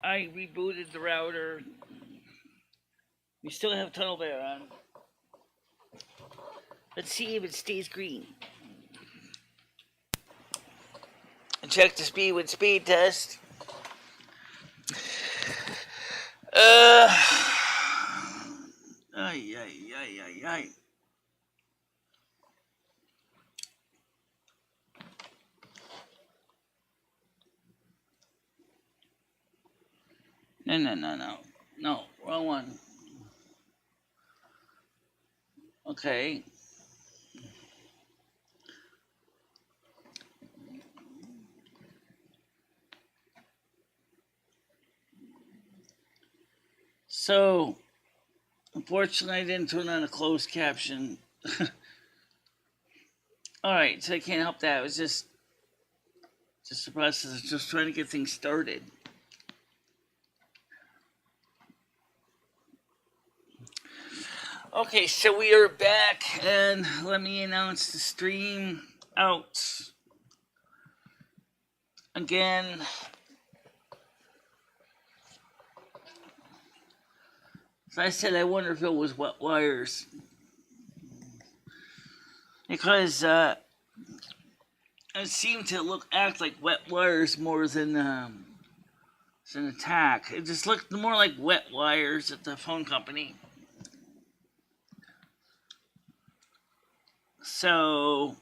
I rebooted the router. We still have Tunnel Bear on. Let's see if it stays green. Check the speed with speed test. Ay. No, wrong one. Okay. So, unfortunately, I didn't turn on a closed caption. Alright, so I can't help that. It was just a process of just trying to get things started. Okay, so we are back, and let me announce the stream out. Again, as I said, I wonder if it was wet wires. Because it seemed to act like wet wires more than an attack. It just looked more like wet wires at the phone company. So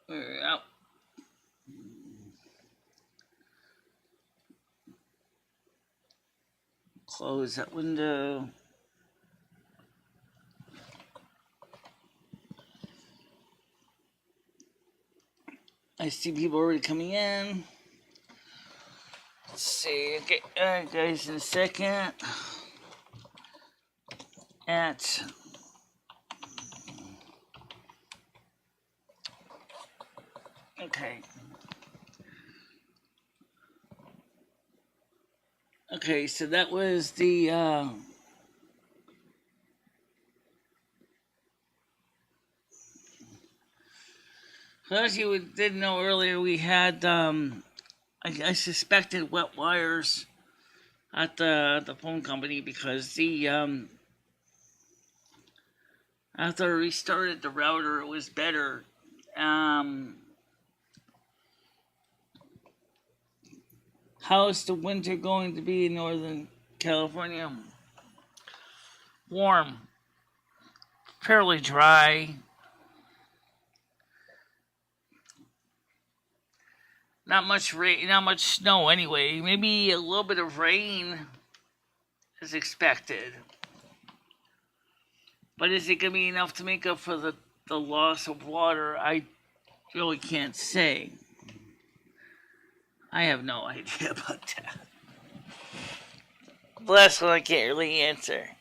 we're out. Close that window. I see people already coming in. Let's see. Okay, alright, guys, in a second. Okay. Okay, so that was the so as you didn't know earlier, we had I suspected wet wires at the phone company because the after I restarted the router, it was better. How's the winter going to be in Northern California? Warm, fairly dry. Not much rain, not much snow anyway. Maybe a little bit of rain is expected. But is it going to be enough to make up for the loss of water? I really can't say. I have no idea about that. The last one I can't really answer.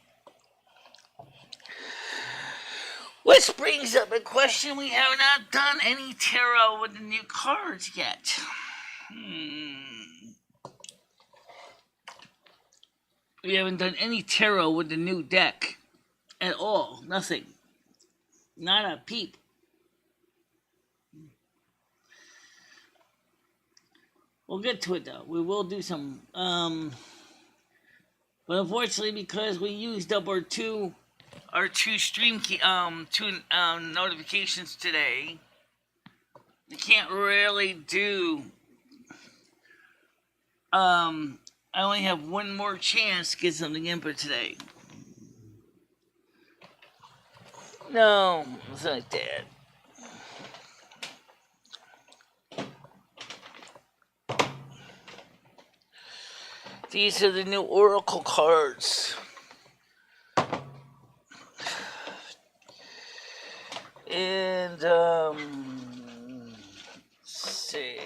Which brings up a question. We have not done any tarot with the new cards yet. We haven't done any tarot with the new deck at all. Nothing. Not a peep. We'll get to it though. We will do some. But unfortunately, because we used up our two stream key, notifications today, we can't really do. I only have one more chance to get something in for today. No, it's not like that. These are the new Oracle cards. And, let's see.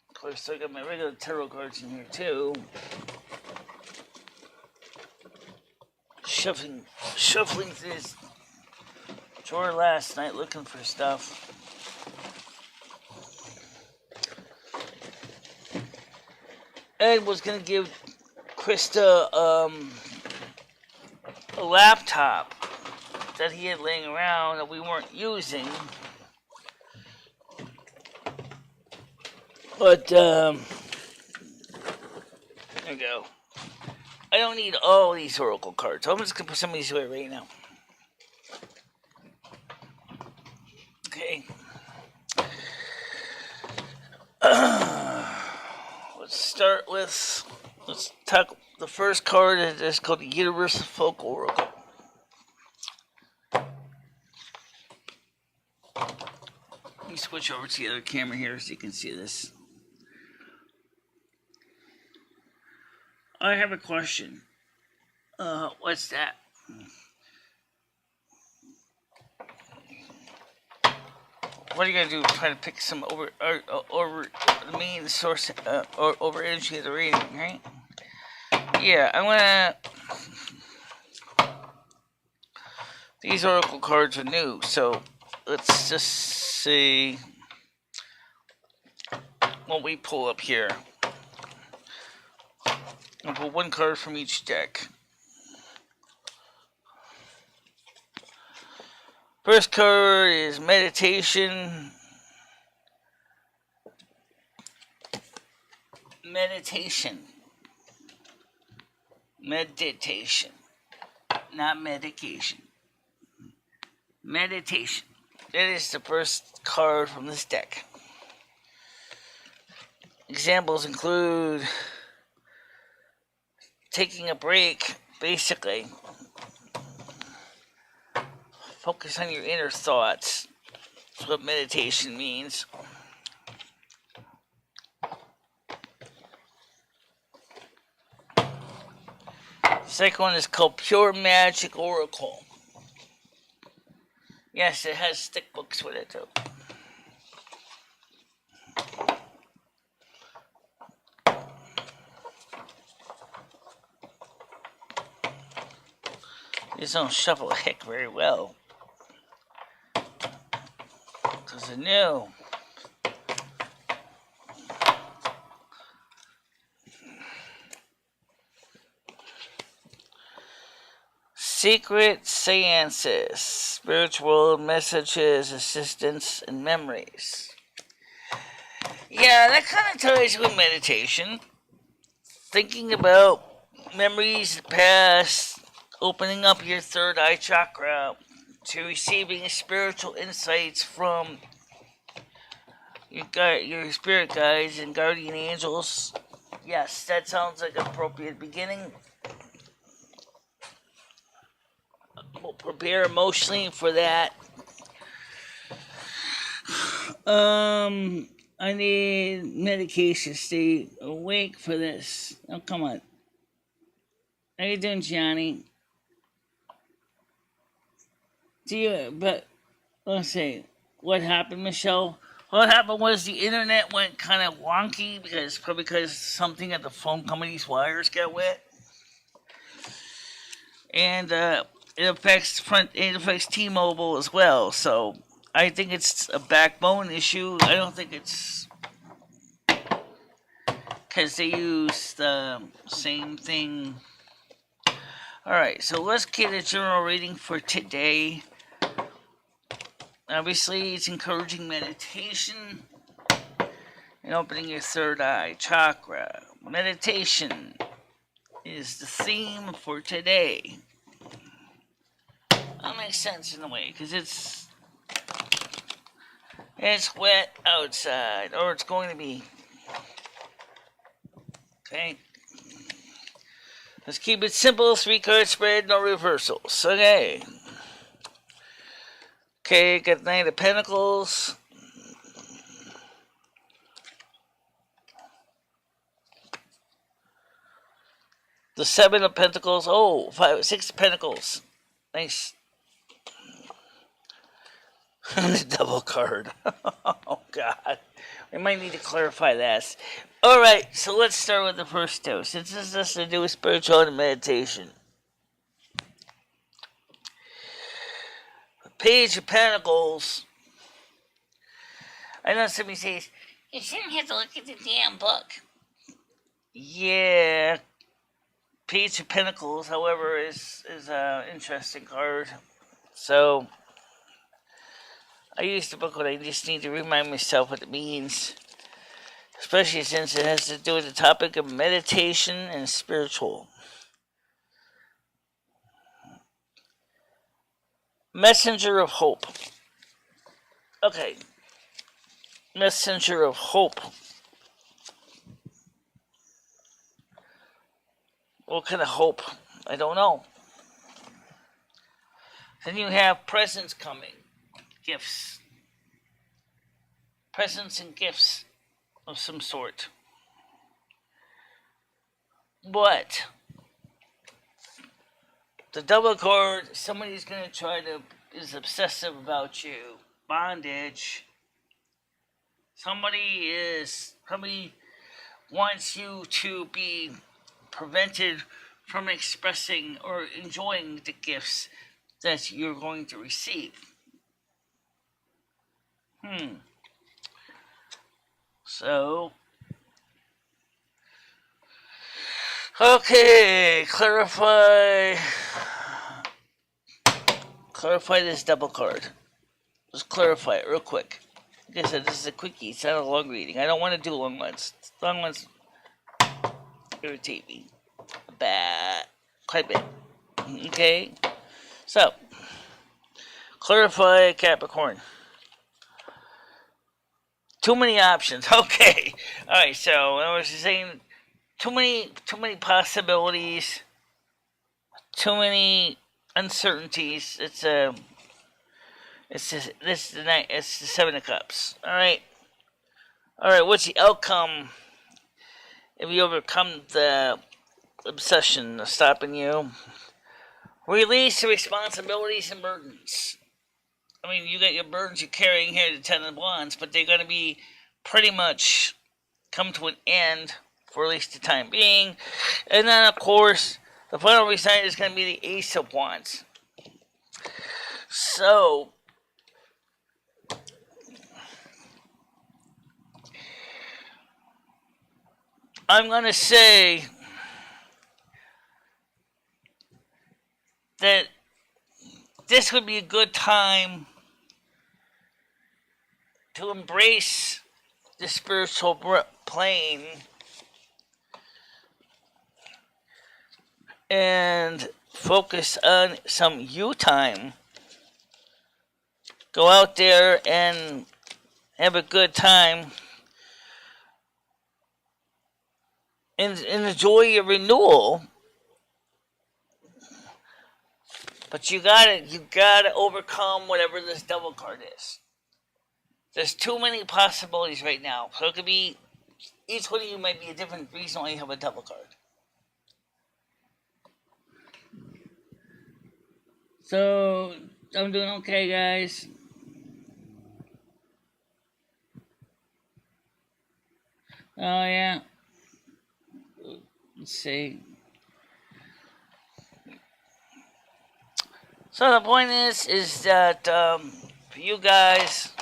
Of course, I got my regular tarot cards in here, too. Shuffling through this drawer last night looking for stuff. Ed was going to give Krista a laptop that he had laying around that we weren't using. But, there you go. I don't need all these Oracle cards. So I'm just going to put some of these away right now. Okay. Let's talk. The first card is called the Universal Folk Oracle. Let me switch over to the other camera here so you can see this. I have a question. What's that? What are you gonna do? Try to pick some over the main source or over energy of the reading, right? Yeah, I'm gonna. These Oracle cards are new, so let's just see what we pull up here. I'll pull one card from each deck. First card is Meditation. Meditation. Not medication. Meditation. That is the first card from this deck. Examples include taking a break, basically. Focus on your inner thoughts. That's what meditation means. The second one is called Pure Magic Oracle. Yes, it has stick books with it too. These don't shuffle heck very well. Because they're new. Secret seances, spiritual messages, assistance, and memories. Yeah, that kind of ties with meditation. Thinking about memories of the past, opening up your third eye chakra to receiving spiritual insights from your spirit guides and guardian angels. Yes, that sounds like an appropriate beginning. We'll prepare emotionally for that. I need medication. Stay awake for this. Oh, come on. How you doing, Johnny? Let's see. What happened, Michelle? What happened was the internet went kind of wonky because something at the phone company's wires got wet. And, it affects T-Mobile as well, so I think it's a backbone issue. I don't think it's because they use the same thing. Alright, so let's get a general reading for today. Obviously, it's encouraging meditation and opening your third eye chakra. Meditation is the theme for today. That makes sense in a way, because it's wet outside, or it's going to be. Okay. Let's keep it simple. 3-card spread, no reversals. Okay. Okay, got Knight of Pentacles. The 7 of Pentacles. Oh, 6 of Pentacles. Nice. The double card. Oh, God. We might need to clarify that. Alright, so let's start with the first two. Since this has to do with spirituality and meditation. The Page of Pentacles. I know somebody says, you shouldn't have to look at the damn book. Yeah. Page of Pentacles, however, is an interesting card. So I use the book when I just need to remind myself what it means, especially since it has to do with the topic of meditation and spiritual. Messenger of Hope. Okay. Messenger of Hope. What kind of hope? I don't know. Then you have presents coming. Gifts. Presents and gifts of some sort. But the double card, somebody's going to try to, is obsessive about you. Bondage. Somebody wants you to be prevented from expressing or enjoying the gifts that you're going to receive. So, okay, clarify this double card. Just clarify it real quick. Like I said, this is a quickie. It's not a long reading. I don't want to do long ones. Long ones irritate me. Quite a bit. Okay? So, clarify Capricorn. Too many options. Okay. Alright, so I was saying too many possibilities. Too many uncertainties. It's the Seven of Cups. Alright, what's the outcome if you overcome the obsession of stopping you? Release the responsibilities and burdens. I mean, you got your burdens you're carrying here, the Ten of Wands, but they're going to be pretty much come to an end for at least the time being. And then, of course, the final result is going to be the Ace of Wands. So, I'm going to say that this would be a good time to embrace the spiritual plane and focus on some you time. Go out there and have a good time and enjoy your renewal. But you gotta overcome whatever this double card is. There's too many possibilities right now. So it could be, each one of you might be a different reason why you have a double card. So, I'm doing okay, guys. Oh, yeah. Let's see. So the point is that for you guys,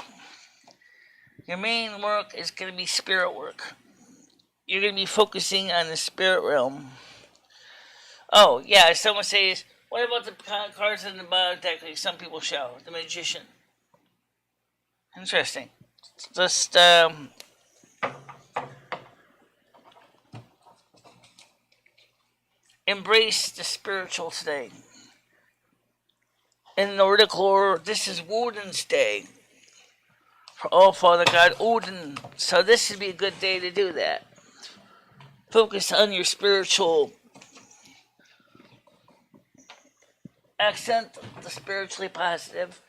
your main work is going to be spirit work. You're going to be focusing on the spirit realm. Oh, yeah, someone says, what about the cards in the bottom deck like some people show? The Magician. Interesting. Just, embrace the spiritual today. In the Nordic lore, this is Woden's day. For All Father God Odin. So this would be a good day to do that. Focus on your spiritual accent, the spiritually positive.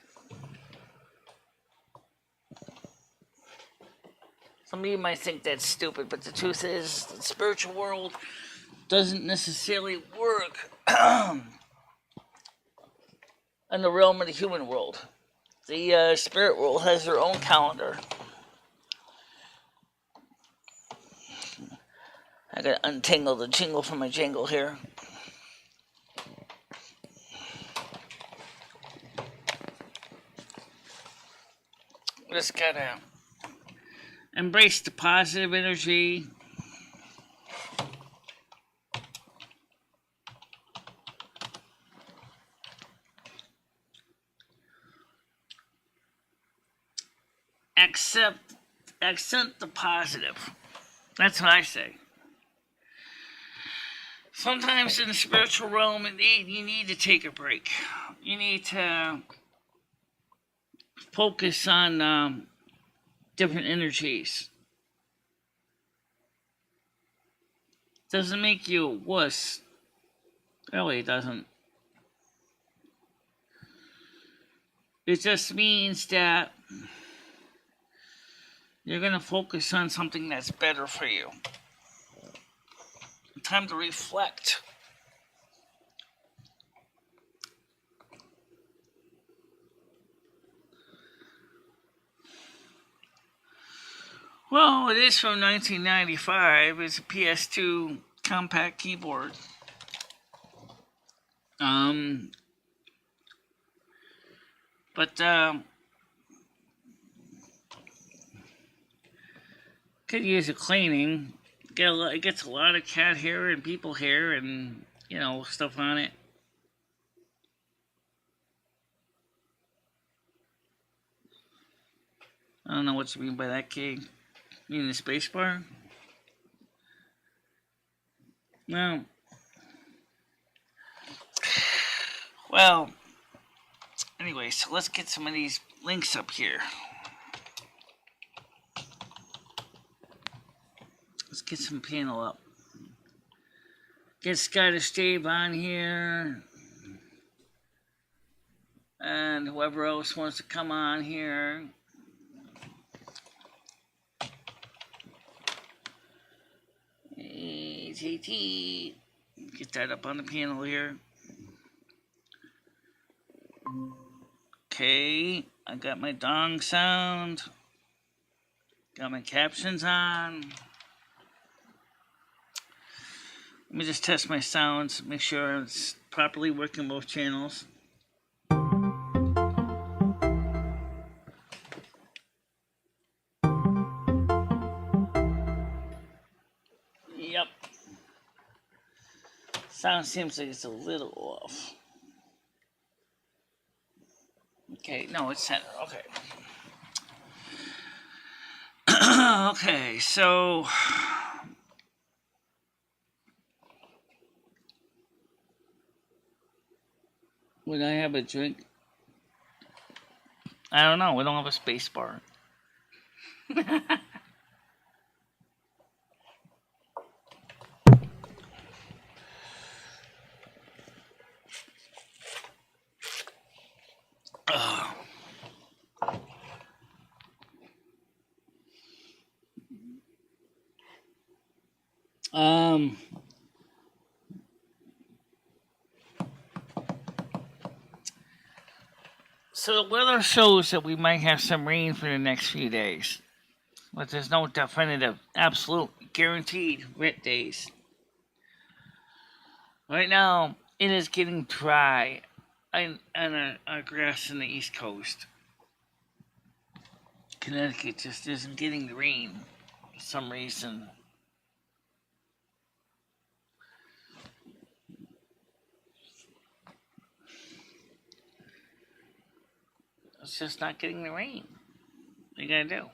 Some of you might think that's stupid, but the truth is the spiritual world doesn't necessarily work in the realm of the human world. The spirit world has their own calendar. I gotta untangle the jingle from my jangle here. Just gotta embrace the positive energy. accept the positive. That's what I say. Sometimes in the spiritual realm, you need to take a break. You need to focus on different energies. Doesn't make you a wuss. Really, it doesn't. It just means that you're going to focus on something that's better for you. Time to reflect. Well, it is from 1995. It's a PS2 compact keyboard. But could use a cleaning. It gets a lot of cat hair and people hair and, stuff on it. I don't know what you mean by that, Kay. You mean the space bar? No. Well, anyway, so let's get some of these links up here. Let's get some panel up. Get Scottish Dave on here. And whoever else wants to come on here. JT. Get that up on the panel here. Okay, I got my dong sound. Got my captions on. Let me just test my sounds, make sure it's properly working both channels. Yep. Sound seems like it's a little off. Okay, no, it's center. Okay. Okay, so would I have a drink? I don't know. We don't have a space bar. So the weather shows that we might have some rain for the next few days. But there's no definitive, absolute, guaranteed wet days. Right now, it is getting dry on our grass in the East Coast. Connecticut just isn't getting the rain for some reason. It's just not getting the rain. What are you gonna do?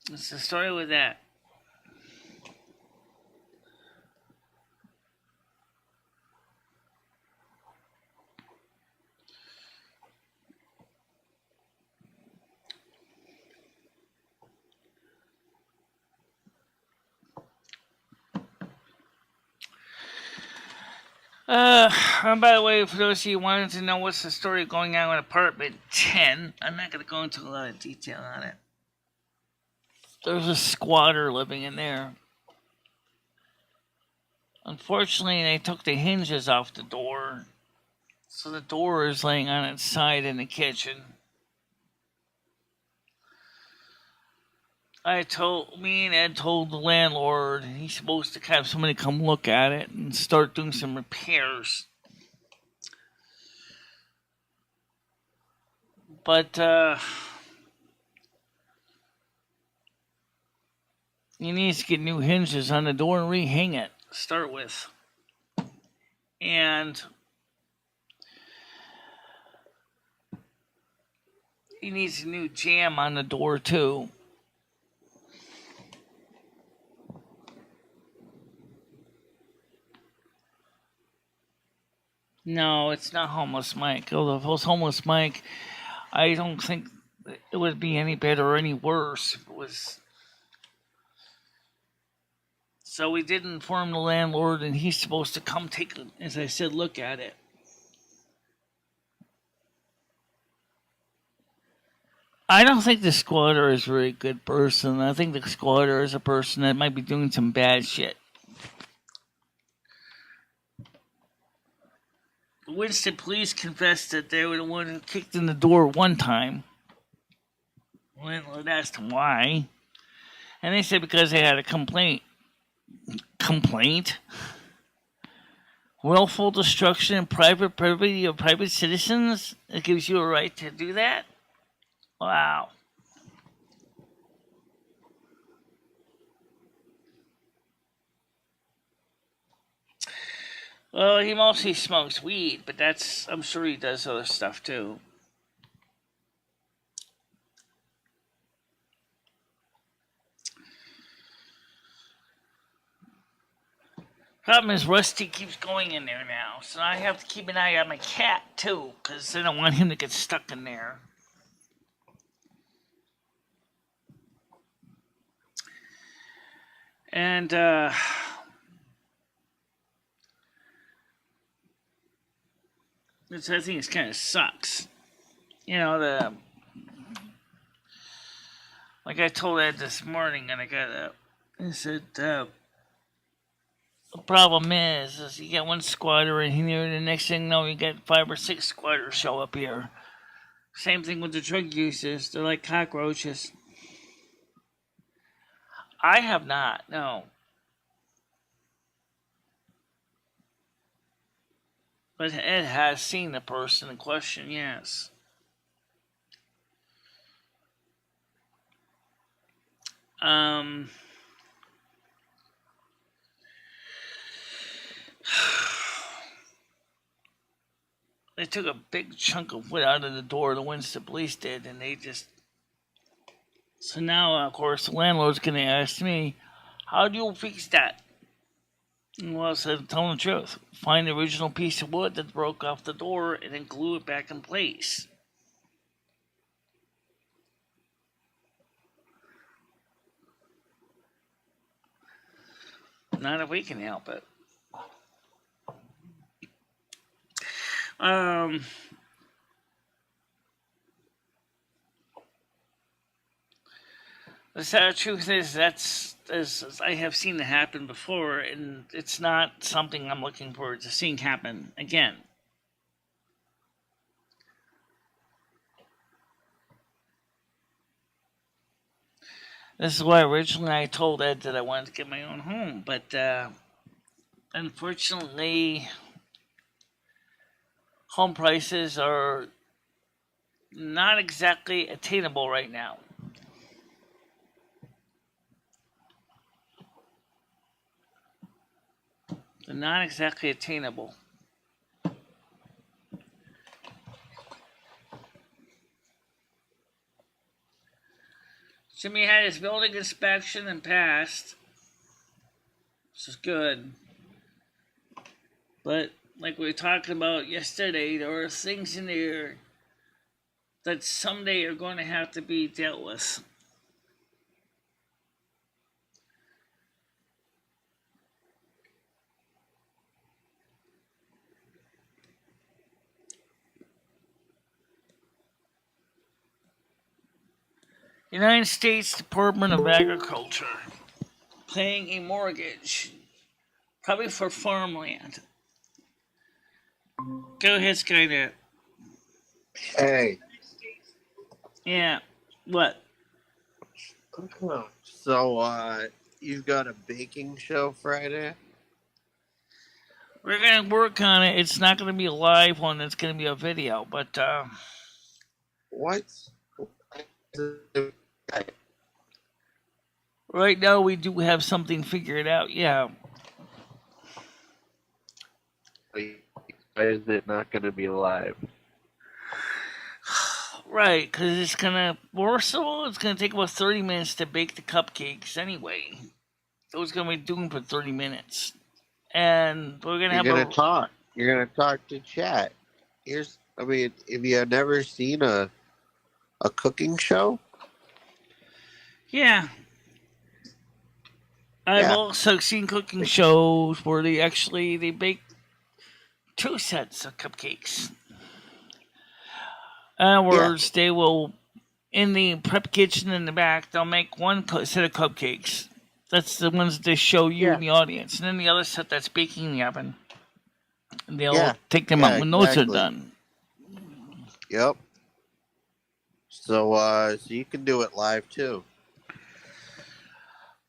What's the story with that? And by the way, for those of you who wanted to know what's the story going on with apartment 10, I'm not going to go into a lot of detail on it. There's a squatter living in there. Unfortunately, they took the hinges off the door, so the door is laying on its side in the kitchen. Me and Ed told the landlord he's supposed to have somebody come look at it and start doing some repairs. But, he needs to get new hinges on the door and rehang it to start with. And He needs a new jamb on the door, too. No, it's not homeless Mike. Although if it was homeless Mike, I don't think it would be any better or any worse if it was. So we did inform the landlord, and he's supposed to come take, as I said, look at it. I don't think the squatter is a very good person. I think the squatter is a person that might be doing some bad shit. The Winston police confessed that they were the one who kicked in the door one time. The landlord asked them why. And they said because they had a complaint. Complaint? Willful destruction of private property of private citizens? It gives you a right to do that? Wow. Well, he mostly smokes weed, but I'm sure he does other stuff too. Problem is, Rusty keeps going in there now, so I have to keep an eye on my cat too, because I don't want him to get stuck in there. And, I think it kind of sucks. You know, like I told Ed this morning, and I said, the problem is you get one squatter in here, the next thing you know, you get 5 or 6 squatters show up here. Same thing with the drug users. They're like cockroaches. I have not, no. But Ed has seen the person in question, yes. They took a big chunk of wood out of the door, the Winston police did, and they just... So now, of course, the landlord's going to ask me, how do you fix that? Well, I said, tell them the truth. Find the original piece of wood that broke off the door and then glue it back in place. Not if we can help it. The sad truth is as I have seen it happen before, and it's not something I'm looking forward to seeing happen again. This is why originally I told Ed that I wanted to get my own home, but unfortunately, home prices are not exactly attainable right now. They're not exactly attainable. Jimmy had his building inspection and passed, which is good. But like we were talking about yesterday, there are things in there that someday are going to have to be dealt with. United States Department of Agriculture paying a mortgage, probably for farmland. Go ahead, Skynet. Hey. Yeah. What? So, you've got a baking show Friday? We're going to work on it. It's not going to be a live one. It's going to be a video, but, What? Right now, we do have something figured out, yeah. Why is it not going to be live? Right, because it's gonna. First of all, it's gonna take about 30 minutes to bake the cupcakes anyway. So it's gonna be doing for 30 minutes, and we're gonna You're have gonna a. talk. You're gonna talk to chat. I mean, if you have never seen a cooking show, Yeah, I've yeah, also seen cooking shows where they bake 2 sets of cupcakes. In other yeah, words, they will in the prep kitchen in the back. They'll make one set of cupcakes. That's the ones they show you in yeah, the audience, and then the other set that's baking in the oven. And they'll yeah, take them out yeah, when those are exactly. done. Yep. So you can do it live too.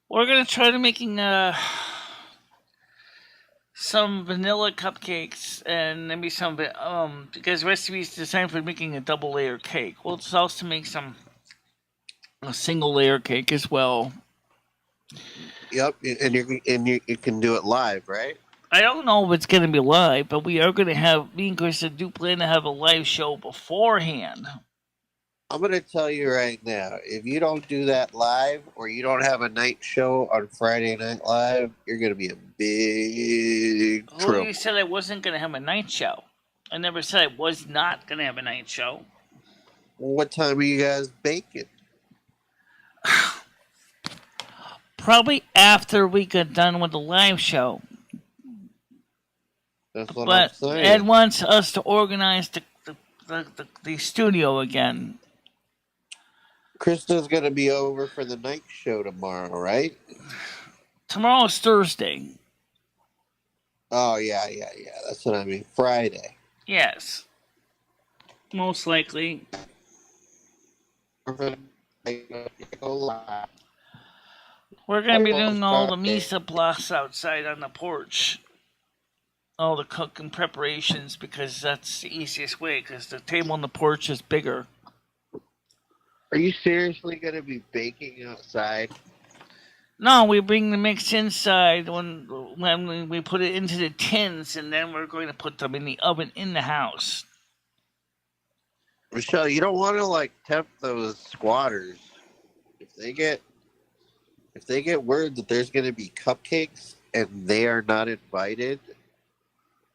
We're gonna try to making some vanilla cupcakes and maybe some because recipes designed for making a double layer cake. We'll also make a single layer cake as well. Yep, you can do it live, right? I don't know if it's gonna be live, but we are gonna have me and Krista do plan to have a live show beforehand. I'm gonna tell you right now, if you don't do that live or you don't have a night show on Friday Night Live, you're gonna be in big Who you trouble. said I wasn't gonna have a night show? I never said I was not gonna have a night show. What time are you guys baking? Probably after we get done with the live show. That's what I'm But Ed saying. wants us to organize the studio again. Krista's gonna be over for the night show tomorrow, right? Tomorrow's Thursday. Oh yeah. That's what I mean. Friday. Yes. Most likely. We're gonna go live. We're going to be doing all the Friday. mise en place outside on the porch. All the cooking preparations because that's the easiest way because the table on the porch is bigger. Are you seriously gonna be baking outside? No, we bring the mix inside when we put it into the tins, and then we're going to put them in the oven in the house. Michelle, you don't want to like tempt those squatters. If they get word that there's going to be cupcakes and they are not invited,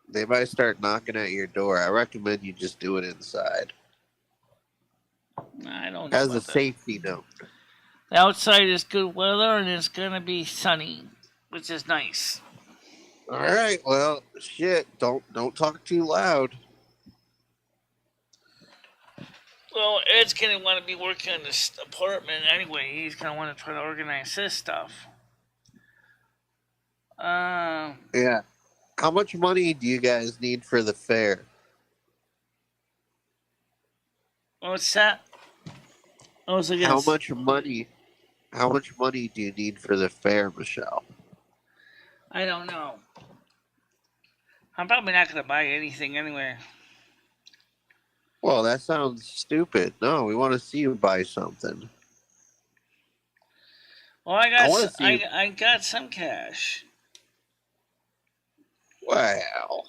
they might start knocking at your door. I recommend you just do it inside I don't know as a about that. safety note. The outside is good weather, and it's going to be sunny, which is nice. All right, well, shit, don't talk too loud. Well, Ed's going to want to be working on this apartment anyway. He's going to want to try to organize his stuff. Yeah. How much money do you guys need for the fair? What's that? I was How much money do you need for the fair, Michelle? I don't know. I'm probably not going to buy anything anyway. Well, that sounds stupid. No, we want to see you buy something. Well, I got some cash. Well,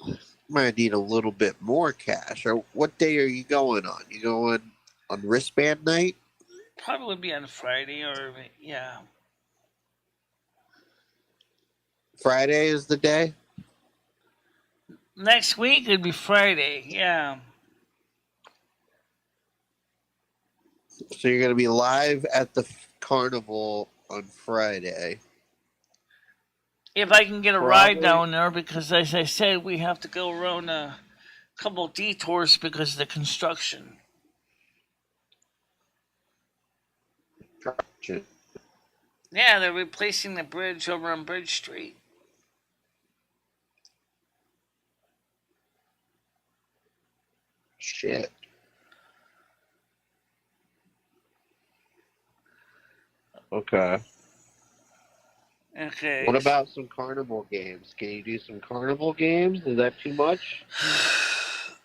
might need a little bit more cash. Or what day are you going on? You going on wristband night? Probably be on Friday or yeah. Friday is the day? Next week it'd be Friday, yeah. So you're going to be live at the carnival on Friday. If I can get a ride down there, because as I said, we have to go around a couple detours because of the construction. Yeah, they're replacing the bridge over on Bridge Street. Shit. Okay. Okay. What about some carnival games? Can you do some carnival games? Is that too much?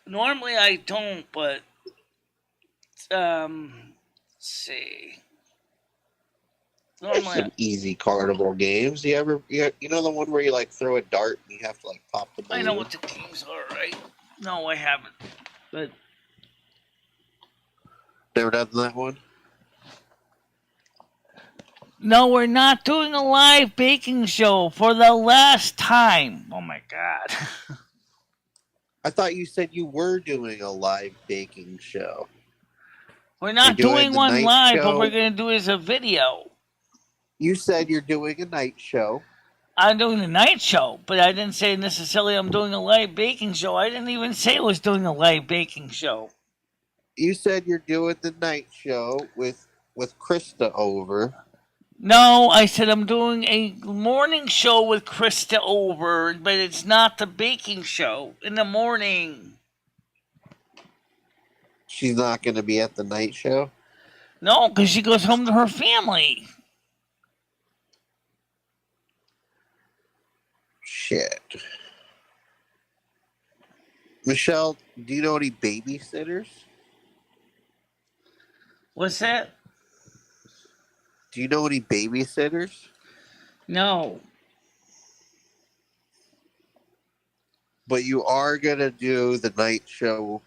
Normally I don't, but let's see. There's some easy carnival games. You know the one where you like throw a dart and you have to like pop the balloon? I know what the games are, right? No, I haven't. But Never done that one? No, we're not doing a live baking show for the last time. Oh my God. I thought you said you were doing a live baking show. We're You're not doing the one night live. What show. we're going to do is a video. You said you're doing a night show. I'm doing the night show, but I didn't say necessarily I'm doing a live baking show. I didn't even say I was doing a live baking show. You said you're doing the night show with Krista over. No, I said I'm doing a morning show with Krista over, but it's not the baking show in the morning. She's not going to be at the night show? No, because she goes home to her family. Shit. Michelle, do you know any babysitters? What's that? Do you know any babysitters? No. But you are going to do the night show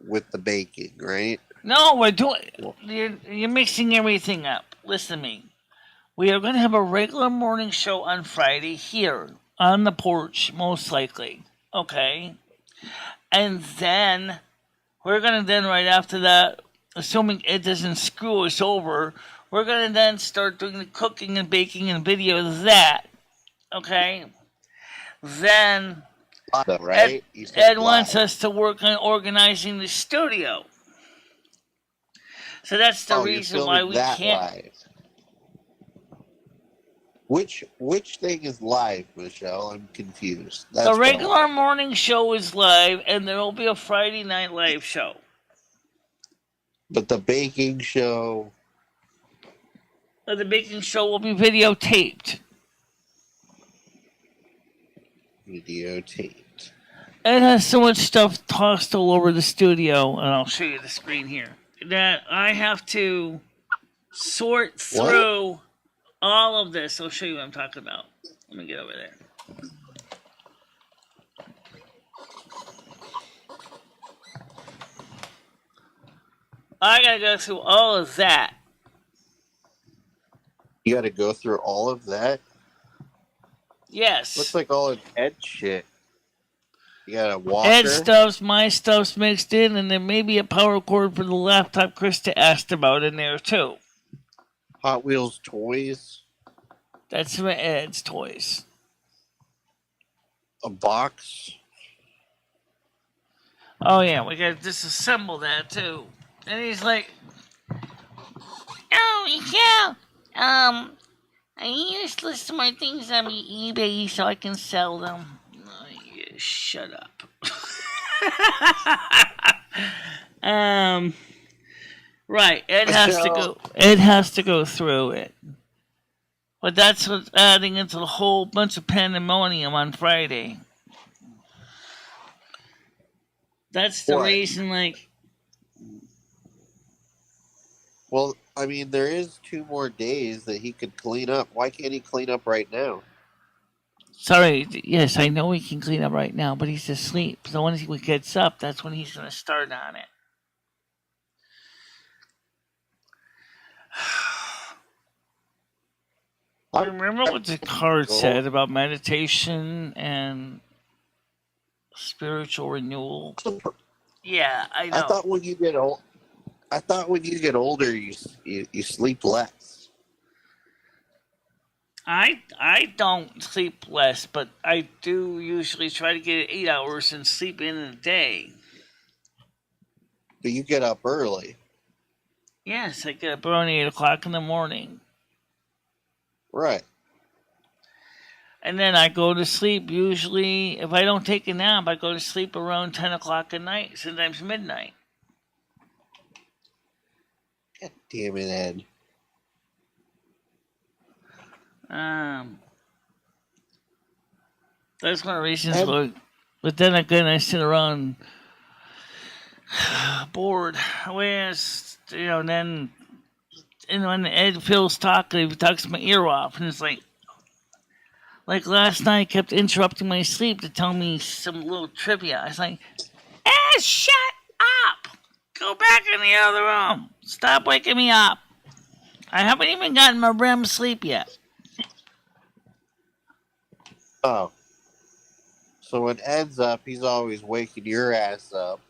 with the baking, right? No, we're doing... You're mixing everything up. Listen to me. We are going to have a regular morning show on Friday here on the porch, most likely. Okay? And then we're going to then right after that, assuming it doesn't screw us over, we're going to then start doing the cooking and baking and video of that. Okay? Then Right? Ed wants us to work on organizing the studio. So that's the reason why we can't. Live. Which thing is live, Michelle? I'm confused. The regular morning show is live, and there will be a Friday night live show. But the baking show... The baking show will be videotaped. Videotaped. It has so much stuff tossed all over the studio, and I'll show you the screen here, that I have to sort through all of this. I'll show you what I'm talking about. Let me get over there. I gotta go through all of that. You gotta go through all of that? Yes. Looks like all of Ed shit. You got a walker? Ed stuff's, my stuff's mixed in, and there may be a power cord for the laptop Krista asked about in there, too. Hot Wheels toys? That's some of Ed's toys. A box? Oh, yeah, we gotta disassemble that, too. And he's like, oh, yeah, I used to list my things on eBay so I can sell them. Oh, yeah, shut up. Right, Ed has to go through it. But that's what's adding into the whole bunch of pandemonium on Friday. That's the reason, like... Well, I mean, there is 2 more days that he could clean up. Why can't he clean up right now? Sorry, yes, I know he can clean up right now, but he's asleep. So once he gets up, that's when he's going to start on it. I remember what the card said about meditation and spiritual renewal. Yeah, I know. I thought when you get older, you sleep less. I don't sleep less, but I do usually try to get 8 hours and sleep in a day. But you get up early. Yes, I get up around 8 o'clock in the morning. Right. And then I go to sleep usually, if I don't take a nap, I go to sleep around 10 o'clock at night, sometimes midnight. God damn it, Ed. That's one of the reasons. But then again, I sit around bored. Whereas, then when Ed feels talking, he talks my ear off, and it's like last night, he kept interrupting my sleep to tell me some little trivia. I was like, shut up! Go back in the other room. Stop waking me up. I haven't even gotten my REM sleep yet. Oh. So when Ed's up, he's always waking your ass up.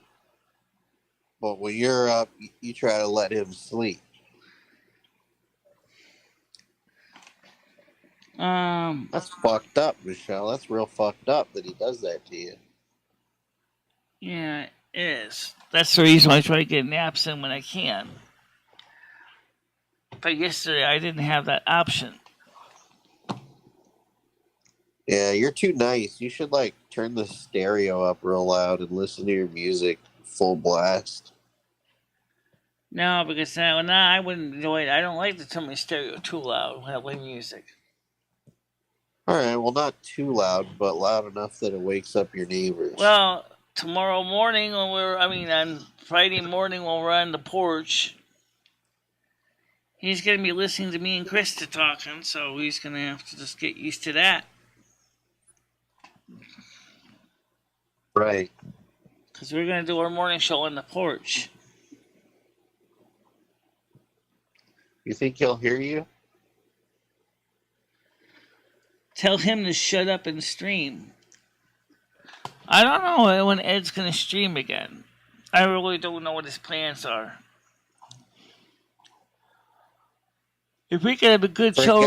But when you're up, you try to let him sleep. That's fucked up, Michelle. That's real fucked up that he does that to you. Yeah, it is. That's the reason I try to get naps in when I can. But yesterday I didn't have that option. Yeah, you're too nice. You should like turn the stereo up real loud and listen to your music full blast. No, because now I wouldn't enjoy it. I don't like to turn my stereo too loud when I play music. All right, well, not too loud, but loud enough that it wakes up your neighbors. Well, tomorrow morning on Friday morning when we're on the porch, he's going to be listening to me and Krista talking, so he's going to have to just get used to that. Right. Because we're going to do our morning show on the porch. You think he'll hear you? Tell him to shut up and stream. I don't know when Ed's going to stream again. I really don't know what his plans are. If we could have a good show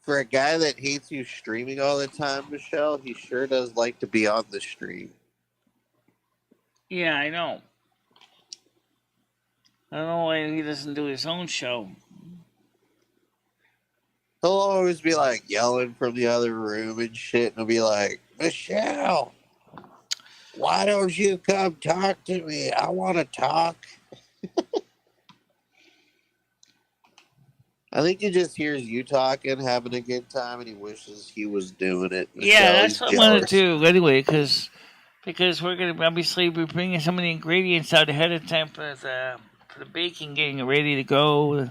For a guy that hates you streaming all the time, Michelle, he sure does like to be on the stream. Yeah, I know. I don't know why he doesn't do his own show. He'll always be like yelling from the other room and shit, and he'll be like, Michelle, why don't you come talk to me? I want to talk. I think he just hears you talking, having a good time, and he wishes he was doing it. Michelle, yeah, that's what I'm going to do anyway, because we're going to obviously be bringing some of the ingredients out ahead of time for the baking, getting it ready to go.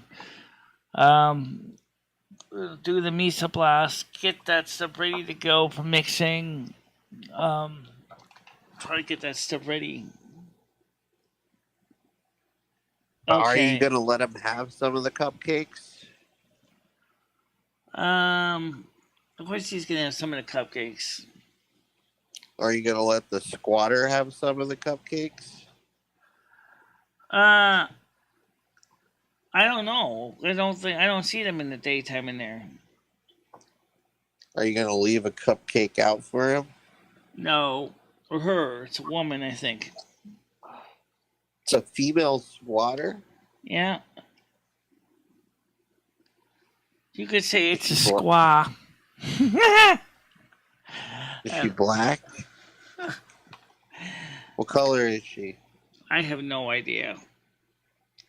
Do the miso blast, get that stuff ready to go for mixing. Try to get that stuff ready. Okay. Are you going to let him have some of the cupcakes? Of course he's going to have some of the cupcakes. Are you going to let the squatter have some of the cupcakes? I don't know. I don't see them in the daytime in there. Are you going to leave a cupcake out for him? No. Or her. It's a woman, I think. It's a female squatter? Yeah. You could say it's a squaw. Is she black? What color is she? I have no idea.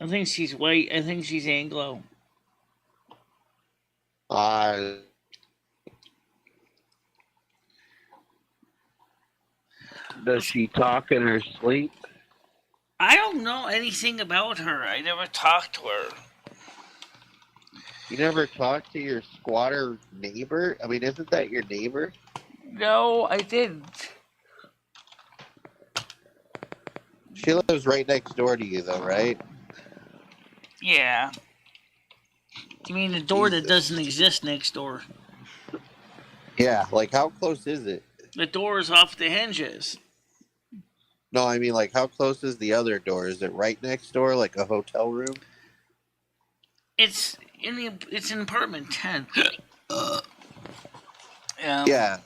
I think she's white. I think she's Anglo. Does she talk in her sleep? I don't know anything about her. I never talked to her. You never talked to your squatter neighbor? I mean, isn't that your neighbor? No, I didn't. She lives right next door to you, though, right? Yeah. You mean the door that doesn't exist next door? Yeah, like how close is it? The door is off the hinges. No, I mean, like how close is the other door? Is it right next door, like a hotel room? It's in apartment 10. Yeah.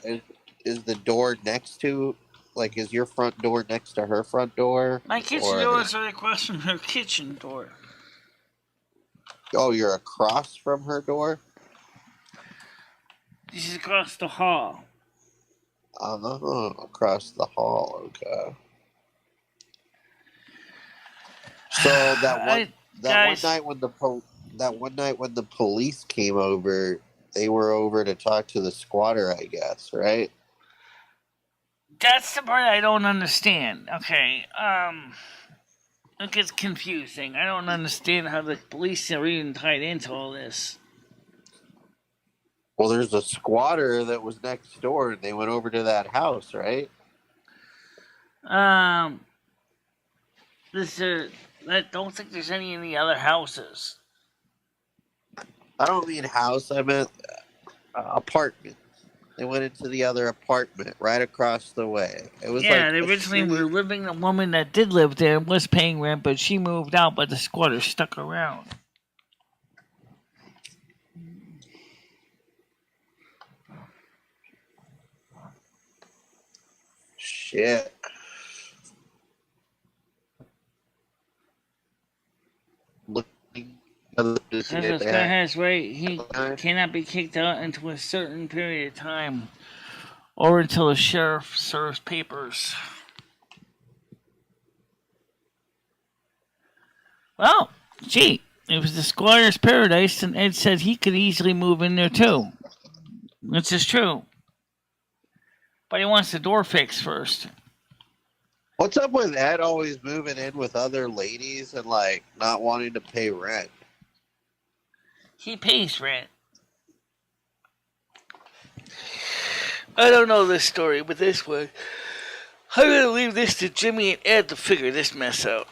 Is the door next to, like, is your front door next to her front door? My kitchen door is right across from her kitchen door. Oh, you're across from her door? This is across the hall. Across the hall. Okay. So that one night when the police came over, they were over to talk to the squatter, I guess, right? That's the part I don't understand. Okay, it gets confusing. I don't understand how the police are even tied into all this. Well, there's a squatter that was next door, and they went over to that house, right? I don't think there's any in the other houses. I don't mean house. I meant apartment. They went into the other apartment right across the way. It was Yeah, like they a originally shitty. were living. The woman that did live there was paying rent, but she moved out. But the squatter stuck around. Shit. Looking at this, Says this guy has right. He cannot be kicked out until a certain period of time, or until the sheriff serves papers. Well, gee, it was the squire's paradise, and Ed said he could easily move in there too. This is true. But he wants the door fixed first. What's up with Ed always moving in with other ladies and like not wanting to pay rent? He pays rent. I don't know this story, but this one, I'm going to leave this to Jimmy and Ed to figure this mess out.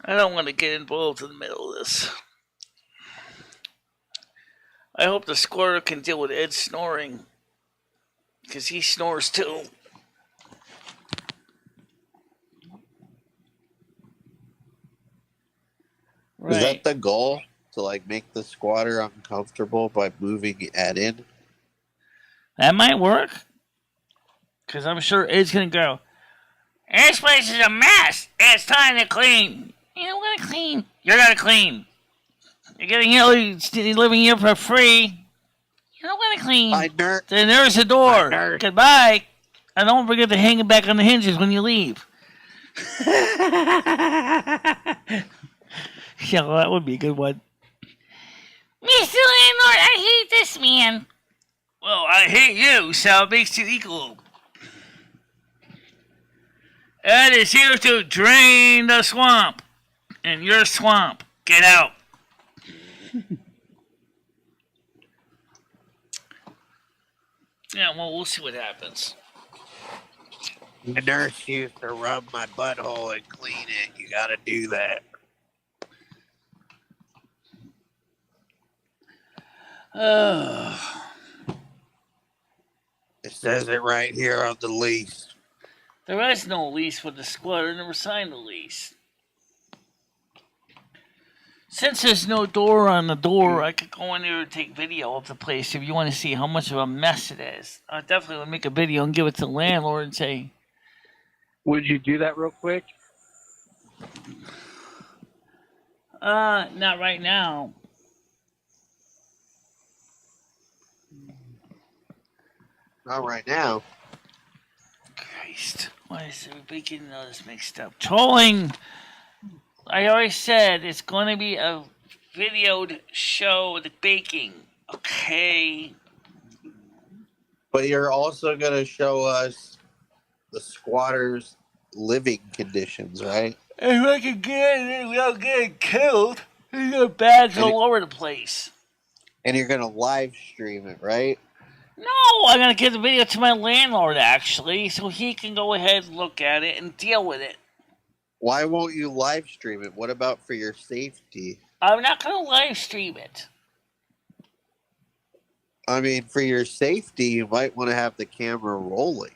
I don't want to get involved in the middle of this. I hope the squatter can deal with Ed snoring, because he snores too. Right. Is that the goal? To like make the squatter uncomfortable by moving Ed in? That might work. Because I'm sure Ed's going to go, this place is a mess. It's time to clean. You don't want to clean. You're going to clean. You're getting here, living here for free. You don't want to clean. Then there's the door. Goodbye. And don't forget to hang it back on the hinges when you leave. Yeah, well, that would be a good one. Mr. Landlord, I hate this man. Well, I hate you, so it makes you equal. Ed is here to drain the swamp. And your swamp. Get out. Yeah, well, we'll see what happens. The nurse used to rub my butthole and clean it. You gotta do that. It says it right here on the lease. There is no lease with the squatter. Never signed the lease. Since there's no door on the door, I could go in there and take video of the place if you want to see how much of a mess it is. I definitely would make a video and give it to the landlord and say... Would you do that real quick? Not right now. Not right now. Christ. Why is everybody getting all this mixed up? Trolling! I already said it's going to be a videoed show of the baking. Okay. But you're also going to show us the squatters' living conditions, right? If I can get in without getting killed, you got bags all over the place. And you're going to live stream it, right? No, I'm going to give the video to my landlord, actually, so he can go ahead and look at it and deal with it. Why won't you live stream it? What about for your safety? I'm not going to live stream it. I mean, for your safety, you might want to have the camera rolling.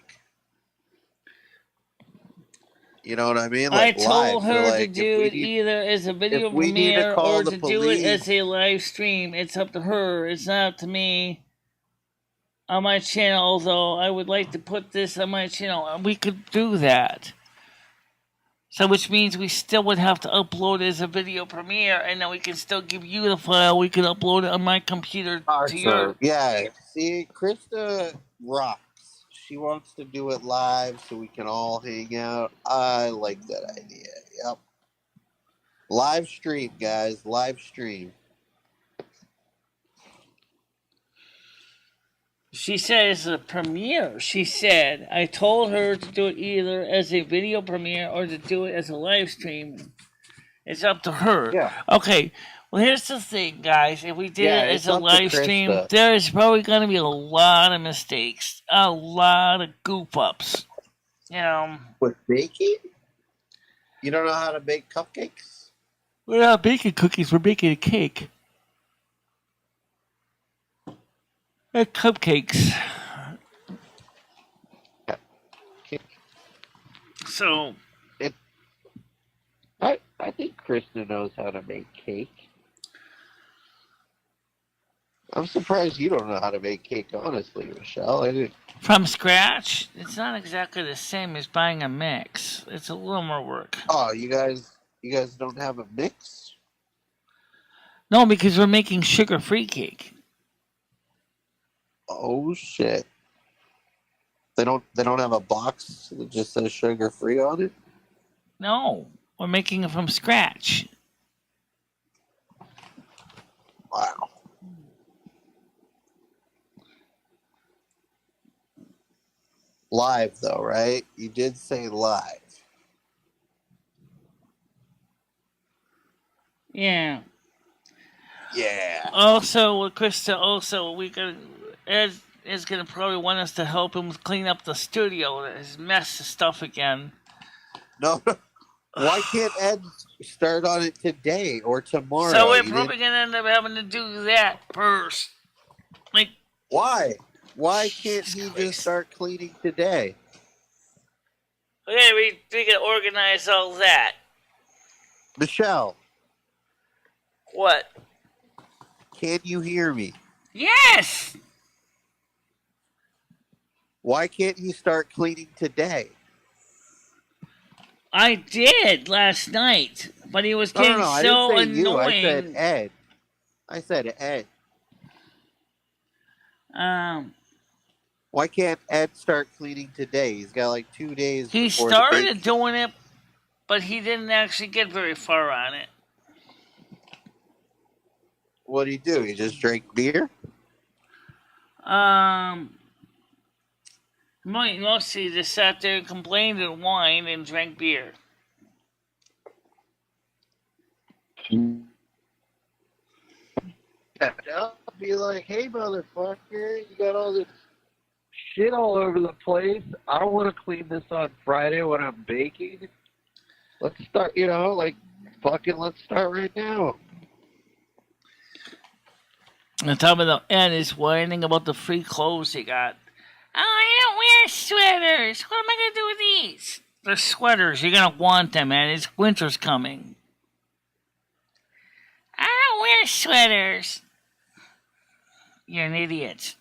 You know what I mean? Like I told her to do it either as a video premiere or to do it as a live stream. It's up to her. It's not up to me. On my channel, although I would like to put this on my channel, we could do that. So which means we still would have to upload it as a video premiere, and then we can still give you the file. We can upload it on my computer to your... Yeah, see, Krista rocks. She wants to do it live so we can all hang out. I like that idea. Yep. Live stream, guys. Live stream. She said it's a premiere. She said, I told her to do it either as a video premiere or to do it as a live stream. It's up to her. Yeah. Okay, well, here's the thing, guys. If we did it as a live stream, there's probably going to be a lot of mistakes. A lot of goof-ups. You know. With baking? You don't know how to make cupcakes? We're not baking cookies. We're baking a cake. Cupcakes. So, I think Krista knows how to make cake. I'm surprised you don't know how to make cake, honestly, Michelle. from scratch, it's not exactly the same as buying a mix. It's a little more work. Oh, you guys don't have a mix? No, because we're making sugar-free cake. Oh shit! They don't have a box that just says sugar-free on it? No, we're making it from scratch. Wow. Live though, right? You did say live. Yeah. Yeah. Also, with Krista, we got Ed is gonna probably want us to help him clean up the studio. His mess of stuff again. No. Why can't Ed start on it today or tomorrow? So we're probably gonna end up having to do that first. Like, why? Why can't he just start cleaning today? okay, we can organize all that. Michelle, What? can you hear me? Yes. Why can't he start cleaning today? I did last night, but he was getting No, so I didn't say annoying. you. I said Ed. I said Ed. Why can't Ed start cleaning today? He's got like 2 days. He before started doing it, but he didn't actually get very far on it. What did he do? He just drank beer? Mostly just sat there and complained and whined and drank beer. I'll be like, hey, motherfucker, you got all this Shit all over the place. I don't want to clean this on Friday when I'm baking. Let's start, let's start right now. On top of the Ed is whining about the free clothes he got. Oh, I don't wear sweaters. What am I going to do with these? They're sweaters. You're going to want them, man. It's winter's coming. I don't wear sweaters. You're an idiot.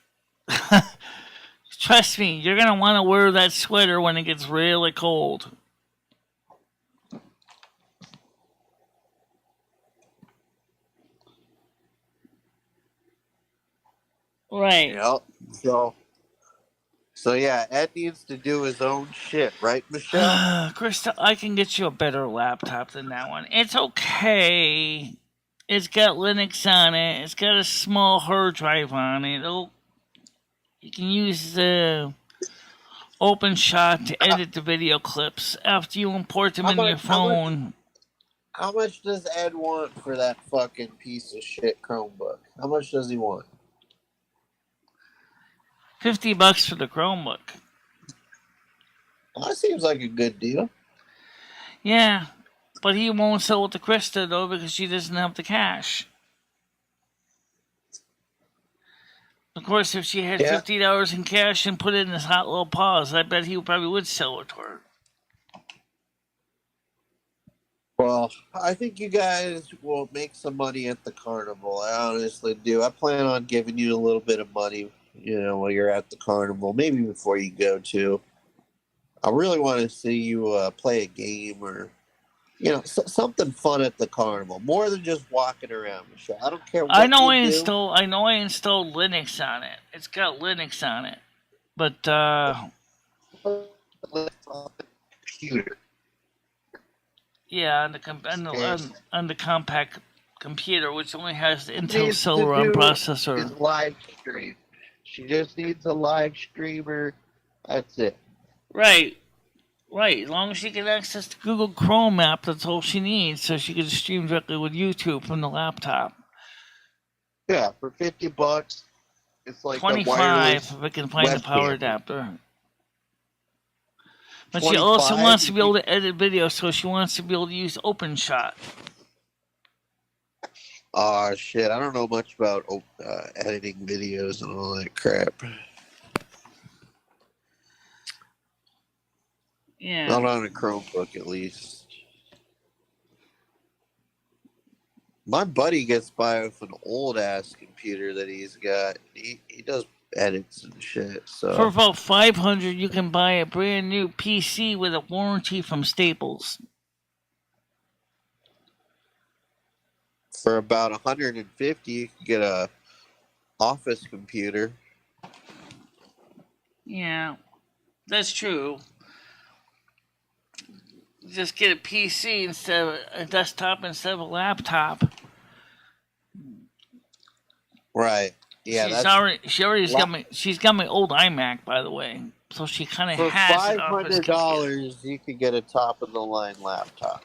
Trust me, you're going to want to wear that sweater when it gets really cold. Right. Yep. So yeah, Ed needs to do his own shit, right, Michelle? Krista, I can get you a better laptop than that one. It's okay. It's got Linux on it. It's got a small hard drive on it. You can use the OpenShot to edit the video clips after you import them into your phone. How much does Ed want for that fucking piece of shit Chromebook? How much does he want? $50 for the Chromebook. Well, that seems like a good deal. Yeah, but he won't sell it to Krista, though, because she doesn't have the cash. Of course, if she had $50 in cash and put it in his hot little paws, I bet he probably would sell it to her. Well, I think you guys will make some money at the carnival. I honestly do. I plan on giving you a little bit of money, while you're at the carnival, maybe before you go to. I really want to see you play a game or, something fun at the carnival, more than just walking around, Michelle. I don't care what I know you do. I know I installed Linux on it. It's got Linux on it, but computer. Yeah, on the compact computer, which only has the Intel Celeron processor. Is live stream. She just needs a live streamer. That's it. Right. As long as she can access the Google Chrome app, that's all she needs, so she can stream directly with YouTube from the laptop. Yeah, for $50, it's like $25 if I can find the power adapter. But she also 25, wants to be able to edit video, so she wants to be able to use OpenShot. Oh shit! I don't know much about editing videos and all that crap. Yeah. Not on a Chromebook, at least. My buddy gets by with an old ass computer that he's got. He does edits and shit. So For about $500, you can buy a brand new PC with a warranty from Staples. for about 150, you can get a office computer. Yeah, that's true. Just get a PC instead of a desktop instead of a laptop. Right. Yeah, she's got my old iMac, by the way. So she kind of for has an office computer. $500 you could get a top of the line laptop.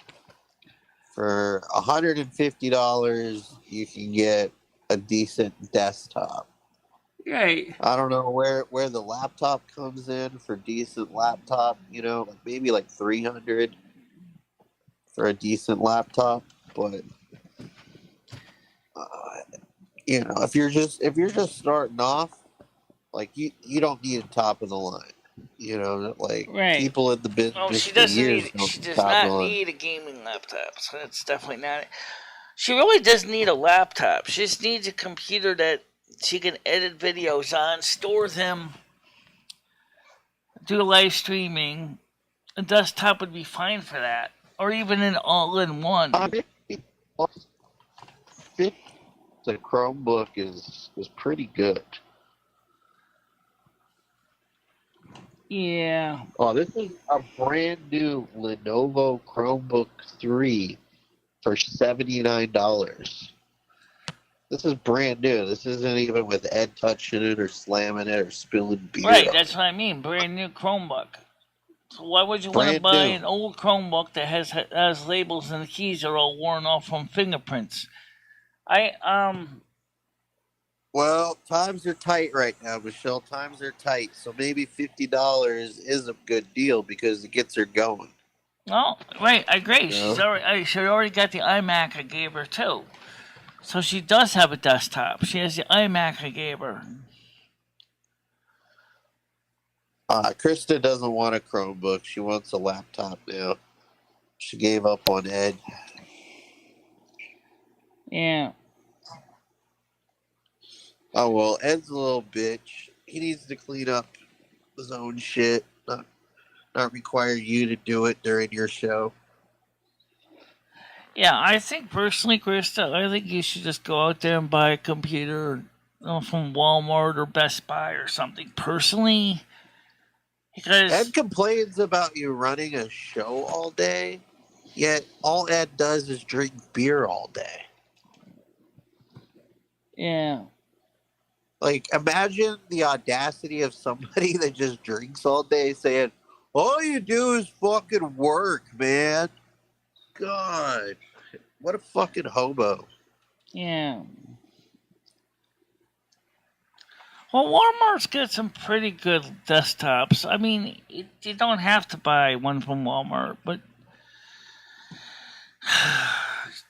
For $150 you can get a decent desktop. Right. I don't know where the laptop comes in for decent laptop, like maybe like $300 for a decent laptop, but if you're just starting off, like you don't need a top of the line. Right. People in the business. Oh, she for doesn't years need. don't She does top not on. need a gaming laptop. So that's definitely not it. She really doesn't need a laptop. She just needs a computer that she can edit videos on, store them, do live streaming. A desktop would be fine for that, or even an all-in-one. The Chromebook is pretty good. Yeah. Oh, this is a brand new Lenovo Chromebook 3 for $79. This is brand new. This isn't even with Ed touching it or slamming it or spilling beer. Right, that's what I mean. Brand new Chromebook. So why would you want to buy an old Chromebook that has labels and the keys are all worn off from fingerprints? Well, times are tight right now, Michelle. Times are tight, so maybe $50 is a good deal because it gets her going. Oh, right, I agree. She already got the iMac I gave her too, so she does have a desktop. She has the iMac I gave her. Krista doesn't want a Chromebook. She wants a laptop now. She gave up on Ed. Yeah. Oh, well, Ed's a little bitch. He needs to clean up his own shit, not require you to do it during your show. Yeah, I think personally, Krista, I think you should just go out there and buy a computer from Walmart or Best Buy or something. Personally, because Ed complains about you running a show all day, yet all Ed does is drink beer all day. Yeah. Like, imagine the audacity of somebody that just drinks all day saying, all you do is fucking work, man. God. What a fucking hobo. Yeah. Well, Walmart's got some pretty good desktops. I mean, you don't have to buy one from Walmart, but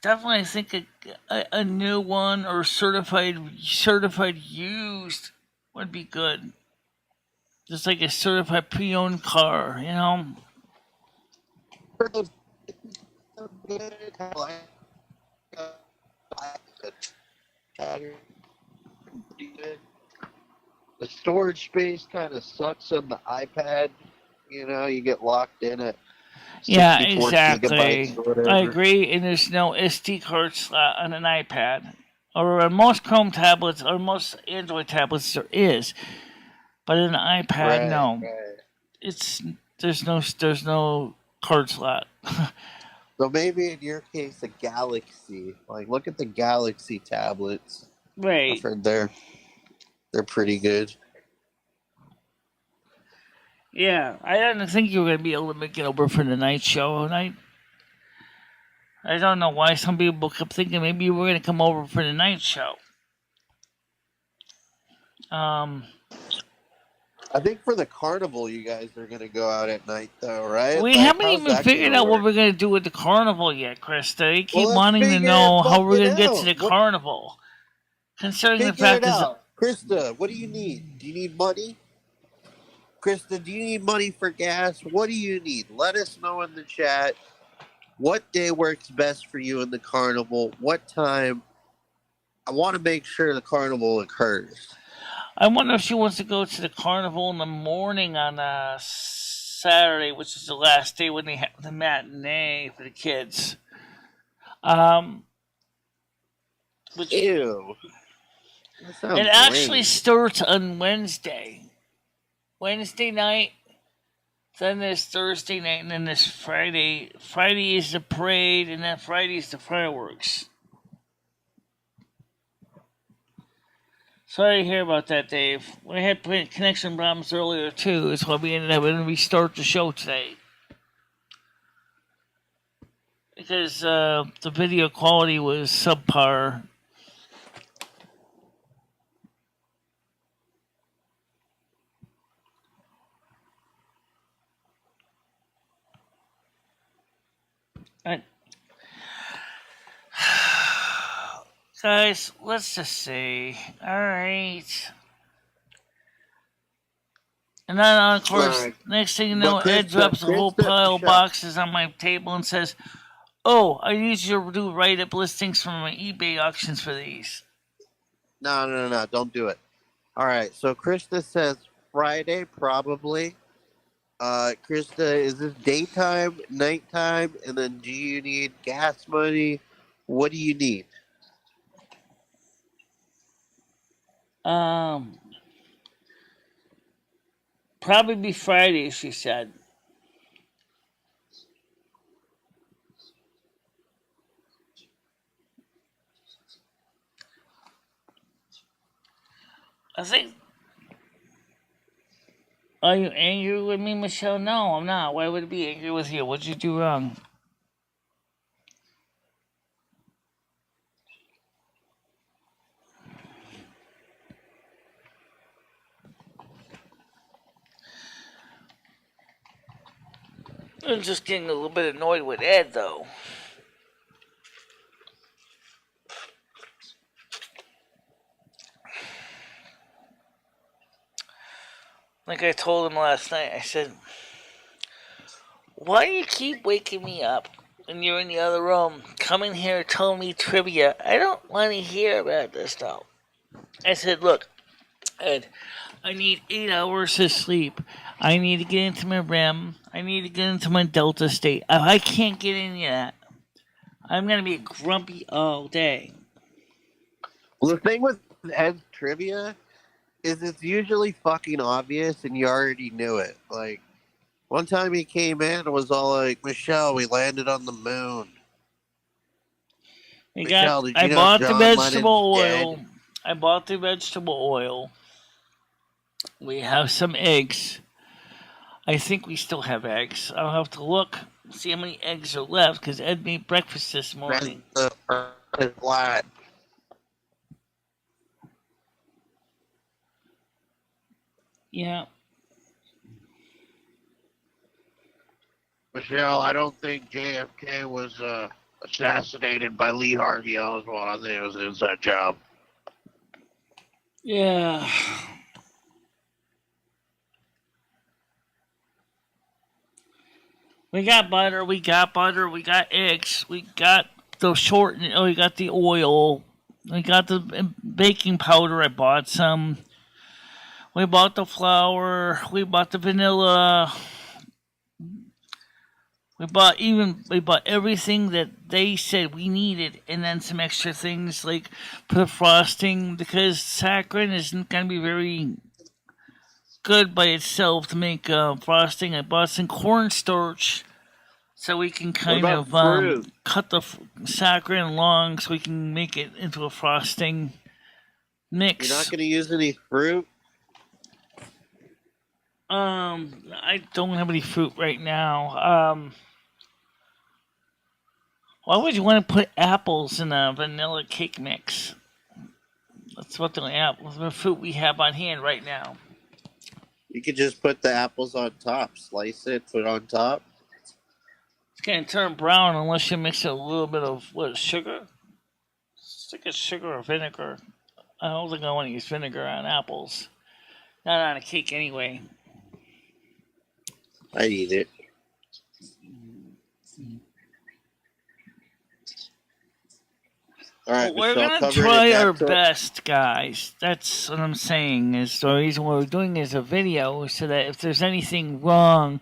definitely think a new one or certified used would be good. Just like a certified pre-owned car, The storage space kind of sucks on the iPad. You get locked in at 64 yeah, exactly. gigabytes or whatever. I agree, and there's no SD card slot on an iPad. Or on most Chrome tablets or most Android tablets there is. But an iPad, no. Right. There's no card slot. So maybe in your case, a Galaxy. Like, look at the Galaxy tablets. Right. I've heard they're pretty good. Yeah, I didn't think you were going to be able to make it over for the night show, and I don't know why some people kept thinking maybe you were going to come over for the night show. I think for the carnival, you guys are gonna go out at night, though, right? We Like, haven't how's even that figured gonna out what work? we're going to do with the carnival yet, Krista. They Well, keep let's wanting to figure it know how we're fucking going to get to out. the What? carnival. Considering the Figure it fact is, out, Krista. What do you need? Do you need money, Krista? Do you need money for gas? What do you need? Let us know in the chat. What day works best for you in the carnival? What time? I want to make sure the carnival occurs. I wonder if she wants to go to the carnival in the morning on Saturday, which is the last day when they have the matinee for the kids. Which Ew. That it sounds actually lame. starts on Wednesday. Wednesday night, then there's Thursday night, and then there's Friday. Friday is the parade, and then Friday is the fireworks. Sorry to hear about that, Dave. We had connection problems earlier, too. That's why we ended up having to restart the show today. Because the video quality was subpar. Guys, let's just see. Alright. And then, of course, Alright. next thing you know, But Ed drops a whole pile of Michelle. boxes on my table and says, "Oh, I need you to do write-up listings from my eBay auctions for these." No. Don't do it. All right. So Krista says Friday, probably. Krista, is this daytime, nighttime? And then do you need gas money? What do you need? Probably be Friday, she said. I think. Are you angry with me, Michelle? No, I'm not. Why would I be angry with you? What'd you do wrong? I'm just getting a little bit annoyed with Ed, though. Like I told him last night, I said, "Why do you keep waking me up when you're in the other room, coming here telling me trivia? I don't want to hear about this stuff." I said, "Look, Ed, I need 8 hours of sleep. I need to get into my REM. I need to get into my Delta state. If I can't get any of that, I'm going to be grumpy all day." Well, the thing with Ed's trivia is it's usually fucking obvious and you already knew it. Like, one time he came in and was all like, Michelle, we landed on the moon. Michelle, did you know bought the John vegetable Lennon's oil. dead? I bought the vegetable oil. We have some eggs. I think we still have eggs. I'll have to look, see how many eggs are left, because Ed made breakfast this morning. Flat. Yeah. Michelle, I don't think JFK was assassinated by Lee Harvey Oswald. I think it was an inside job. Yeah. We got butter, we got eggs, we got we got the oil, we got the baking powder, I bought some. We bought the flour, we bought the vanilla. We bought everything that they said we needed, and then some extra things like for the frosting, because saccharin isn't going to be very good by itself to make frosting. I bought some cornstarch so we can kind of cut the saccharin long so we can make it into a frosting mix. You're not going to use any fruit? I don't have any fruit right now. Why would you want to put apples in a vanilla cake mix? That's what the fruit we have on hand right now. You could just put the apples on top, slice it, put it on top. It's gonna turn brown unless you mix a little bit of sugar. It's like a sugar or vinegar. I don't think I want to use vinegar on apples. Not on a cake anyway. I eat it. All right, We're Michelle, gonna try our best, guys. That's what I'm saying. Is the reason what we're doing is a video so that if there's anything wrong,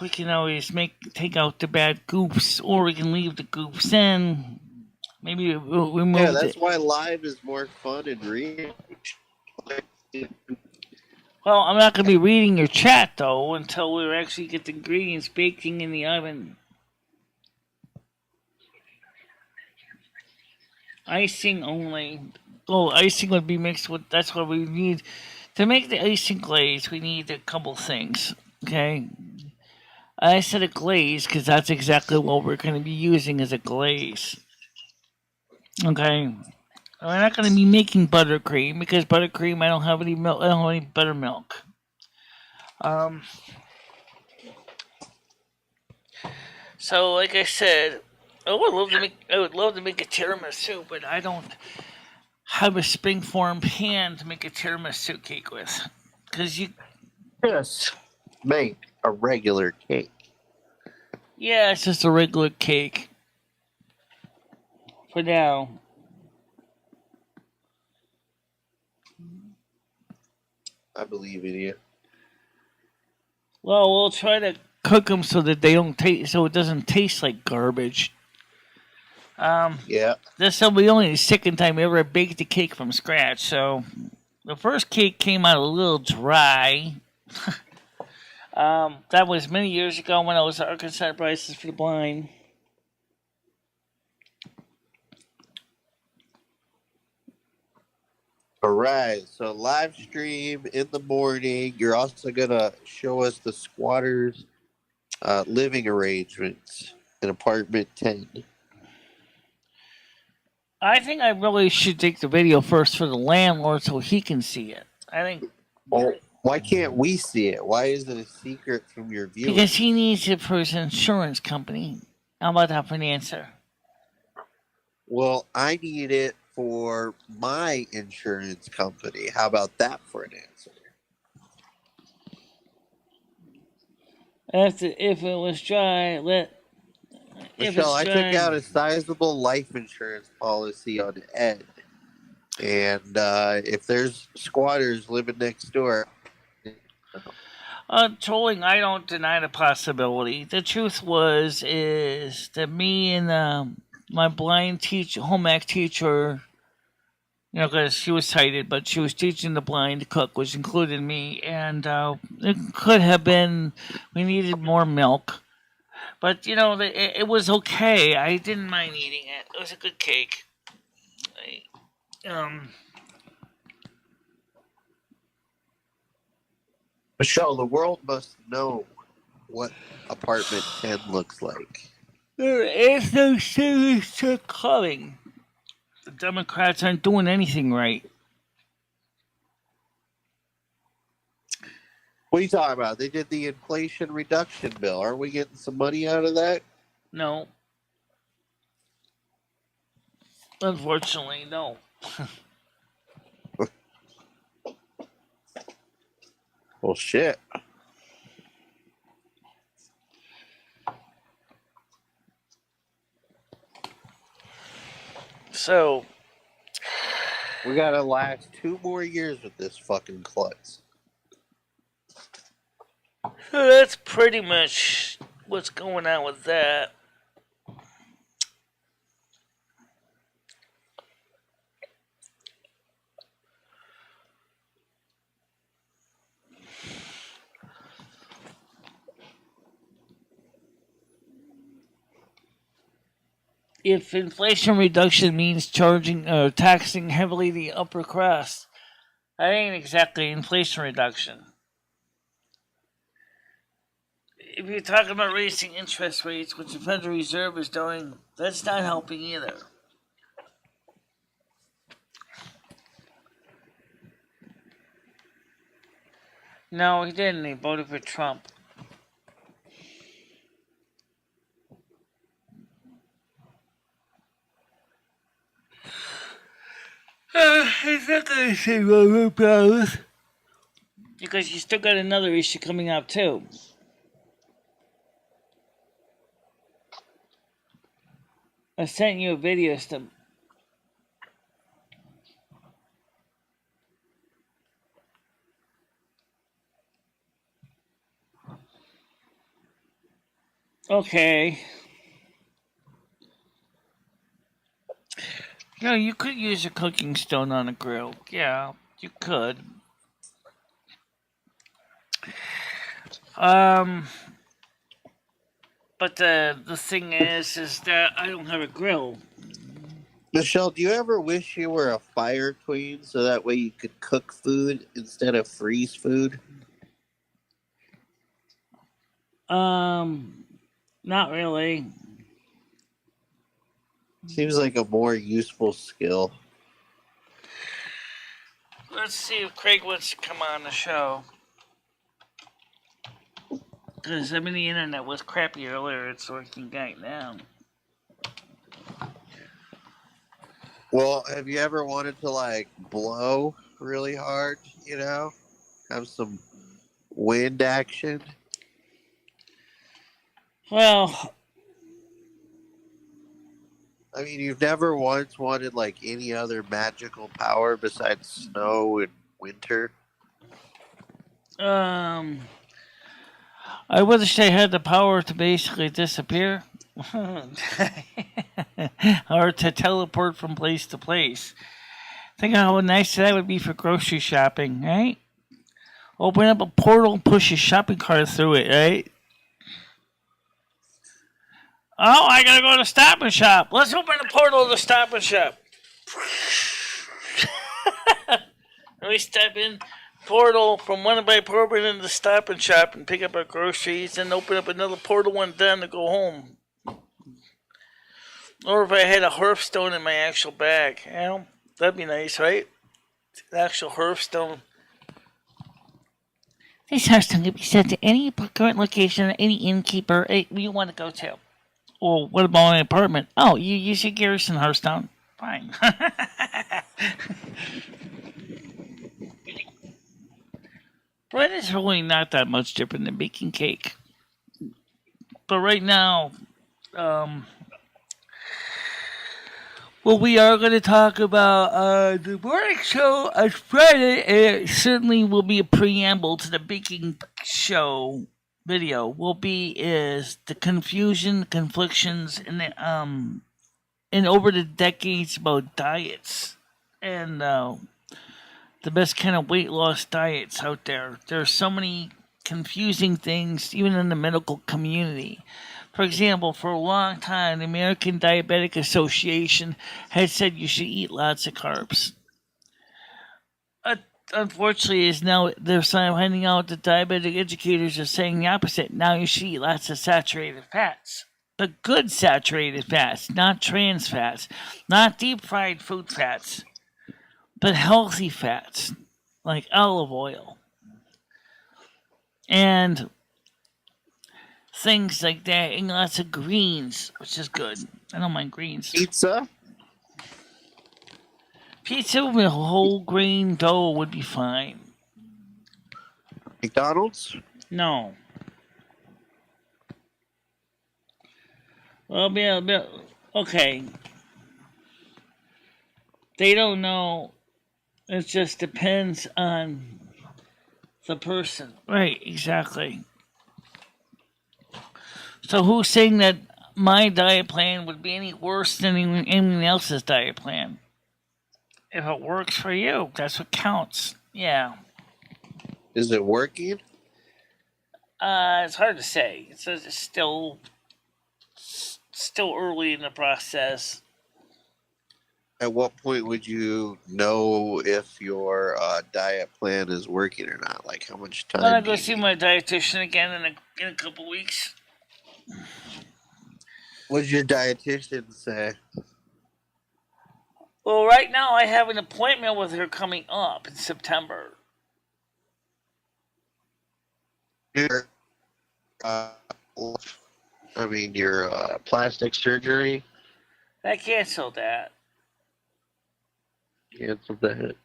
we can always take out the bad goofs, or we can leave the goofs in. Maybe we'll remove. Yeah, that's why live is more fun and real. Well, I'm not gonna be reading your chat though until we actually get the ingredients baking in the oven. Icing only. Oh, icing would be mixed with. That's what we need to make the icing glaze. We need a couple things. Okay. I said a glaze because that's exactly what we're going to be using as a glaze. Okay. We're not going to be making buttercream because buttercream I don't have any milk. I don't have any buttermilk. So like I said, I would love to make a tiramisu, but I don't have a springform pan to make a tiramisu cake with, because you just make a regular cake. Yeah, it's just a regular cake for now. I believe in you. Well, we'll try to cook them so that they don't taste, so it doesn't taste like garbage. Yeah. This will be only the second time I ever baked a cake from scratch. So the first cake came out a little dry. That was many years ago when I was at Arkansas Prices for the Blind. All right. So live stream in the morning. You're also gonna show us the squatters' living arrangements in apartment 10. I think I really should take the video first for the landlord so he can see it. I think. Well, why can't we see it? Why is it a secret from your viewers? Because he needs it for his insurance company. How about that for an answer? Well, I need it for my insurance company. How about that for an answer? If it was dry, Michelle, I took out a sizable life insurance policy on Ed. And if there's squatters living next door. Trolling, I don't deny the possibility. The truth is that me and my blind home ec teacher, because she was sighted, but she was teaching the blind to cook, which included me, and it could have been we needed more milk. But, it was okay. I didn't mind eating it. It was a good cake. Michelle, the world must know what apartment 10 looks like. There is no serious to coming. The Democrats aren't doing anything right. What are you talking about? They did the Inflation Reduction Bill. Aren't we getting some money out of that? No. Unfortunately, no. Well, shit. So, we gotta last 2 more years with this fucking klutz. So that's pretty much what's going on with that. If inflation reduction means taxing heavily the upper class, that ain't exactly inflation reduction. If you're talking about raising interest rates, which the Federal Reserve is doing, that's not helping either. No, he didn't. He voted for Trump. He's not going to say vote problems. Because you still got another issue coming up, too. I sent you a video stuff. Okay. No, you could use a cooking stone on a grill. Yeah, you could. But the thing is that I don't have a grill. Michelle, do you ever wish you were a fire queen so that way you could cook food instead of freeze food? Not really. Seems like a more useful skill. Let's see if Craig wants to come on the show. Because, I mean, the internet was crappy earlier. It's working right now. Well, have you ever wanted to, like, blow really hard, you know? Have some wind action? Well, I mean, you've never once wanted, like, any other magical power besides snow and winter? I wish they had the power to basically disappear. Or to teleport from place to place. Think of how nice that would be for grocery shopping, right? Open up a portal and push your shopping cart through it, right? Oh, I gotta go to Stop and Shop. Let's open the portal to Stop and Shop. We step in portal from one by portal into the Stop and Shop and pick up our groceries and open up another portal when done to go home. Or if I had a hearthstone in my actual bag, you know, that'd be nice, right? An actual hearthstone. This hearthstone can be sent to any current location, any innkeeper you want to go to. Well, what about an apartment? Oh, you use your Garrison Hearthstone. Fine. Bread is really not that much different than baking cake. But right now, well, we are going to talk about the morning show on Friday, and it certainly will be a preamble to the baking show video. Will be is the confusion, conflictions, and over the decades about diets and the best kind of weight loss diets out there. There are so many confusing things, even in the medical community. For example, for a long time, the American Diabetic Association had said you should eat lots of carbs. Unfortunately, is now they're finding out that diabetic educators are saying the opposite. Now you should eat lots of saturated fats. But good saturated fats, not trans fats, not deep fried food fats, but healthy fats like olive oil. And things like that, and lots of greens, which is good. I don't mind greens. Pizza? Pizza with a whole grain dough would be fine. McDonald's? No. Well, okay. They don't know. It just depends on the person. Right, exactly. So who's saying that my diet plan would be any worse than anyone else's diet plan? If it works for you, that's what counts. Yeah. Is it working? It's hard to say. It's still early in the process. At what point would you know if your diet plan is working or not? Like, how much time? I'm gonna go see my dietitian again in a couple weeks. What did your dietitian say? Well, right now I have an appointment with her coming up in September. your, uh, your plastic surgery. I canceled that. Canceled that.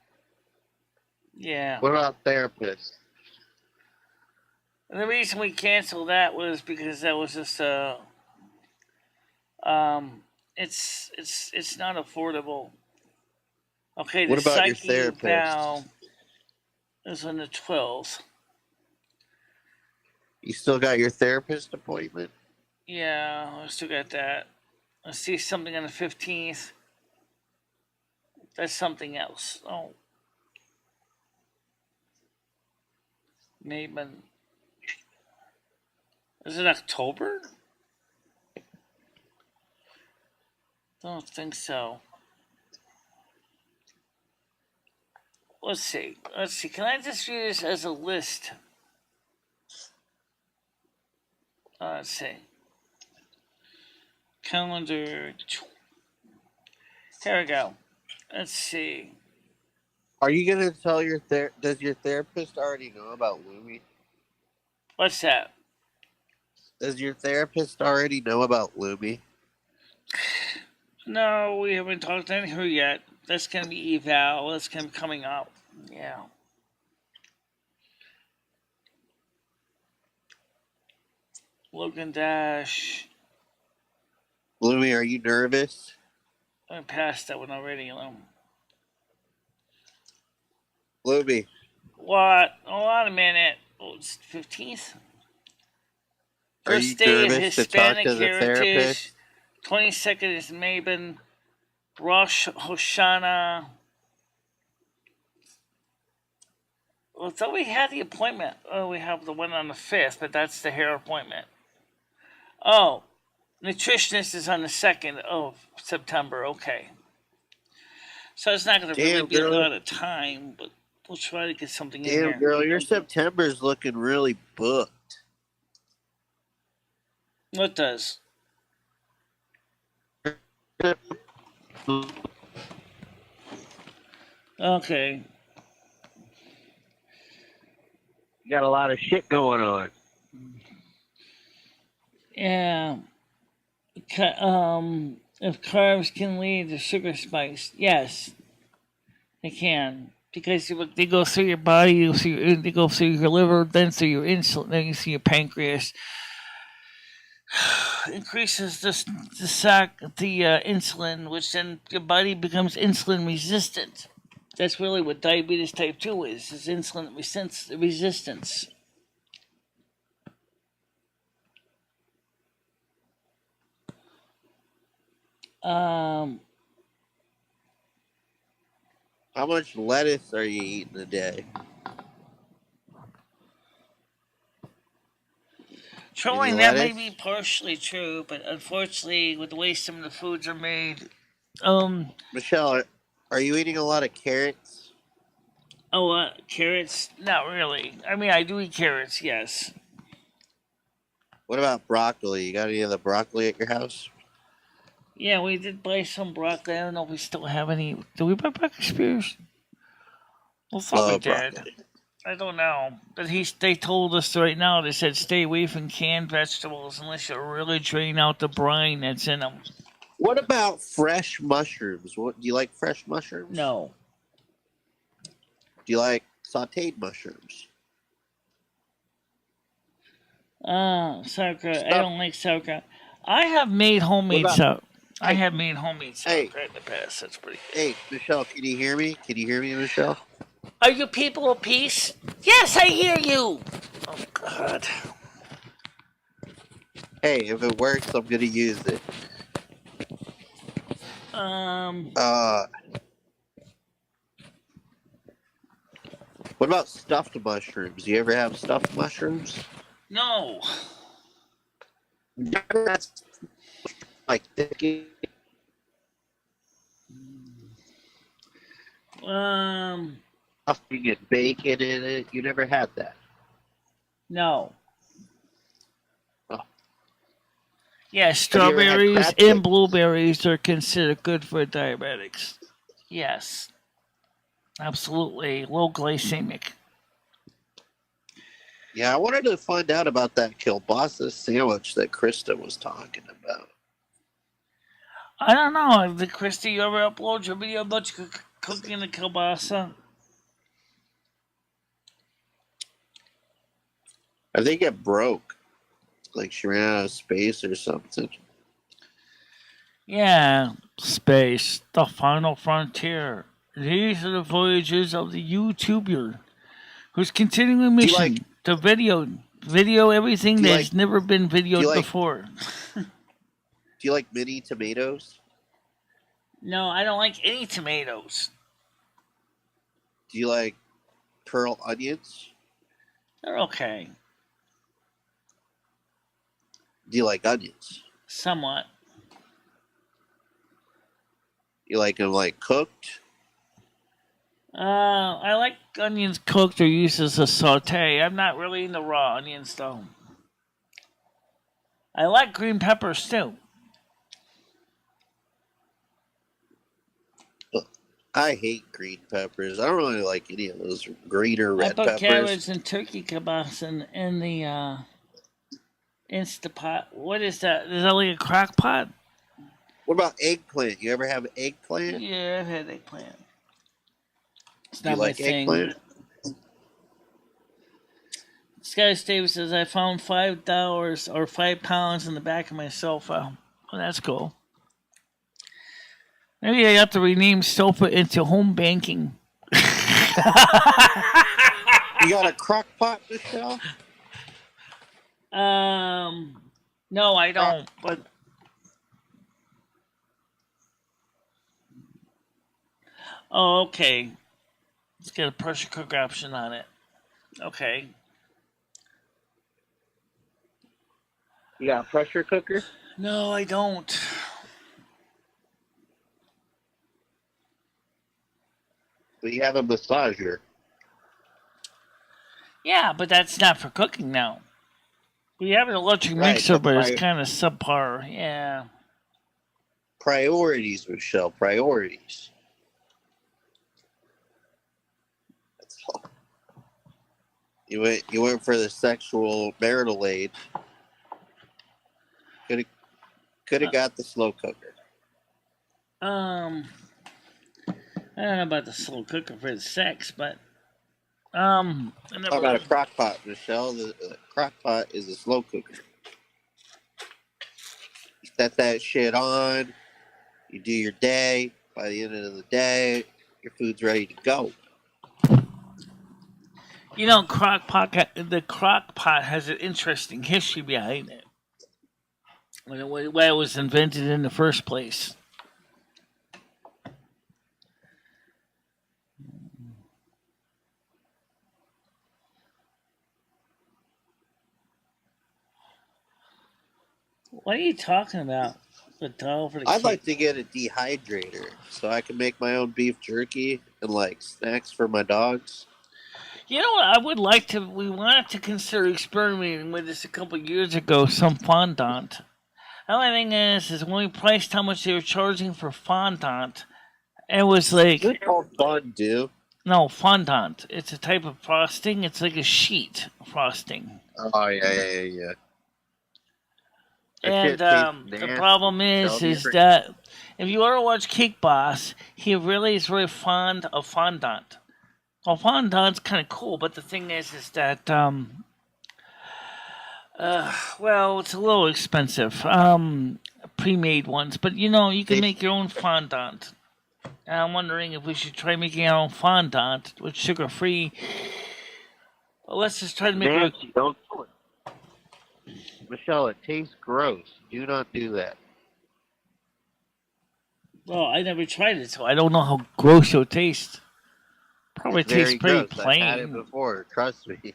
Yeah. What about therapists? And the reason we canceled that was because that was just it's not affordable. Okay, the What about your psyche therapist? eval is on the 12th. You still got your therapist appointment? Yeah, I still got that. I see something on the 15th. That's something else. Oh. Maybe. Is it October? Don't think so. Let's see. Can I just use this as a list? Let's see. Calendar. Here we go. Let's see. Are you gonna tell your does your therapist already know about Lumi? What's that? Does your therapist already know about Lumi? No, we haven't talked to her yet. That's gonna be eval. That's gonna be coming up. Yeah. Logan Dash. Lumi, are you nervous? I passed that one already. Lumi, What? Hold on a minute. Oh, it's 15th. are First you day of nervous to talk Hispanic to the Heritage. therapist? 22nd is Mabon. Rosh Hashanah. Well, thought we had the appointment. Oh, we have the one on the 5th, but that's the hair appointment. Oh, nutritionist is on the 2nd of September. Okay. So it's not going to really be a lot of time, but we'll try to get something in here. Damn, girl, your September's looking really booked. What does? Okay. You got a lot of shit going on. Yeah. If carbs can lead to sugar spikes, yes, they can. Because they go through your body, they go through your liver, then through your insulin, then you see your pancreas. Increases the insulin, which then your body becomes insulin resistant. That's really what diabetes type 2 is insulin resistance. How much lettuce are you eating a day? Trolling, that may be partially true, but unfortunately, with the way some of the foods are made, Michelle, are you eating a lot of carrots? Oh, carrots? Not really. I mean, I do eat carrots, yes. What about broccoli? You got any of the broccoli at your house? Yeah, we did buy some broccoli. I don't know if we still have any. Did we buy broccoli spears? Well, thought we did. Broccoli. I don't know. But they told us right now, they said stay away from canned vegetables unless you really drain out the brine that's in them. What about fresh mushrooms? Do you like fresh mushrooms? No. Do you like sauteed mushrooms? Sauerkraut. I don't like sauerkraut. I have made homemade sauerkraut. I have made homemade sauerkraut in the past. That's pretty good. Hey, Michelle, can you hear me? Can you hear me, Michelle? Are you people of peace? Yes, I hear you. Oh, God. Hey, if it works, I'm going to use it. What about stuffed mushrooms? You ever have stuffed mushrooms? No. That's like thinking. Stuffing and bacon in it. You never had that? No. Oh. Yeah, strawberries and blueberries are considered good for diabetics. Yes. Absolutely. Low glycemic. Yeah, I wanted to find out about that kielbasa sandwich that Krista was talking about. I don't know. Did Christy, you ever upload your video about you cooking the kielbasa? I think it broke. Like she ran out of space or something. Yeah, space, the final frontier. These are the voyages of the YouTuber whose continuing mission to video everything that's never been videoed before. Do you like mini tomatoes? No, I don't like any tomatoes. Do you like pearl onions? They're okay. Do you like onions? Somewhat. You like them like cooked? I like onions cooked or used as a saute. I'm not really into raw onions though. I like green peppers too. I hate green peppers. I don't really like any of those green or red peppers. I put cabbage and turkey kibas in the Instapot. What is that? Is that like a crock pot? What about eggplant? You ever have eggplant? Yeah, I've had eggplant. It's Do not you my like thing. eggplant? Sky Steve says I found $5 or £5 in the back of my sofa. Oh, that's cool. Maybe I have to rename sofa into home banking. You got a crock pot, Michelle? No, I don't. But oh, okay. Let's get a pressure cooker option on it. Okay. You got a pressure cooker? No, I don't. But you have a massager. Yeah, but that's not for cooking now. We have an electric Right, mixer, but it's right. kind of subpar. Yeah. Priorities, Michelle. Priorities. That's all. You went for the sexual marital aid. Could have got the slow cooker. I don't know about the slow cooker for the sex, but I never. How about a crock pot, Michelle? The crock pot is a slow cooker. You set that shit on. You do your day. By the end of the day, your food's ready to go. You know, the crock pot has an interesting history behind it. Why it was invented in the first place. What are you talking about? The doll for the I'd kid? like to get a dehydrator so I can make my own beef jerky and like snacks for my dogs. You know what? I would like to. We wanted to consider experimenting with this a couple of years ago. Some fondant. The only thing is when we priced how much they were charging for fondant, it was like. Is it called fondue? No, fondant. It's a type of frosting. It's like a sheet frosting. Oh yeah. And the problem is that if you ever watch Cake Boss, he really is very fond of fondant. Well, fondant's kind of cool, but the thing is that well, it's a little expensive. Pre-made ones, but you know you can make your own fondant. And I'm wondering if we should try making our own fondant with sugar-free. Well, let's just try to make Nancy, don't do it. Michelle, it tastes gross. Do not do that. Well, I never tried it, so I don't know how gross it'll taste. Probably It's very tastes pretty gross. plain. I've had it before. Trust me.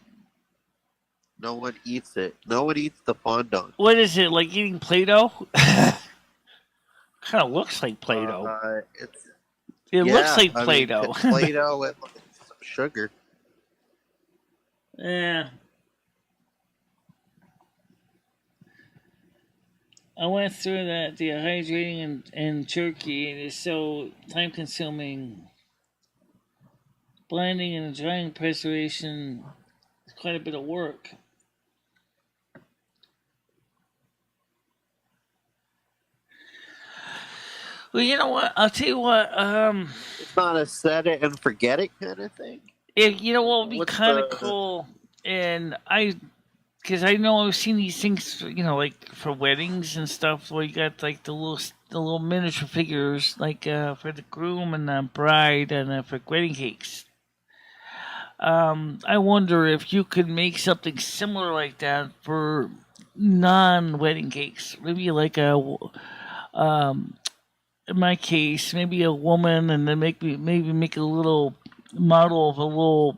No one eats it. No one eats the fondant. What is it, like eating Play-Doh? Kind of looks like Play-Doh. It looks like Play-Doh. It's Play-Doh with some sugar. Yeah. I went through that dehydrating and jerky. It is so time-consuming. Blending and drying preservation quite a bit of work. Well, you know what? I'll tell you what. It's not a set it and forget it kind of thing. You know what would be What's kind of the cool, and because I know I've seen these things, like for weddings and stuff, where you got like the little miniature figures, like for the groom and the bride, and for wedding cakes. I wonder if you could make something similar like that for non-wedding cakes. Maybe like um, in my case, maybe a woman, and then maybe make a little model of a little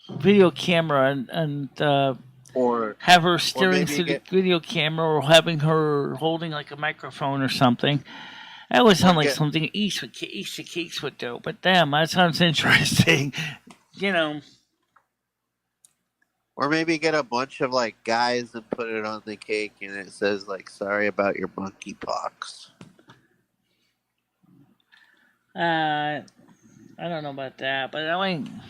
video camera, and or have her or staring maybe through the get video camera, or having her holding like a microphone or something. That would or sound like get something Easter Cakes would do. But damn, that sounds interesting. you know. or maybe get a bunch of like guys and put it on the cake and it says like sorry about your monkeypox. I don't know about that, but I'm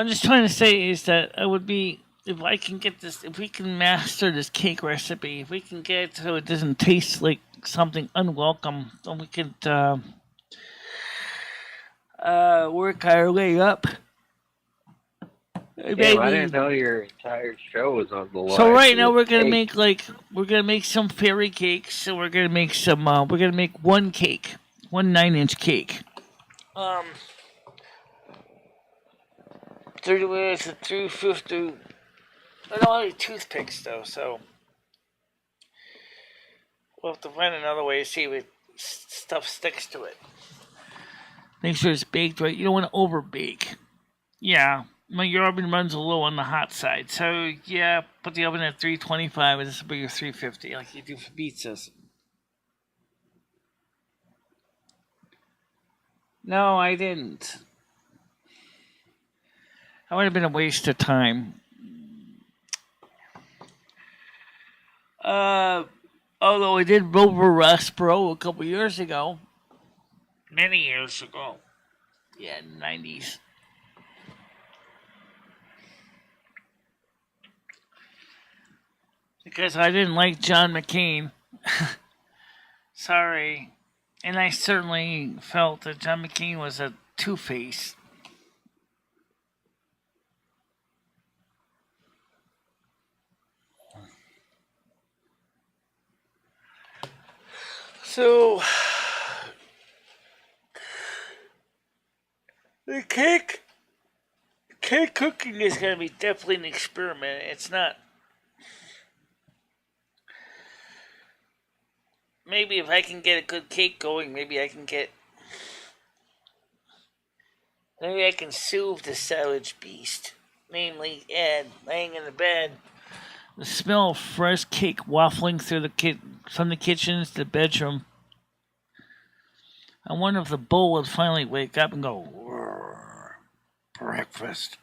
just trying to say is that it would be, if I can get this, if we can master this cake recipe, if we can get it so it doesn't taste like something unwelcome, then we could work our way up. Damn, I didn't Maybe. know your entire show was on the line. So right now for we're gonna cake. make some fairy cakes. So we're gonna make some. We're gonna make one cake, one 9-inch cake. 30 minutes and 350. I don't have any toothpicks though, so we'll have to find another way to see if stuff sticks to it. Make sure it's baked right. You don't want to over bake. Yeah, your oven runs a little on the hot side, so yeah, put the oven at 325, and this will be your 350, like you do for pizzas. No, I didn't. That would have been a waste of time. Although I did Rover Rust Pro a couple years ago. Many years ago. Yeah, 90s. Because I didn't like John McCain. Sorry. And I certainly felt that John McCain was a two-face. So, the cake cooking is going to be definitely an experiment. It's not. Maybe if I can get a good cake going, maybe I can soothe the savage beast. Namely, Ed, laying in the bed. The smell of fresh cake waffling through from the kitchen to the bedroom. I wonder if the bull would finally wake up and go, breakfast.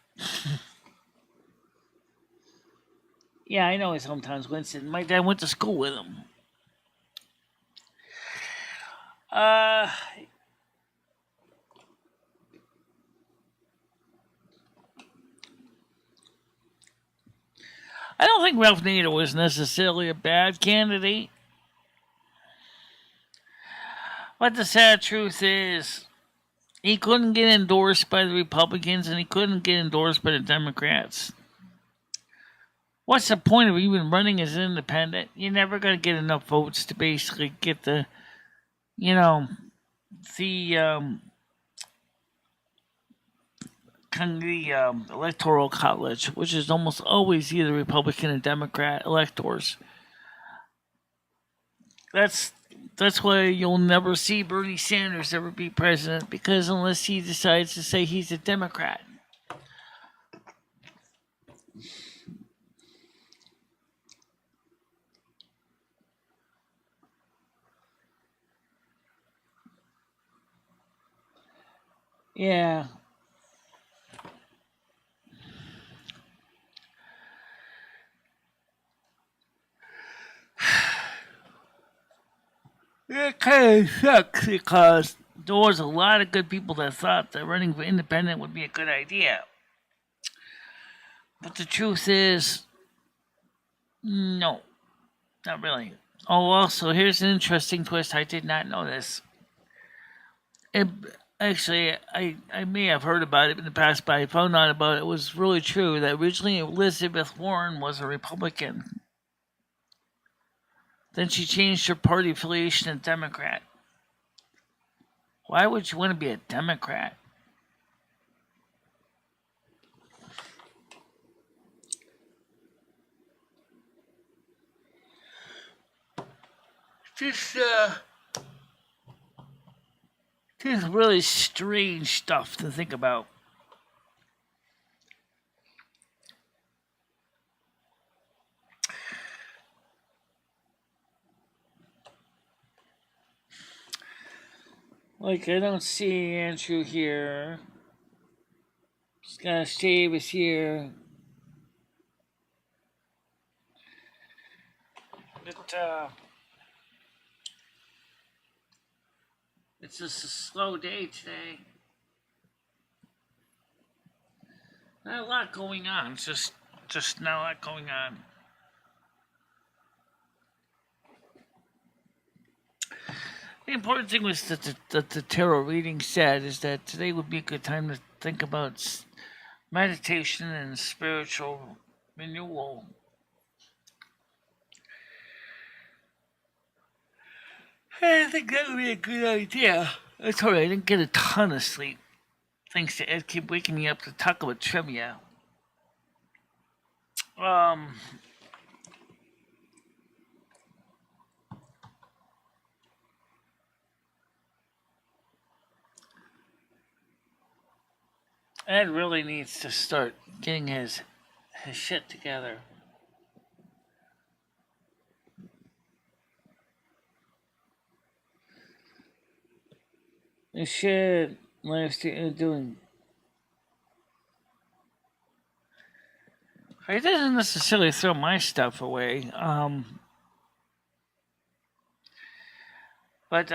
Yeah, I know his hometown's Winston. My dad went to school with him. I don't think Ralph Nader was necessarily a bad candidate. But the sad truth is, he couldn't get endorsed by the Republicans and he couldn't get endorsed by the Democrats. What's the point of even running as an independent? You're never going to get enough votes to basically get the electoral college, which is almost always either Republican or Democrat electors. That's why you'll never see Bernie Sanders ever be president, because unless he decides to say he's a Democrat. Yeah. It kind of sucks because there was a lot of good people that thought that running for independent would be a good idea. But the truth is, no, not really. Oh, also, here's an interesting twist. I did not know this. It, actually, I may have heard about it in the past, but I found out about it. It was really true that originally Elizabeth Warren was a Republican. Then she changed her party affiliation to Democrat. Why would you want to be a Democrat? Just really strange stuff to think about. Like, I don't see Andrew here. Scott Steve is here. It's just a slow day today. Not a lot going on. It's just not a lot going on. The important thing was that the tarot reading said is that today would be a good time to think about meditation and spiritual renewal. I think that would be a good idea. I'm sorry, I didn't get a ton of sleep. Thanks to Ed keep waking me up to talk about trivia. Ed really needs to start getting his shit together. His shit last year doing. He doesn't necessarily throw my stuff away. But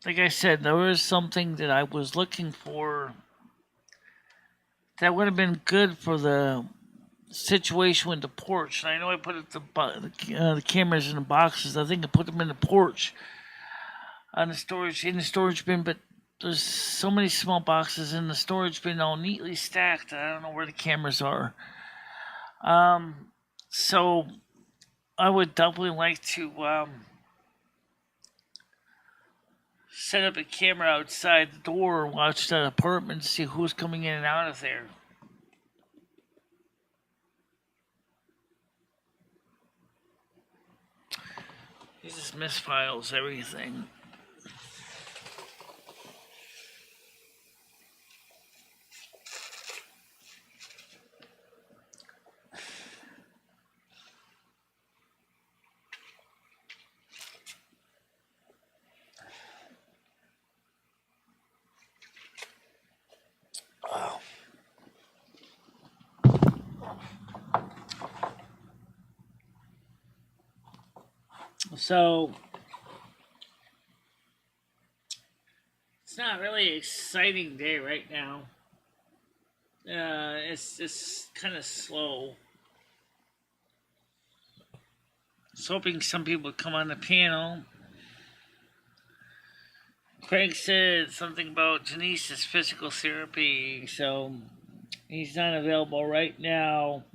like I said, there was something that I was looking for that would have been good for the situation with the porch. And I know I put the cameras in the boxes. I think I put them in the porch on the storage bin. But there's so many small boxes in the storage bin, all neatly stacked. I don't know where the cameras are. So I would definitely like to set up a camera outside the door and watch that apartment to see who's coming in and out of there. He just misfiles everything. So it's not really an exciting day right now. It's just kind of slow. I was hoping some people would come on the panel. Craig said something about Janice's physical therapy, so he's not available right now.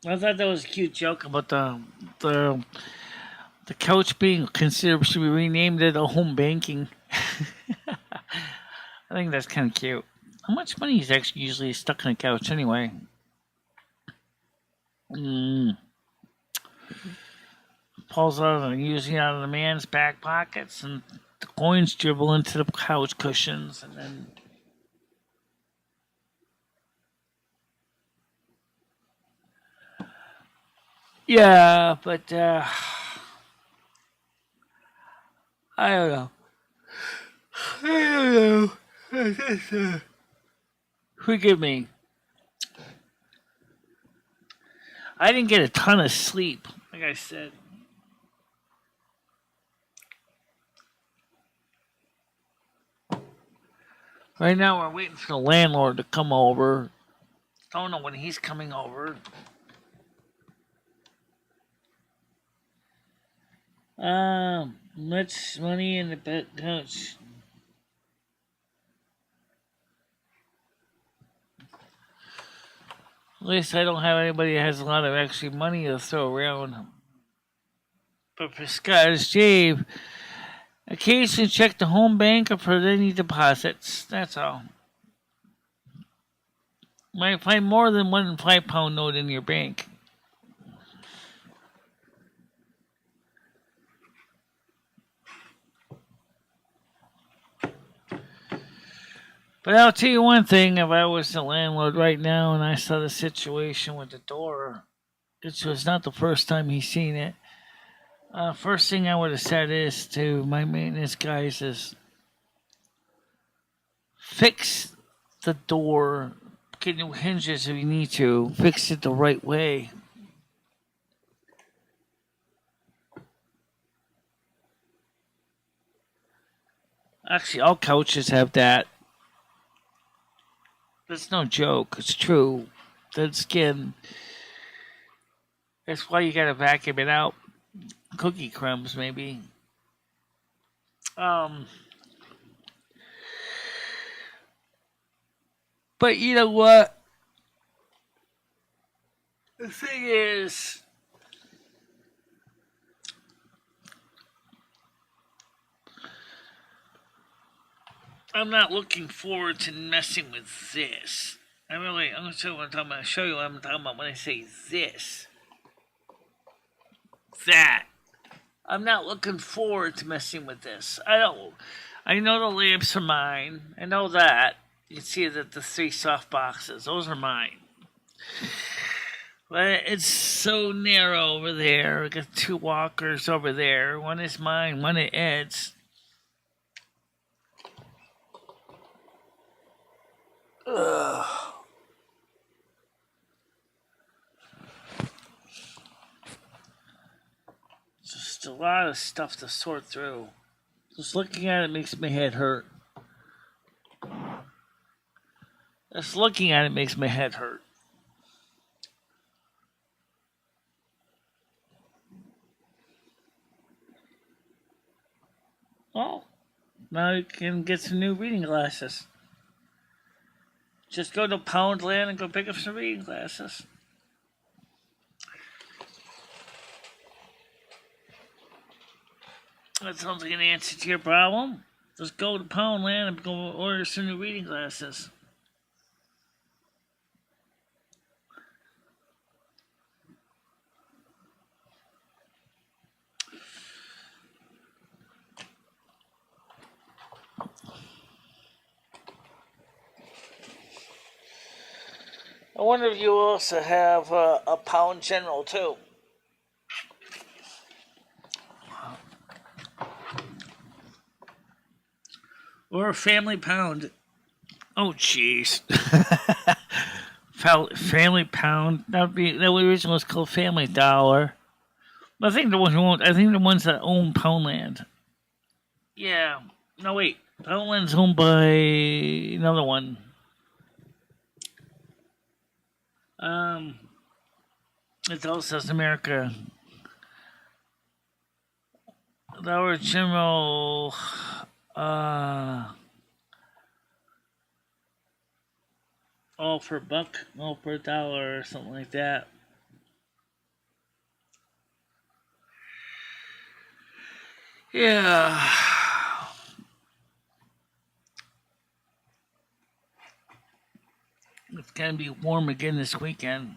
I thought that was a cute joke about the couch being considered to be renamed it a home banking. I think that's kind of cute. How much money is actually usually stuck in a couch anyway? Pulls out and using out of the man's back pockets, and the coins dribble into the couch cushions, and then. Yeah, but I don't know. I don't know. Forgive me. I didn't get a ton of sleep, like I said. Right now, we're waiting for the landlord to come over. Don't know when he's coming over. Much money in the bank couch. At least I don't have anybody that has a lot of extra money to throw around. But for Scottish Dave, occasionally check the home bank for any deposits. That's all. Might find more than one £5 note in your bank. But I'll tell you one thing, if I was the landlord right now and I saw the situation with the door, which was not the first time he's seen it, first thing I would have said is to my maintenance guys is fix the door, get new hinges if you need to, fix it the right way. Actually, all couches have that. That's no joke. It's true. The skin. That's why you gotta vacuum it out. Cookie crumbs, maybe. But you know what? The thing is, I'm not looking forward to messing with this. I'm gonna show you what I'm talking about when I say this. That. I'm not looking forward to messing with this. I know the lamps are mine. I know that. You can see that the 3 soft boxes, those are mine. But it's so narrow over there. We got 2 walkers over there. One is mine, one is Ed's. Ugh. Just a lot of stuff to sort through. Just looking at it makes my head hurt. Just looking at it makes my head hurt. Well, now you can get some new reading glasses. Just go to Poundland and go pick up some reading glasses. That sounds like an answer to your problem. Just go to Poundland and go order some new reading glasses. I wonder if you also have a Pound General too. Or a Family Pound. Oh, jeez. Family Pound. That original was called Family Dollar. I think the ones that own Poundland. Yeah. No, wait. Poundland's owned by another one. It also says America. The original, all for $1, all for $1, or something like that. Yeah. It's gonna be warm again this weekend.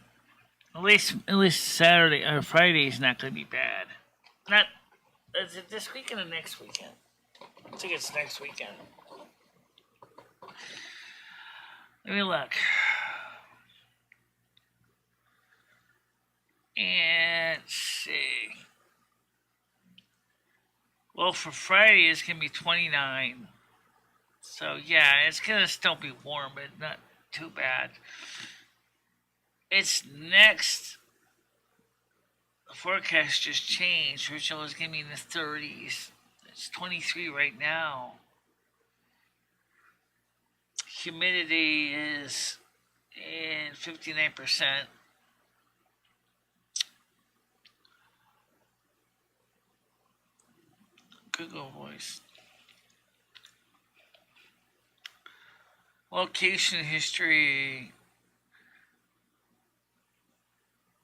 At least Saturday or Friday is not gonna be bad. Not is it this weekend or next weekend? I think it's next weekend. Let me look. And let's see. Well, for Friday it's gonna be 29. So yeah, it's gonna still be warm, but too bad. It's next. The forecast just changed. Original was giving me in the 30s. It's 23 right now. Humidity is in 59%. Google Voice. Location history.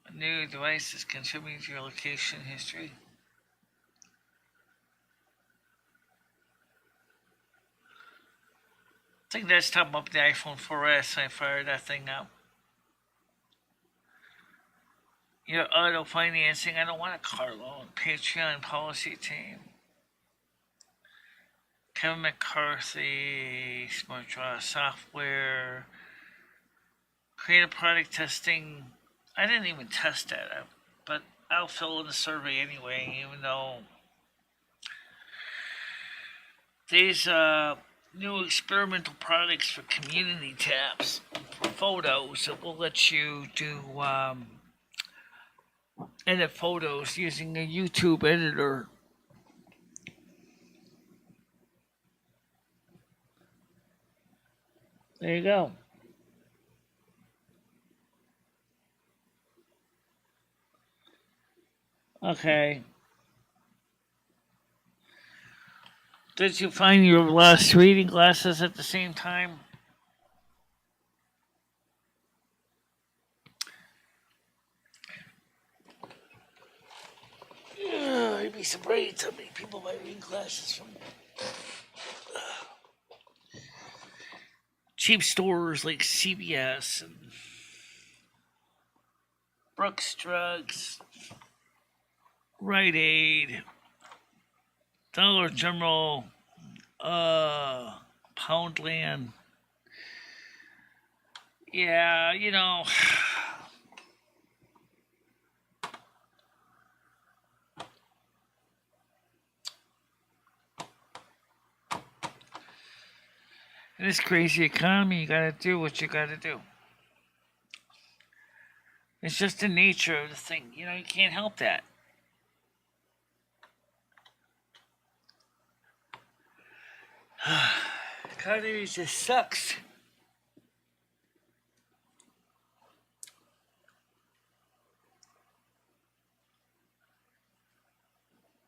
A new device is contributing to your location history. I think that's talking about the iPhone 4S. I fired that thing up. Your auto financing. I don't want a car loan. Patreon policy team. Kevin McCarthy. Smart Draw software. Creative product testing. I didn't even test that, but I'll fill in the survey anyway, even though these new experimental products for community tabs for photos that will let you do edit photos using a YouTube editor. There you go. Okay. Did you find your last reading glasses at the same time? You'd be surprised how many people buy reading glasses from cheap stores like CVS and Brooks Drugs, Rite Aid, Dollar General, Poundland. Yeah, you know. In this crazy economy, you gotta do what you gotta do. It's just the nature of the thing. You know, you can't help that. Economy just sucks.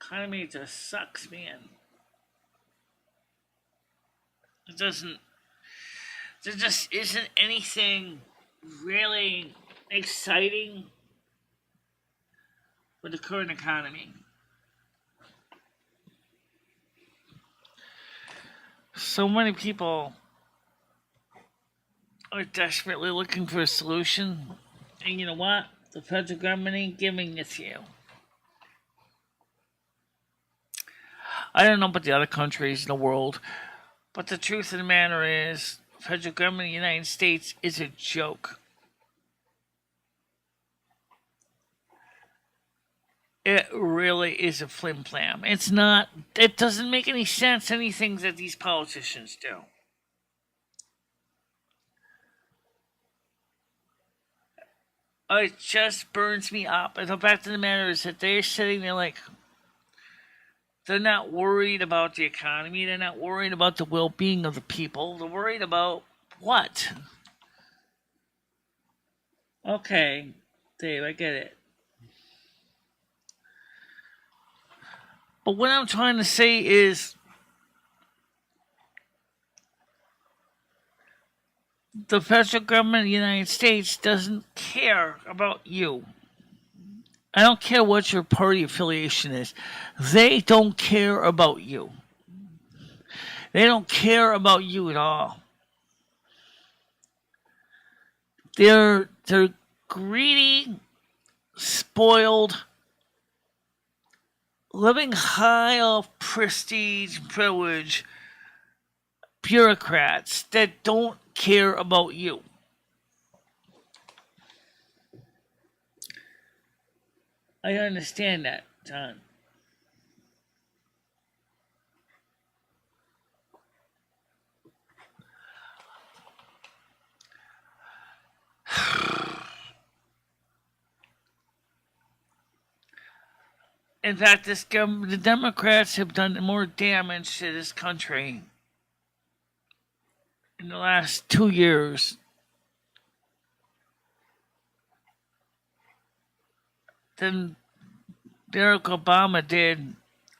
Economy just sucks, man. It doesn't. There just isn't anything really exciting with the current economy. So many people are desperately looking for a solution, and you know what? The federal government ain't giving it to you. I don't know about the other countries in the world, but the truth of the matter is, the federal government of the United States is a joke. It really is a flim flam. It's not, it doesn't make any sense, anything that these politicians do. It just burns me up. And the fact of the matter is that they're sitting there like, they're not worried about the economy. They're not worried about the well-being of the people. They're worried about what? Okay, Dave, I get it. But what I'm trying to say is the federal government of the United States doesn't care about you. I don't care what your party affiliation is. They don't care about you. They don't care about you at all. They're greedy, spoiled, living high off prestige and privilege bureaucrats that don't care about you. I understand that, John. In fact, the Democrats have done more damage to this country in the last 2 years than Barack Obama did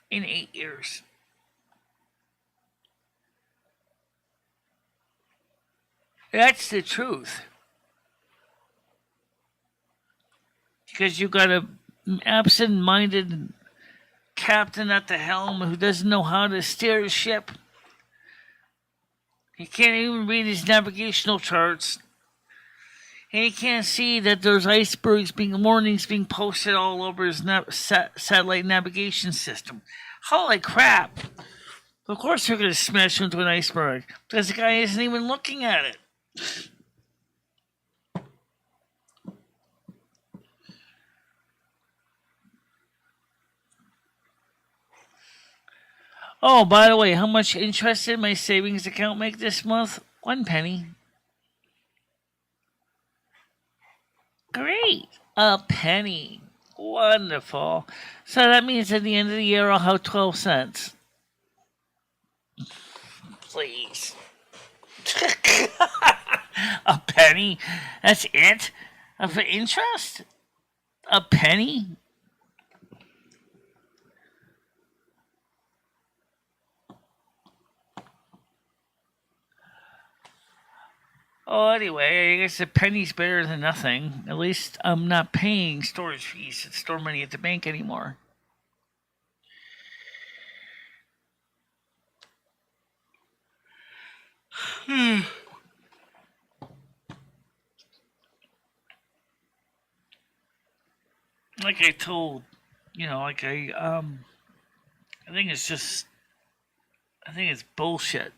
in 8 years. That's the truth. Because you got a absent-minded captain at the helm who doesn't know how to steer a ship. He can't even read his navigational charts. And he can't see that there's warnings being posted all over his satellite navigation system. Holy crap! Of course they're going to smash into an iceberg, because the guy isn't even looking at it. Oh, by the way, how much interest did my savings account make this month? 1 penny. Great. A penny. Wonderful. So that means at the end of the year I'll have 12 cents. Please. A penny? That's it? Of interest? A penny? Oh, anyway, I guess a penny's better than nothing. At least I'm not paying storage fees to store money at the bank anymore. Like I told, I think it's bullshit.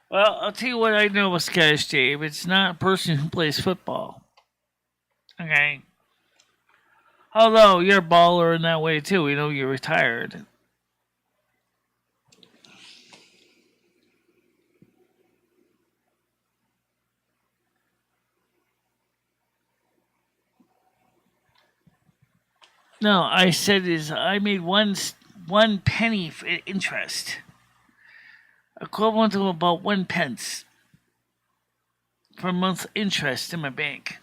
Well, I'll tell you what I know about Scottish Dave. It's not a person who plays football. Okay? Although, you're a baller in that way, too. We know you're retired. No, I said I made one penny for interest. Equivalent to about 1 pence for a month's interest in my bank.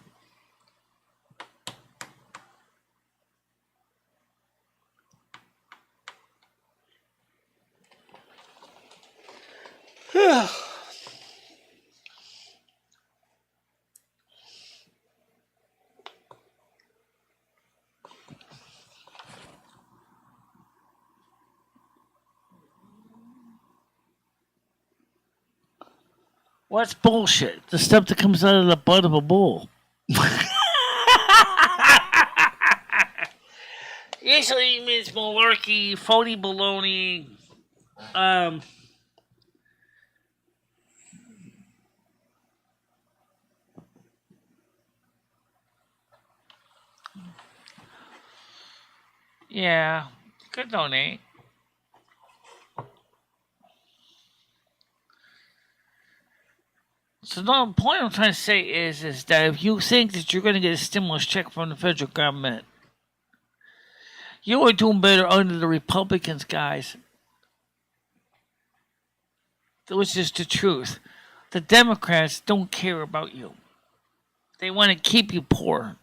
What's bullshit? The stuff that comes out of the butt of a bull. Usually means malarkey, phony baloney. Yeah, could donate. So the point I'm trying to say is that if you think that you're going to get a stimulus check from the federal government, you are doing better under the Republicans, guys. Which is the truth. The Democrats don't care about you. They want to keep you poor.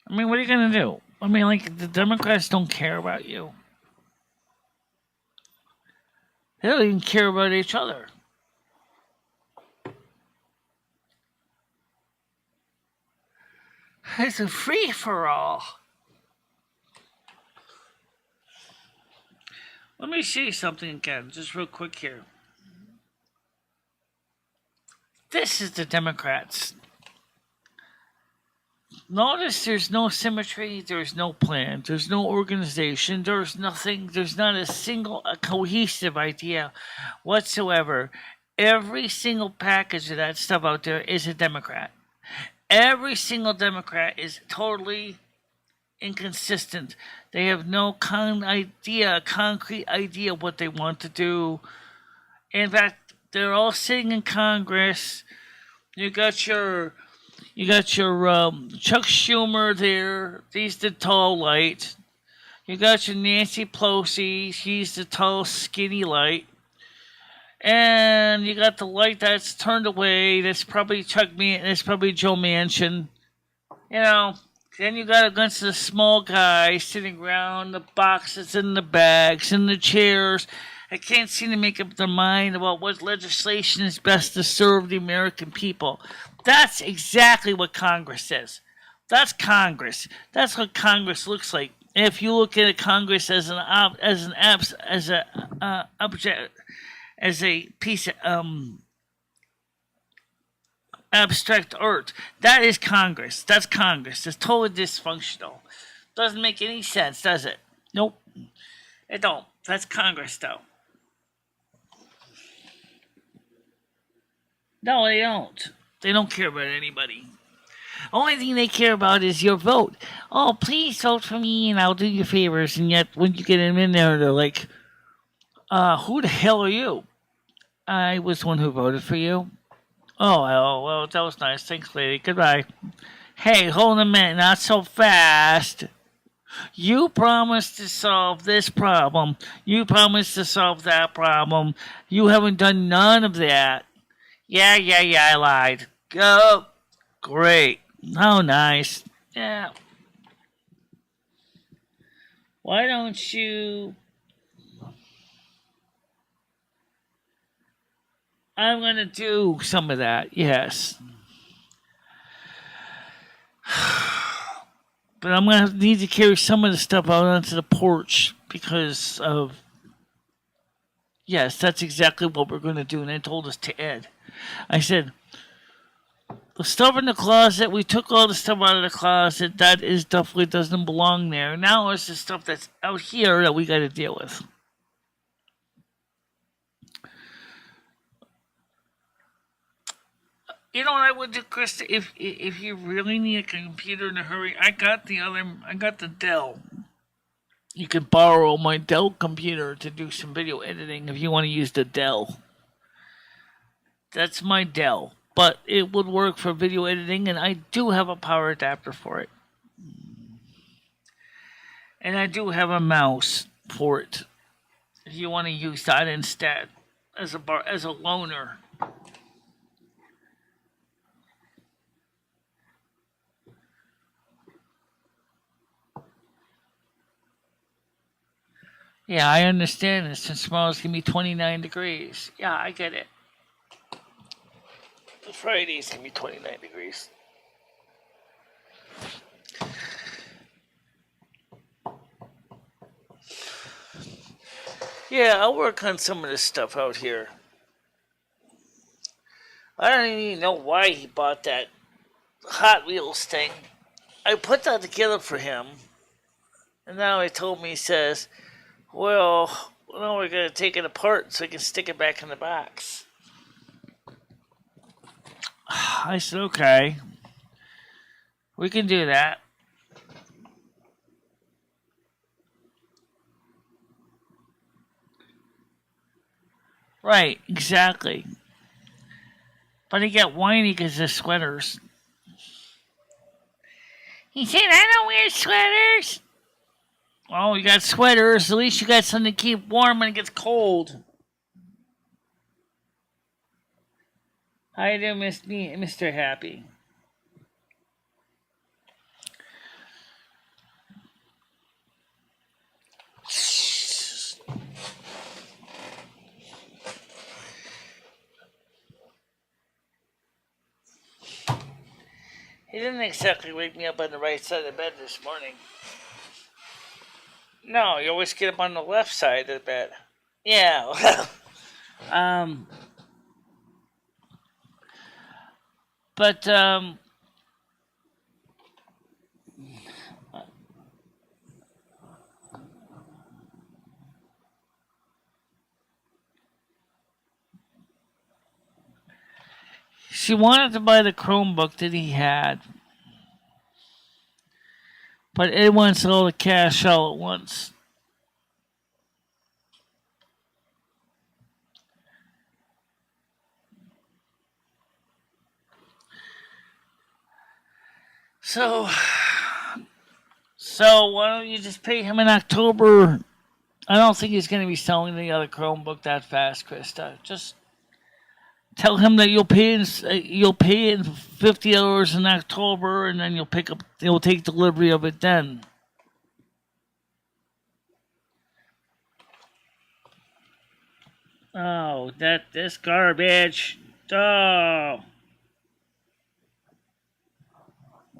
I mean, what are you going to do? I mean, like, the Democrats don't care about you. They don't even care about each other. It's a free-for-all. Let me show you something again, just real quick here. This is the Democrats. Notice there's no symmetry, there's no plan, there's no organization, there's nothing, there's not a single a cohesive idea whatsoever. Every single package of that stuff out there is a Democrat. Every single Democrat is totally inconsistent. They have no concrete idea what they want to do. In fact, they're all sitting in Congress. You got your Chuck Schumer there. He's the tall light. You got your Nancy Pelosi. She's the tall, skinny light. And you got the light that's turned away. That's probably That's probably Joe Manchin. You know. Then you got a bunch of the small guys sitting around the boxes and the bags and the chairs. I can't seem to make up their mind about what legislation is best to serve the American people. That's exactly what Congress is. That's Congress. That's what Congress looks like. And if you look at Congress as a piece of abstract art, that is Congress. That's Congress. It's totally dysfunctional. Doesn't make any sense, does it? Nope. It don't. That's Congress, though. No, they don't. They don't care about anybody. Only thing they care about is your vote. Oh, please vote for me and I'll do you favors. And yet, when you get them in there, they're like, who the hell are you? I was the one who voted for you. Oh, well, that was nice. Thanks, lady. Goodbye. Hey, hold a minute. Not so fast. You promised to solve this problem. You promised to solve that problem. You haven't done none of that. Yeah, I lied. Go. Great. How nice. Yeah. Why don't you... I'm going to do some of that, yes. But I'm going to need to carry some of the stuff out onto the porch because of... Yes, that's exactly what we're going to do. And I told this to Ed. I said, the stuff in the closet, we took all the stuff out of the closet. That is definitely doesn't belong there. Now it's the stuff that's out here that we got to deal with. You know what I would do, Krista? If you really need a computer in a hurry, I got the Dell. You can borrow my Dell computer to do some video editing if you want to use the Dell. That's my Dell. But it would work for video editing, and I do have a power adapter for it. And I do have a mouse for it. If you want to use that instead as a loaner. Yeah, I understand this. Since tomorrow's going to be 29 degrees. Yeah, I get it. Friday's going to be 29 degrees. Yeah, I'll work on some of this stuff out here. I don't even know why he bought that Hot Wheels thing. I put that together for him. And now he told me, he says, well, now we're going to take it apart so we can stick it back in the box. I said, okay. We can do that. Right, exactly. But he got whiny because of sweaters. He said, I don't wear sweaters. Oh, you got sweaters. At least you got something to keep warm when it gets cold. How you doing, Mr. Happy? He didn't exactly wake me up on the right side of the bed this morning. No, you always get up on the left side of the bed. Yeah, well, but She wanted to buy the Chromebook that he had, but it wants all the cash all at once. So why don't you just pay him in October? I don't think he's going to be selling the other Chromebook that fast, Krista. Just tell him that you'll pay in $50 in October, and then you'll take delivery of it then. Oh, this garbage. Oh,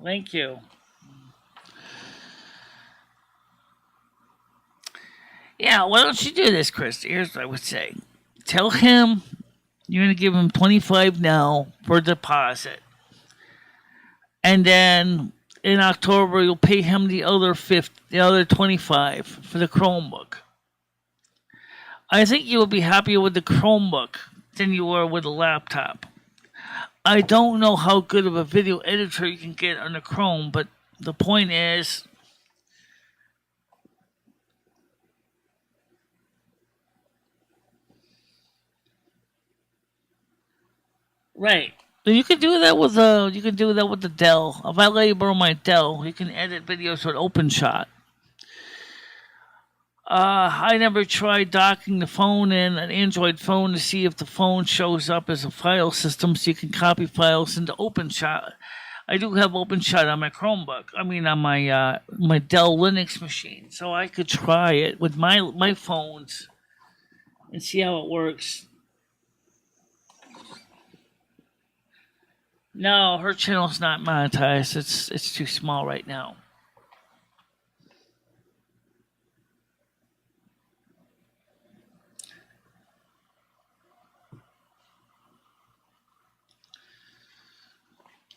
thank you. Yeah, why don't you do this, Chris? Here's what I would say. Tell him you're going to give him $25 now for deposit. And then in October, you'll pay him the other $25 for the Chromebook. I think you will be happier with the Chromebook than you were with the laptop. I don't know how good of a video editor you can get on the Chrome, but the point is, right. You can do that with the Dell. If I let you borrow my Dell, you can edit videos with OpenShot. I never tried docking the phone in an Android phone to see if the phone shows up as a file system, so you can copy files into OpenShot. I do have OpenShot on my Chromebook. I mean, on my my Dell Linux machine, so I could try it with my phones and see how it works. No, her channel's not monetized. It's too small right now.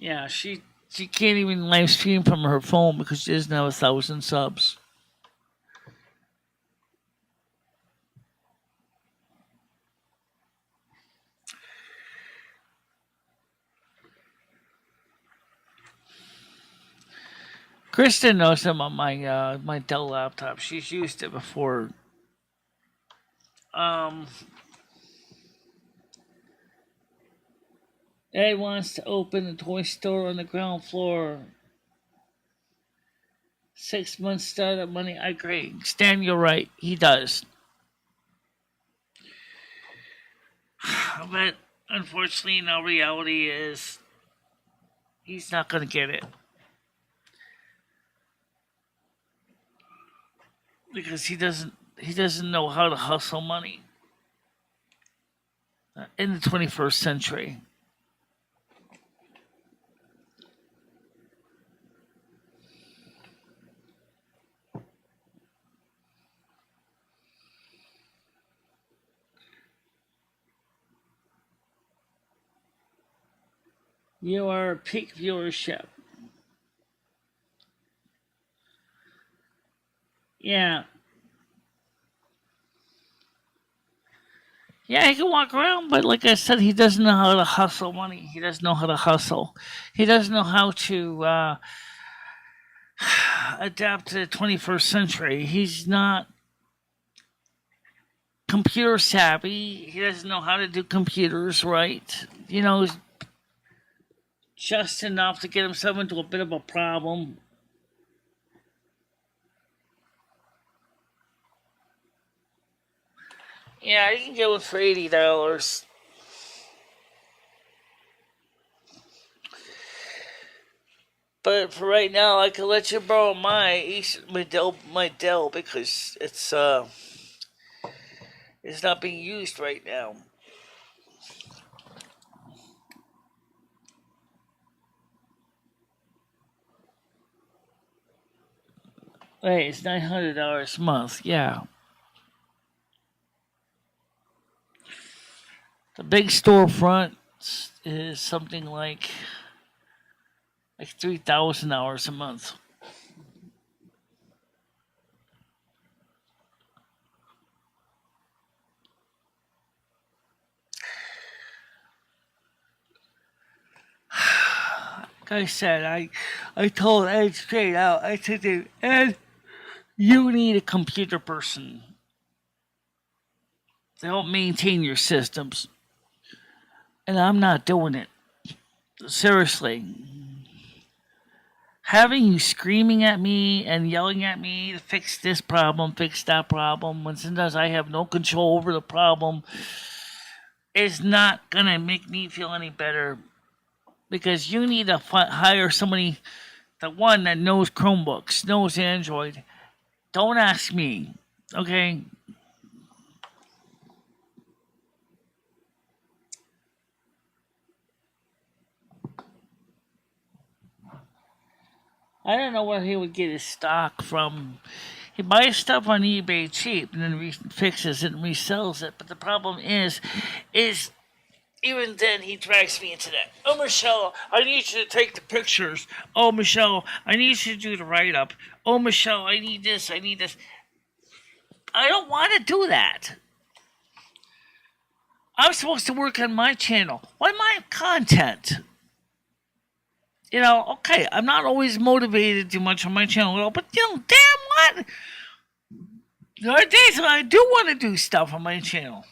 Yeah, she can't even live stream from her phone because she doesn't have 1,000 subs. Kristen knows about my Dell laptop. She's used it before. Ed wants to open a toy store on the ground floor. 6 months startup money. I agree. Stan, you're right. He does. But unfortunately, now reality is he's not going to get it. Because he doesn't know how to hustle money in the 21st century. You are peak viewership. Yeah. Yeah, he can walk around, but like I said, he doesn't know how to hustle money. He doesn't know how to hustle. He doesn't know how to adapt to the 21st century. He's not computer savvy. He doesn't know how to do computers right. You know, just enough to get himself into a bit of a problem. Yeah, you can get one for $80. But for right now, I can let you borrow my Dell because it's not being used right now. Wait, it's $900 a month. Yeah. The big storefront is something like $3,000 a month. like I said, I told Ed straight out. I said, to Ed, you need a computer person to help maintain your systems, and I'm not doing it. Seriously. Having you screaming at me and yelling at me to fix this problem, fix that problem, when sometimes I have no control over the problem, is not going to make me feel any better. Because you need to hire somebody, the one that knows Chromebooks, knows Android. Don't ask me, okay? I don't know where he would get his stock from. He buys stuff on eBay cheap and then fixes it and resells it. But the problem is even then he drags me into that. Oh, Michelle, I need you to take the pictures. Oh, Michelle, I need you to do the write-up. Oh, Michelle, I need this, I need this. I don't want to do that. I'm supposed to work on my channel. Why my content? You know, okay, I'm not always motivated too much on my channel, but you know, damn what? There are days when I do want to do stuff on my channel.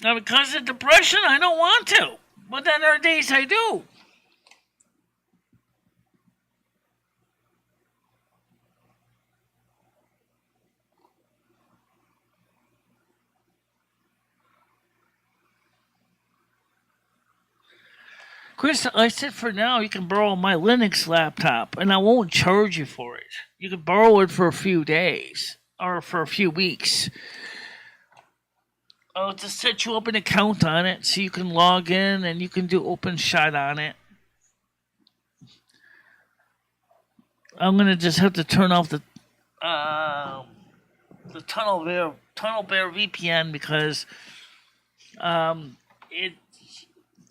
Now, because of depression, I don't want to. But then there are days I do. Chris, I said for now you can borrow my Linux laptop and I won't charge you for it. You can borrow it for a few days or for a few weeks. I'll just set you up an account on it so you can log in and you can do OpenShot on it. I'm gonna just have to turn off the Tunnel Bear VPN because it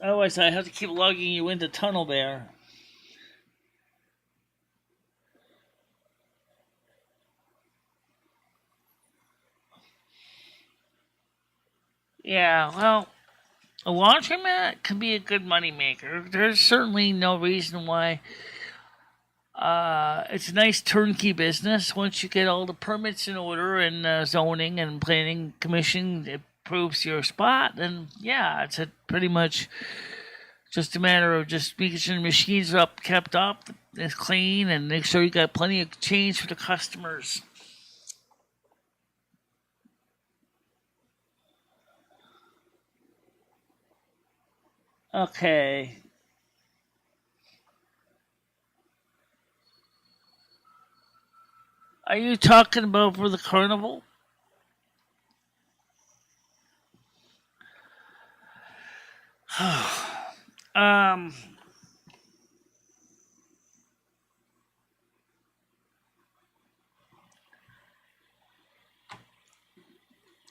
otherwise I have to keep logging you into Tunnel Bear. Yeah, well, a laundromat can be a good money maker. There's certainly no reason why. It's a nice turnkey business. Once you get all the permits in order and zoning and planning commission approves your spot, then yeah, it's pretty much just a matter of just making sure the machines are kept up, it's clean, and make sure you got plenty of change for the customers. Okay. Are you talking about for the carnival? um,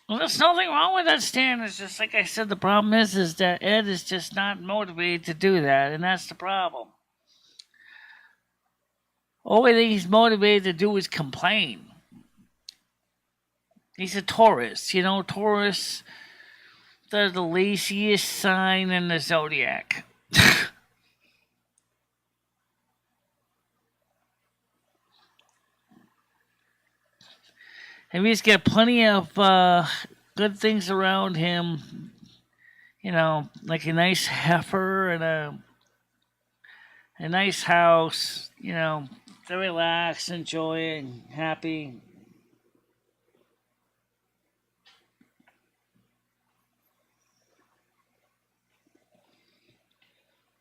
well, there's nothing wrong with that, Stan. It's just like I said, the problem is that Ed is just not motivated to do that, and that's the problem. Only thing he's motivated to do is complain. He's a Taurus. You know, Taurus, they're the laziest sign in the zodiac. And he's got plenty of good things around him. You know, like a nice heifer and a nice house. You know, to relax, enjoy, and happy.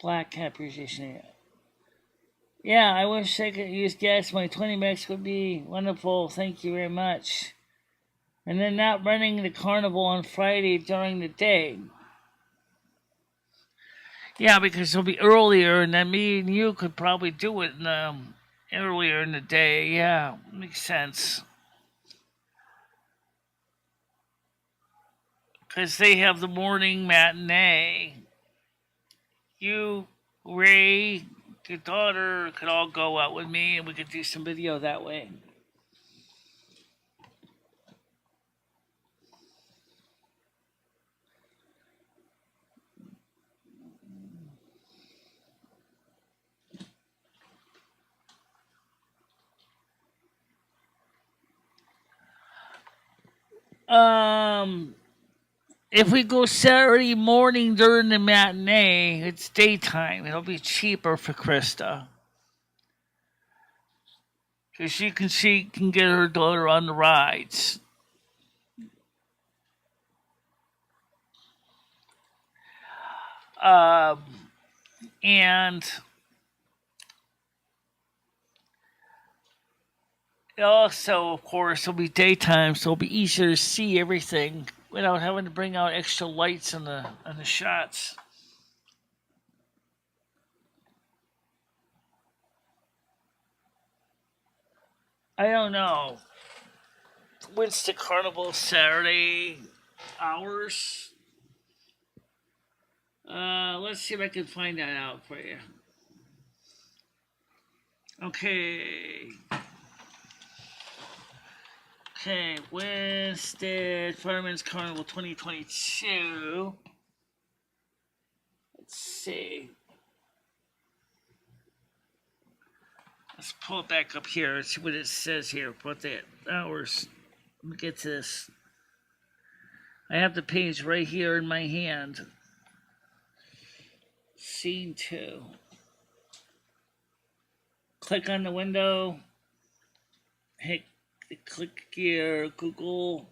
Black cat appreciation. Yeah, I wish I could use gas. My 20 bucks would be wonderful. Thank you very much. And then not running the carnival on Friday during the day. Yeah, because it'll be earlier, and then me and you could probably do it earlier in the day. Yeah, makes sense. Because they have the morning matinee. You, Ray, your daughter could all go out with me, and we could do some video that way. Um, if we go Saturday morning during the matinee, it's daytime. It'll be cheaper for Krista. Because she can get her daughter on the rides. And also, of course, it'll be daytime, so it'll be easier to see everything without having to bring out extra lights on the shots. I don't know. When's the carnival Saturday hours? Let's see if I can find that out for you. Okay. Okay, Winston Fireman's Carnival 2022. Let's see. Let's pull it back up here and see what it says here. What the hours. Let me get to this. I have the page right here in my hand. Scene 2. Click on the window. Hit click here, Google.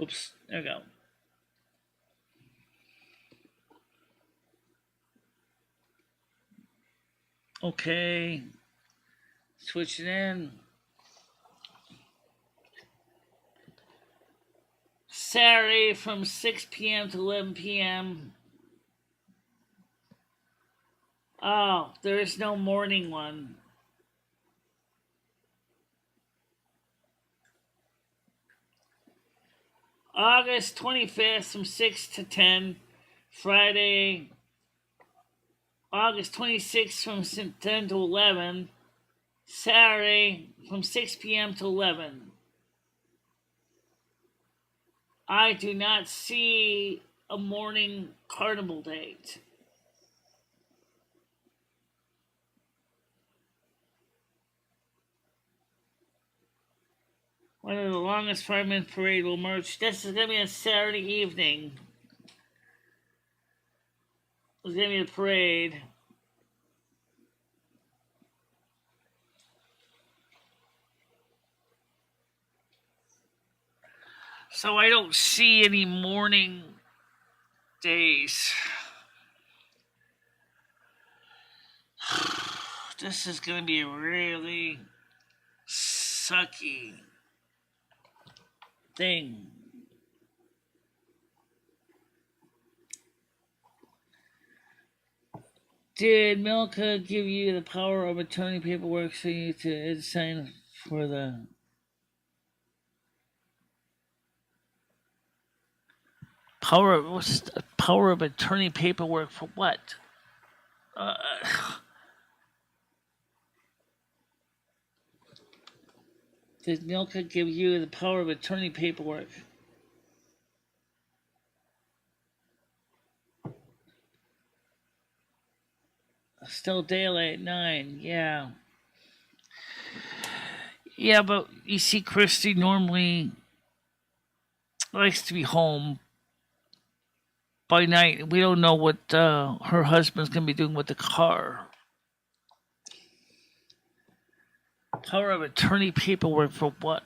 Oops, there we go. Okay. Switch it in. Saturday from 6 p.m. to 11 p.m. Oh, there is no morning one. August 25th from 6 to 10. Friday, August 26th from 10 to 11. Saturday from 6 p.m. to 11. I do not see a morning carnival date. One of the longest firemen's parade will march. This is going to be a Saturday evening. It's going to be a parade. So I don't see any morning days. This is going to be really sucky thing. Did Milka give you the power of attorney paperwork for you to sign for the what's the power of attorney paperwork for what? Did Milka give you the power of attorney paperwork? Still daylight 9, yeah. Yeah, but you see, Christy normally likes to be home by night. We don't know what her husband's going to be doing with the car. Power of attorney paperwork for what,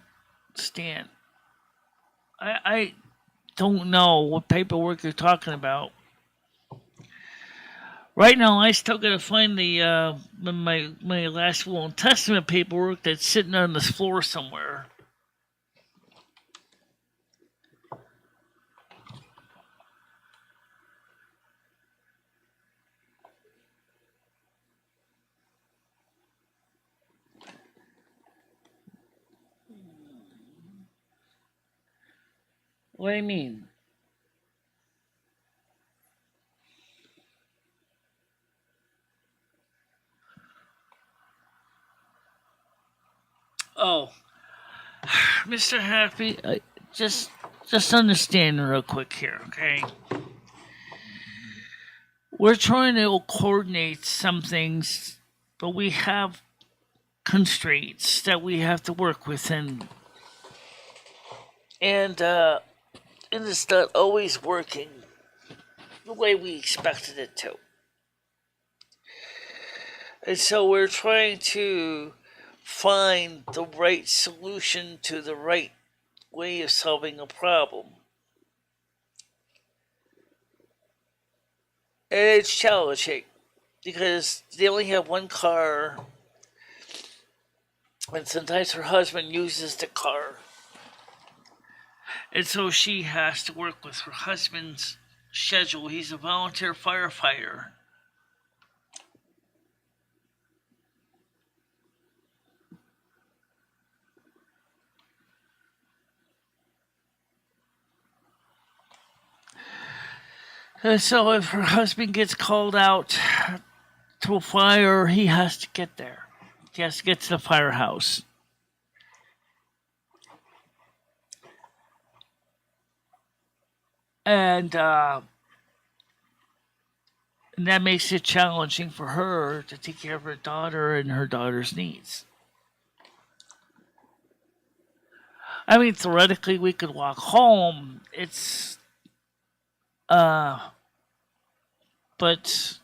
Stan? I don't know what paperwork you're talking about. Right now, I still got to find the my last will and testament paperwork that's sitting on this floor somewhere. What do you mean? Oh, Mr. Happy, just understand real quick here, okay? We're trying to coordinate some things, but we have constraints that we have to work within. and it's not always working the way we expected it to. And so we're trying to find the right solution to the right way of solving a problem. And it's challenging because they only have one car, and sometimes her husband uses the car. And so she has to work with her husband's schedule. He's a volunteer firefighter. And so if her husband gets called out to a fire, he has to get there. He has to get to the firehouse. And that makes it challenging for her to take care of her daughter and her daughter's needs. I mean, theoretically, we could walk home. But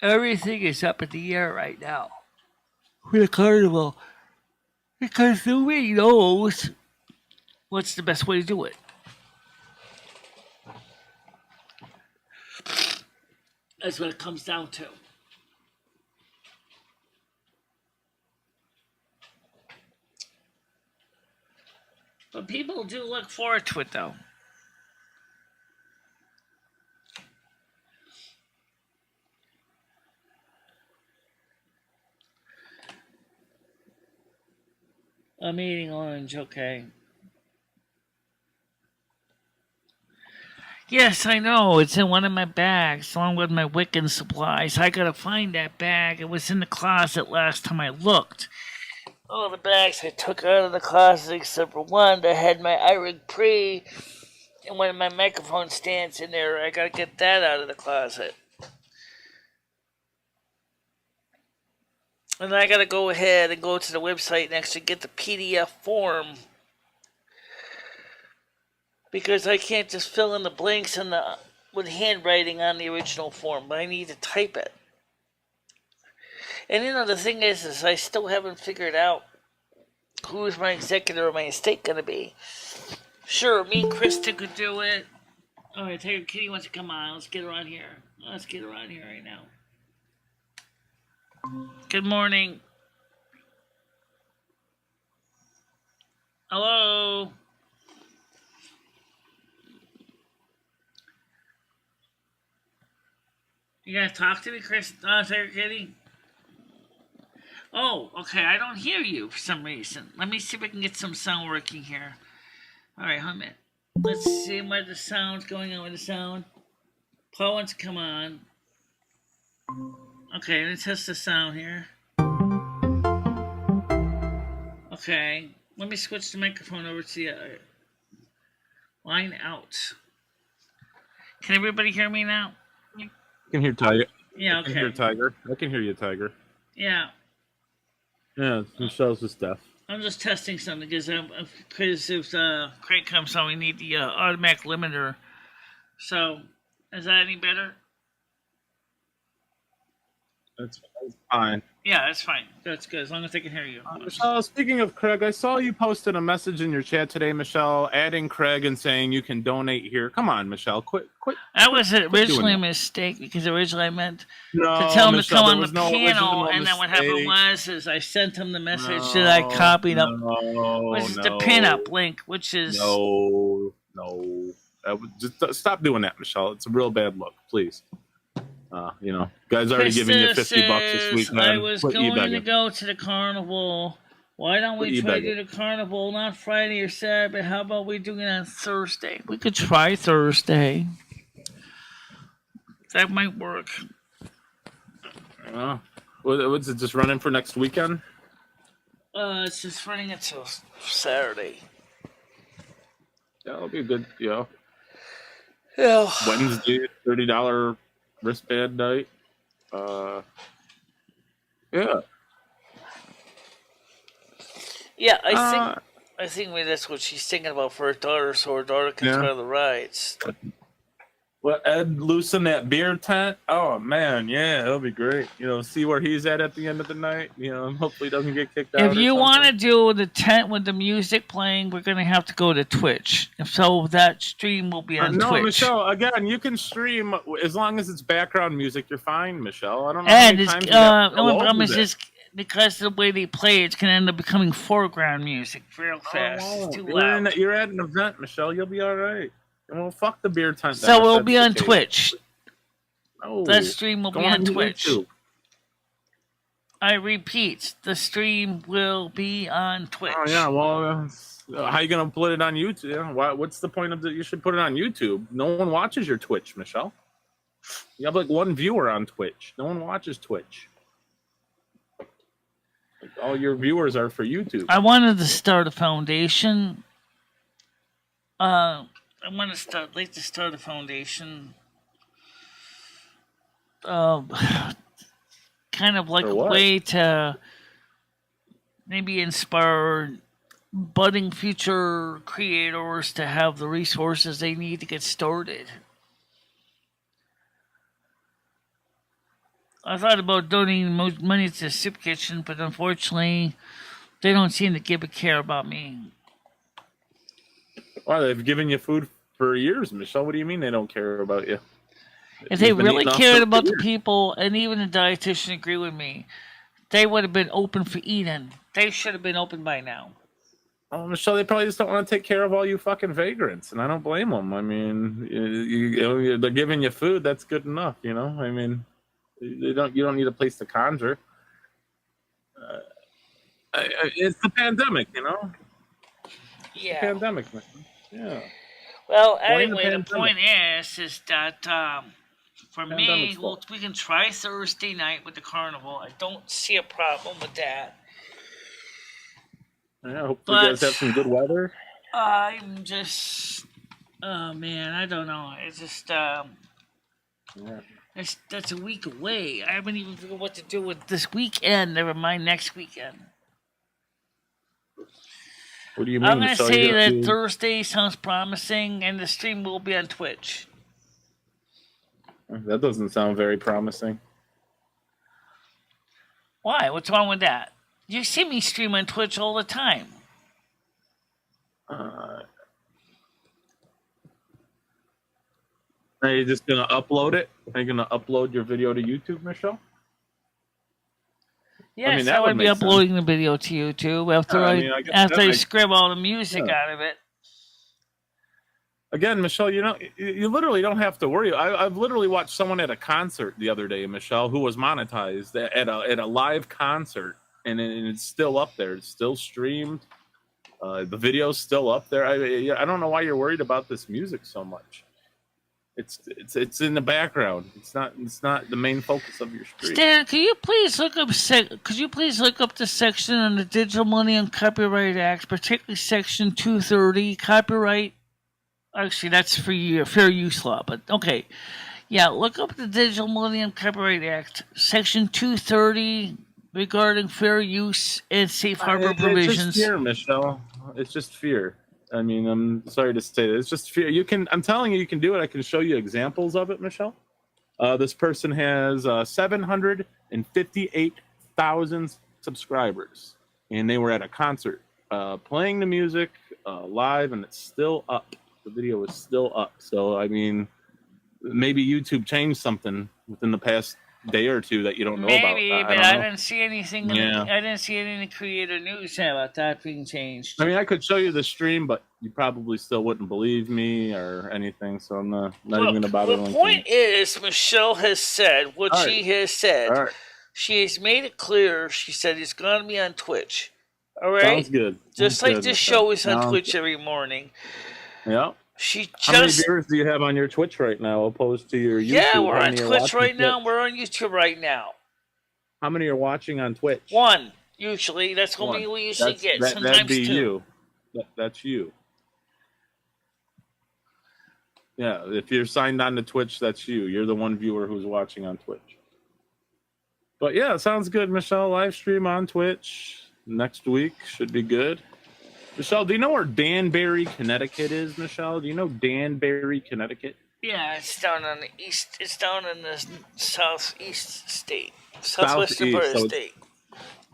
everything is up in the air right now for the carnival because nobody knows what's the best way to do it. That's what it comes down to. But people do look forward to it, though. I'm eating orange, okay. Yes, I know. It's in one of my bags, along with my Wiccan supplies. I gotta find that bag. It was in the closet last time I looked. All the bags I took out of the closet except for one that had my iRig Pre and one of my microphone stands in there. I gotta get that out of the closet. And I gotta go ahead and go to the website and actually get the PDF form. Because I can't just fill in the blanks with handwriting on the original form, but I need to type it. And the thing is I still haven't figured out who's my executor of my estate going to be. Sure, me and Krista could do it. All right, Tiger Kitty wants to come on. Let's get her on here. Let's get her on here right now. Good morning. Hello. You gotta talk to me, Chris? Tiger Kitty? Oh, okay. I don't hear you for some reason. Let me see if I can get some sound working here. All right, hold a minute. Let's see where the sound's going on with the sound. Paul wants to come on. Okay, let's test the sound here. Okay, let me switch the microphone over to the other. Line out. Can everybody hear me now? I can hear Tiger. Yeah, okay. I can hear Tiger. I can hear you, Tiger. Yeah. Yeah, Michelle's just deaf. I'm just testing something because if Craig comes on, we need the automatic limiter. So, is that any better? That's fine. Yeah, that's fine. That's good, as long as I can hear you. Michelle, speaking of Craig, I saw you posted a message in your chat today, Michelle, adding Craig and saying you can donate here. Come on, Michelle, quit. That was originally a mistake because originally I meant to tell him Michelle, to come on the panel, and then what happened was I sent him the message that I copied up, which is the pin-up link, which is no. Just stop doing that, Michelle. It's a real bad look, please. Guys already giving you $50 this week, man. I was going to go to the carnival. Why don't we try to do the carnival not Friday or Saturday, but how about we do it on Thursday? We could try Thursday. That might work. What's it just running for next weekend? It's just running until Saturday. Yeah, it'll be a good, Yeah. Wednesday, $30 wristband night. Yeah. Yeah, I think maybe that's what she's thinking about for her daughter, so her daughter can try the rides. Well, Ed loosen that beer tent. Oh man, yeah, it'll be great. You know, see where he's at the end of the night. You know, hopefully he doesn't get kicked out. If you want to do the tent with the music playing, we're gonna have to go to Twitch. So that stream will be on Twitch. No, Michelle. Again, you can stream as long as it's background music. You're fine, Michelle. I don't know. And the only problem is just because of the way they play, it's gonna end up becoming foreground music real fast. It's too loud. You're at an event, Michelle. You'll be all right. Well, fuck the beer tent. So we'll be on Twitch. Oh, that stream will be on Twitch. YouTube. I repeat, the stream will be on Twitch. Oh yeah, well, how you gonna put it on YouTube? What's the point of that? You should put it on YouTube. No one watches your Twitch, Michelle. You have like one viewer on Twitch. No one watches Twitch. Like, all your viewers are for YouTube. I wanted to start a foundation. I want to start a foundation. Kind of like a way to maybe inspire budding future creators to have the resources they need to get started. I thought about donating money to Soup Kitchen, but unfortunately, they don't seem to give a care about me. Well, they've given you food for years, Michelle. What do you mean they don't care about you? If they really cared about the people, and even the dietitian agree with me, they would have been open for eating. They should have been open by now. Oh, Michelle, they probably just don't want to take care of all you fucking vagrants, and I don't blame them. I mean, they're giving you food. That's good enough, you know. I mean, you don't need a place to conjure. It's the pandemic, you know. Yeah. Pandemic, man. Yeah. Well, anyway, the point is that for me, we can try Thursday night with the carnival. I don't see a problem with that. Yeah, hopefully you guys have some good weather. I'm just, oh man, I don't know. It's just, that's a week away. I haven't even figured what to do with this weekend. Never mind next weekend. What do you mean? I'm going to say that Thursday sounds promising, and the stream will be on Twitch. That doesn't sound very promising. Why? What's wrong with that? You see me stream on Twitch all the time. Are you just going to upload it? Are you going to upload your video to YouTube, Michelle? Yes, I would be uploading the video to YouTube after I scrub all the music out of it. Again, Michelle, you literally don't have to worry. I've literally watched someone at a concert the other day, Michelle, who was monetized at a live concert, and it's still up there. It's still streamed. The video's still up there. I don't know why you're worried about this music so much. It's in the background. It's not the main focus of your stream. Stan, could you please look up the section on the Digital Millennium Copyright Act, particularly Section 230 copyright? Actually, that's for your fair use law, but okay. Yeah, look up the Digital Millennium Copyright Act, Section 230 regarding fair use and safe harbor provisions. It's just fear, Michelle. It's just fear. I mean, I'm sorry to say that. It's just fear. I'm telling you, you can do it. I can show you examples of it, Michelle. This person has 758,000 subscribers, and they were at a concert playing the music live, and it's still up. The video is still up. So, I mean, maybe YouTube changed something within the past day or two that you don't know about. Maybe, but I didn't see anything. I didn't see any in the creator news about that being changed. I mean, I could show you the stream, but you probably still wouldn't believe me or anything. So I'm not even going to bother. The point is, Michelle has said what she has said. All right. She has made it clear. She said it's going to be on Twitch. All right. Sounds good. Just like this show is on Twitch every morning. Yeah. How many viewers do you have on your Twitch right now opposed to your YouTube? Yeah, we're on Twitch right now. We're on YouTube right now. How many are watching on Twitch? One, usually. That's what we usually get. Sometimes that'd be two. You. That's you. Yeah, if you're signed on to Twitch, that's you. You're the one viewer who's watching on Twitch. But yeah, it sounds good, Michelle. Live stream on Twitch. next week should be good. Michelle, do you know where Danbury, Connecticut is, Michelle? Do you know Danbury, Connecticut? Yeah, it's down on the east. It's down in the southeast state, southwestern part of the state.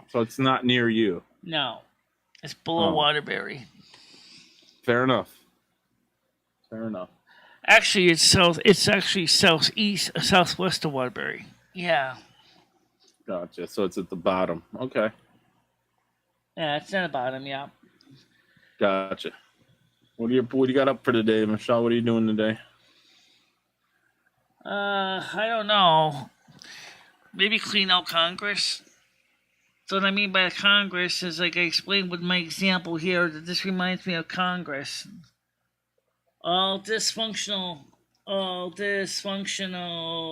So it's not near you. No, it's below Waterbury. Fair enough. Fair enough. Actually, it's south. It's actually southeast, southwest of Waterbury. Yeah. Gotcha. So it's at the bottom. Okay. Yeah, it's at the bottom. Yeah. Gotcha. What do you got up for today, Michelle? What are you doing today? I don't know. Maybe clean out Congress. So what I mean by Congress is, like I explained with my example here, that this reminds me of Congress. All dysfunctional.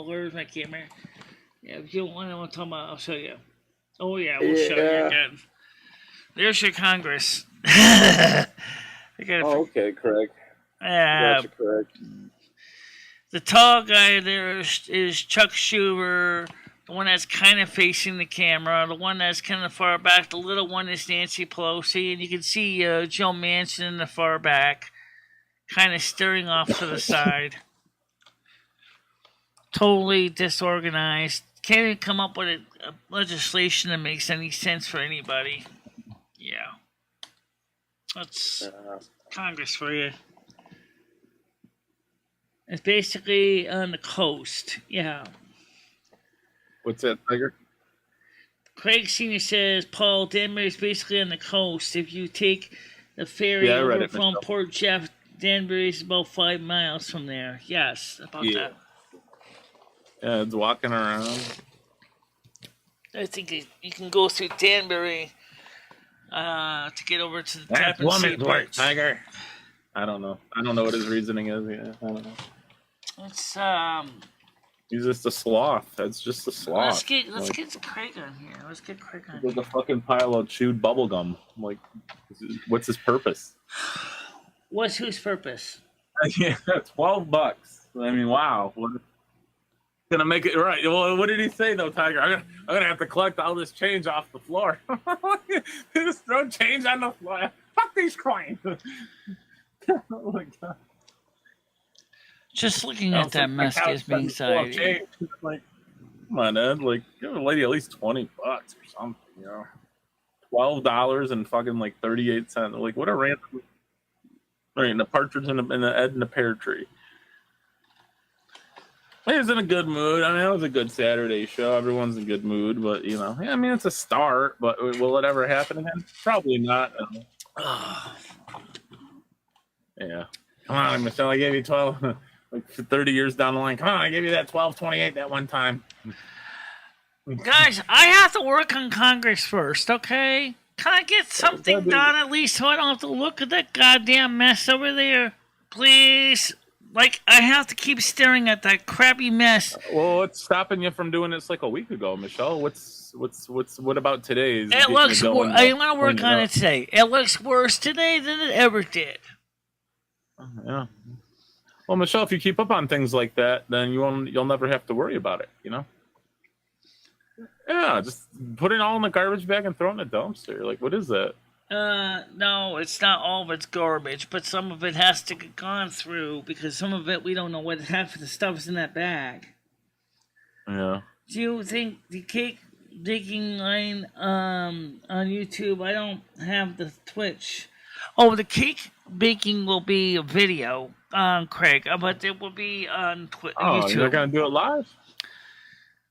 Where's my camera? Yeah, if you want to talk about, I'll show you. Oh yeah, we'll show you again. There's your Congress. Okay, Craig. Gotcha, Craig. The tall guy there is Chuck Schumer. The one that's kind of facing the camera. The one that's kind of far back. The little one is Nancy Pelosi. And you can see Joe Manchin in the far back, kind of staring off to the side. Totally disorganized. Can't even come up with a legislation that makes any sense for anybody. Yeah. That's Congress for you. It's basically on the coast. Yeah. What's that, Tiger? Craig Sr. says, Paul, Danbury is basically on the coast. If you take the ferry over from Port Jeff, Danbury is about 5 miles from there. Yes, about that. Yeah, it's walking around. I think you can go through Danbury to get over to the Tappan Sea Bridge. Tiger. I don't know. I don't know what his reasoning is. Yeah, I don't know. It's He's just a sloth. That's just a sloth. Let's get Craig on here. Let's get Craig on. With a fucking pile of chewed bubble gum. Like, what's his purpose? What's whose purpose? Yeah, $12. I mean, wow. Gonna make it right. Well, what did he say though, Tiger? I'm gonna have to collect all this change off the floor. Just throw change on the floor. Fuck these coins. Oh my god. Just looking at that mess gives me anxiety. Like, come on, Ed. Like, give a lady at least $20 or something, you know. $12 and fucking like 38 cents. Like, what a random. Right, the partridge in the Ed and the pear tree. He was in a good mood. I mean, it was a good Saturday show. Everyone's in a good mood, but you know, I mean, it's a start. But will it ever happen again? Probably not. Yeah. Come on, Michelle. I gave you 12. Like 30 years down the line. Come on, I gave you that 12.28 that one time. Guys, I have to work on Congress first, okay? Can I get something done at least so I don't have to look at that goddamn mess over there? Please? Like, I have to keep staring at that crappy mess. Well, what's stopping you from doing this like a week ago, Michelle? What about today? It looks worse. I want to work on it today. It looks worse today than it ever did. Yeah. Well, Michelle, if you keep up on things like that, then you'll never have to worry about it, you know? Yeah, just put it all in the garbage bag and throw it in the dumpster. Like, what is that? No, it's not all of it's garbage, but some of it has to get gone through because some of it we don't know what half of the stuff's in that bag. Yeah. Do you think the cake baking line on YouTube? I don't have the Twitch. Oh, the cake baking will be a video, Craig, but it will be on YouTube. You're gonna do it live?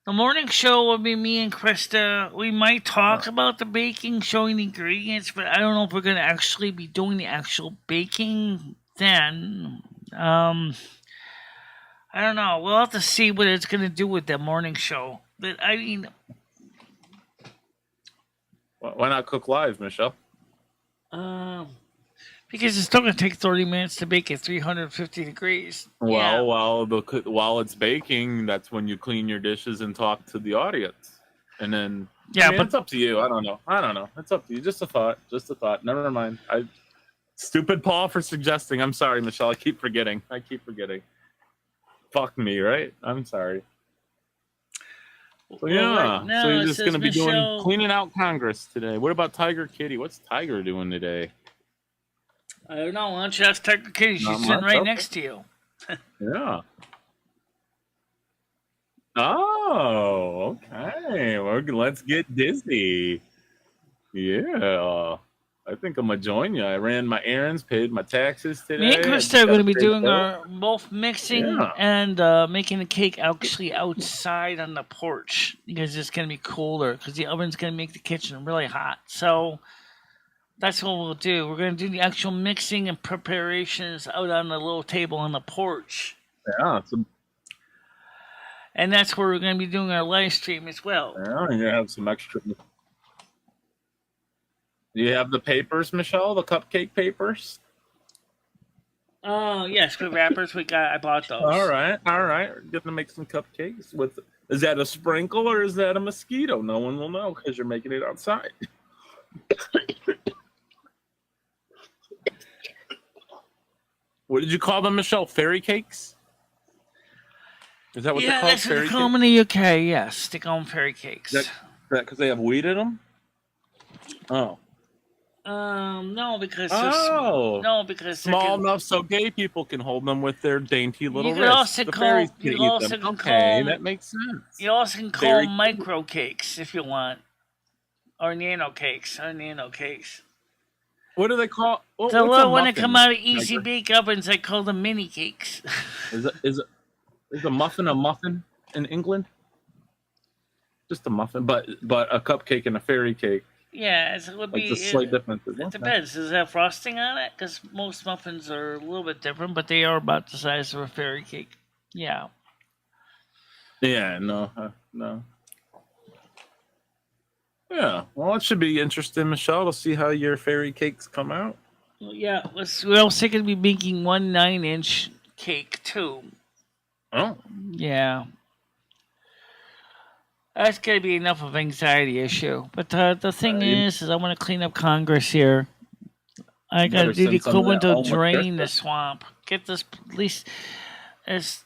The morning show will be me and Krista. We might talk about the baking, showing the ingredients, but I don't know if we're going to actually be doing the actual baking then. I don't know. We'll have to see what it's going to do with the morning show. But, I mean... Why not cook live, Michelle? Because it's still going to take 30 minutes to bake at 350 degrees. Well, while it's baking, that's when you clean your dishes and talk to the audience. And then, yeah, but it's up to you. I don't know. It's up to you. Just a thought. Never mind. Stupid Paul for suggesting. I'm sorry, Michelle. I keep forgetting. Fuck me, right? I'm sorry. So Well, yeah, right now so it you're just says gonna be doing Michelle. cleaning out Congress today. What about Tiger Kitty? What's Tiger doing today? I don't know. Why don't you ask Tiger Kitty? She's Not sitting much. right Okay. next to you. Yeah. Oh, okay. Well, let's get dizzy. Yeah. I think I'm gonna join you. I ran my errands, paid my taxes today. Me and I Krista just are got going a to be big doing bill. our both mixing Yeah. and making the cake actually outside on the porch because it's going to be cooler because the oven's going to make the kitchen really hot. So that's what we'll do. We're going to do the actual mixing and preparations out on the little table on the porch. Yeah. And that's where we're going to be doing our live stream as well. Yeah, you have some extra. Do you have the papers, Michelle? The cupcake papers? Oh, yes, good wrappers. I bought those. All right. We're gonna make some cupcakes with. Is that a sprinkle or is that a mosquito? No one will know because you're making it outside. What did you call them, Michelle? Fairy cakes? Is that what they're called? That's what Fairy they call cakes? them in the UK. Yes, they call them fairy cakes. That because they have wheat in them? Oh. No, because because small enough so gay people can hold them with their dainty little wrists. The fairies can eat them. Okay, that makes sense. You also can call them micro cakes if you want, or nano cakes. What do they call? The little when they come out of easy bake ovens, I call them mini cakes. Is a muffin in England? Just a muffin, but a cupcake and a fairy cake. Yeah, it would be just slight differences. It depends. Does it have frosting on it? Because most muffins are a little bit different, but they are about the size of a fairy cake. Yeah. Yeah. No. Yeah. Well, it should be interesting, Michelle, to see how your fairy cakes come out. Well, yeah. We're also going to be making 1 9-inch cake too. Oh. Yeah. That's going to be enough of an anxiety issue. But the thing is I want to clean up Congress here. I got to do the equivalent of drain the swamp. Get this at least as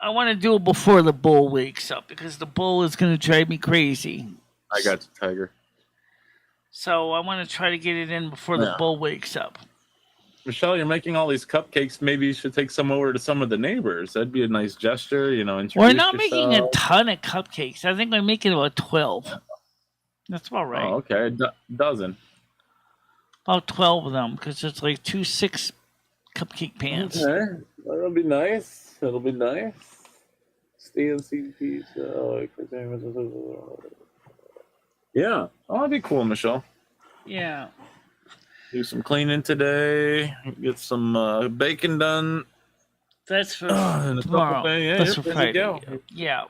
I want to do it before the bull wakes up because the bull is going to drive me crazy. I got you, Tiger. So I want to try to get it in before the bull wakes up. Michelle, you're making all these cupcakes. Maybe you should take some over to some of the neighbors. That'd be a nice gesture, We're not making a ton of cupcakes. I think we're making about 12. That's about right. Oh, okay. A dozen. About 12 of them, because it's like 2 6 cupcake pans. Okay. That'll be nice. CNCPs. Yeah. Oh, that'd be cool, Michelle. Yeah. Do some cleaning today. Get some bacon done. That's for tomorrow. That's for Friday. Yeah.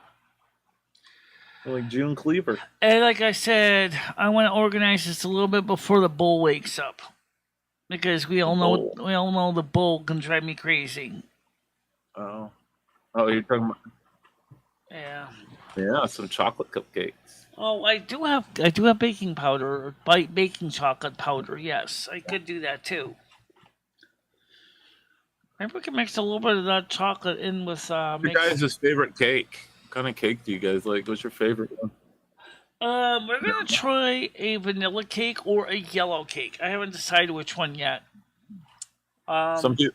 Like June Cleaver. And like I said, I want to organize this a little bit before the bull wakes up, because we all know the bull can drive me crazy. Oh, you're talking about? Yeah, some chocolate cupcakes. Oh, I do have baking powder, baking chocolate powder. Yes, I could do that too. Maybe we can mix a little bit of that chocolate in with. Your guys' favorite cake? What kind of cake do you guys like? What's your favorite one? We're gonna try a vanilla cake or a yellow cake. I haven't decided which one yet. Some people.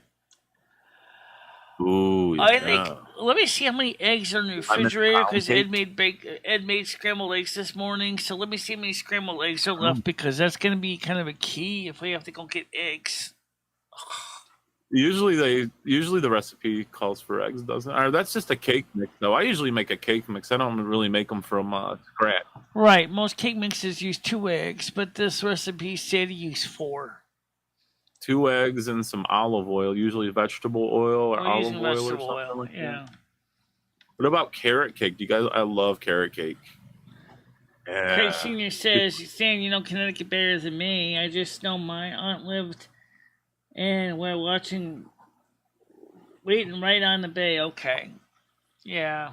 Ooh, yeah. I think. Let me see how many eggs are in the refrigerator, because Ed made scrambled eggs this morning. So let me see how many scrambled eggs are left, because that's going to be kind of a key if we have to go get eggs. Usually the recipe calls for eggs, doesn't it? Or that's just a cake mix, though. I usually make a cake mix. I don't really make them from scratch. Right. Most cake mixes use 2 eggs, but this recipe said to use 4. 2 eggs and some olive oil, usually vegetable oil or olive oil or something like that. What about carrot cake? I love carrot cake. Yeah. Craig Sr. says, Stan, you know Connecticut better than me. I just know my aunt lived and we're waiting right on the bay. Okay. Yeah.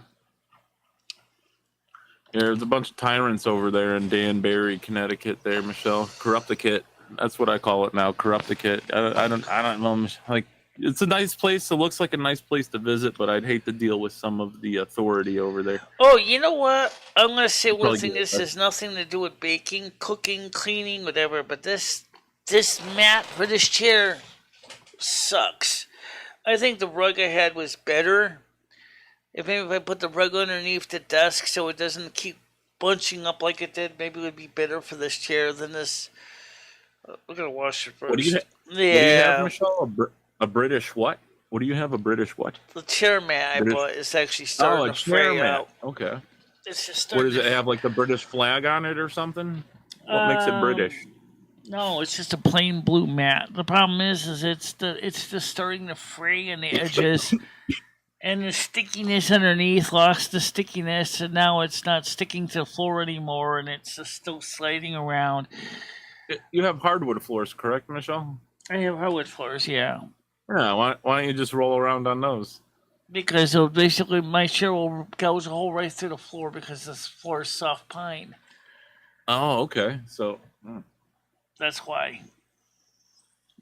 There's a bunch of tyrants over there in Danbury, Connecticut there, Michelle. Corrupticate. That's what I call it now, Corrupticate. I don't know. Like, It's a nice place. It looks like a nice place to visit, but I'd hate to deal with some of the authority over there. Oh, you know what? I'm gonna say one Probably thing. get This it. has nothing to do with baking, cooking, cleaning, whatever. But this mat for this chair sucks. I think the rug I had was better. If maybe if I put the rug underneath the desk so it doesn't keep bunching up like it did, maybe it would be better for this chair than this. We're gonna wash it first. What do you have, Yeah, Michelle? A British what? What do you have? A British what? the chair mat I British- bought is actually Oh, starting a to fray chair mat. out. Okay. It's just What starting. does it have? Like the British flag on it or something? What makes it British? No, it's just a plain blue mat. The problem is it's just starting to fray on the edges, and the stickiness underneath lost the stickiness, and now it's not sticking to the floor anymore, and it's just still sliding around. You have hardwood floors, correct, Michelle? I have hardwood floors, yeah, Yeah. Why don't you just roll around on those? because basically my chair will gouge a hole right through the floor because this floor is soft pine. Oh, okay. So. That's why.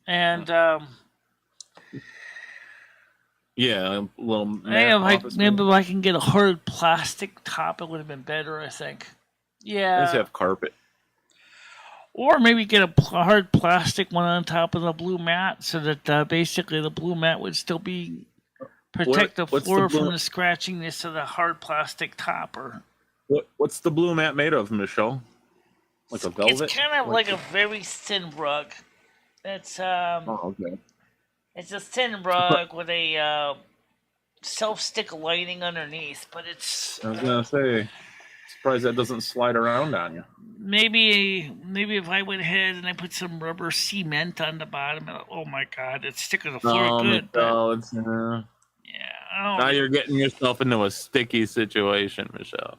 And Yeah, a little. maybe if I can get a hard plastic top, it would have been better. I think. Yeah. Let's have carpet. Or maybe get a hard plastic one on top of the blue mat, so that basically the blue mat would still be protect the what's floor the blue- from the scratchiness of the hard plastic topper. What's the blue mat made of, Michelle? Like a velvet? It's kind of like a very thin rug. It's Oh, okay. it's a thin rug with a self-stick lining underneath, but it's I was gonna say, surprised that doesn't slide around on you. maybe if I went ahead and I put some rubber cement on the bottom, oh my god, it's sticking to the floor good. Michelle, it's, Yeah, I now don't. you're getting yourself into a sticky situation, Michelle.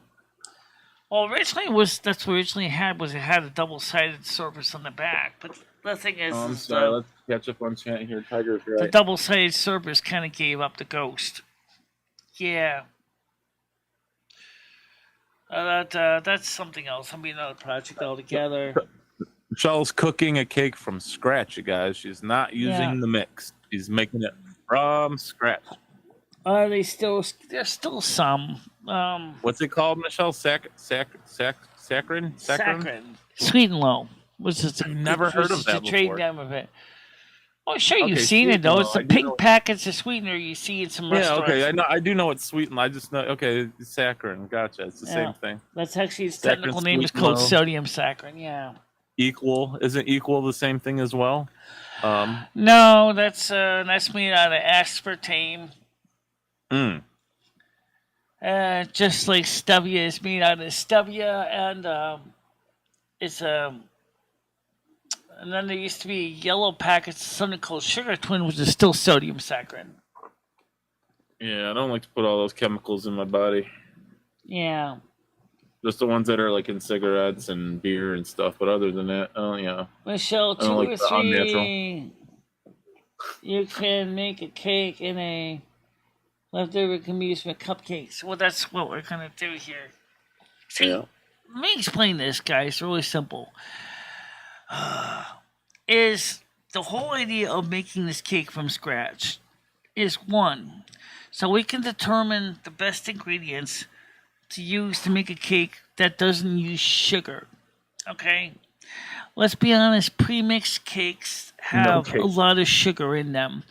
Well, originally that's what originally had was it had a double-sided surface on the back, but the thing is, I'm is sorry. Let's catch up on chat here. Tiger's the right. double-sided surface kind of gave up the ghost. Yeah. That's something else. I mean, another project altogether. Michelle's cooking a cake from scratch, you guys. She's not using the mix. She's making it from scratch. There's still some. What's it called, Michelle? Saccharin? Sweet and low. Which is I've never heard of that the trade before. name of it. Oh, sure, you've Okay, seen it Sweet though. and It's Low. the I do pink know- packets of sweetener you see in some Yeah, restaurants. okay. I do know it's sweet, and I just know. Okay, it's saccharin. Gotcha. It's the same thing. That's actually its Saccharin, technical name is Sweet and called Low. sodium saccharin. Yeah. Equal isn't equal the same thing as well? No, that's made out of aspartame. Just like stevia is made out of stevia, and it's and then there used to be yellow packets of something called sugar twin, which is still sodium saccharin. Yeah, I don't like to put all those chemicals in my body. Yeah. Just the ones that are like in cigarettes and beer and stuff. But other than that, oh yeah. Michelle, I don't 2 like or the 3. unnatural. You can make a cake in a leftover can be used for cupcakes. Well, that's what we're gonna do here. See, Yeah. let me explain this, guys. It's really simple. Is the whole idea of making this cake from scratch is one, so we can determine the best ingredients to use to make a cake that doesn't use sugar. Okay? Let's be honest, pre-mixed cakes have a lot of sugar in them.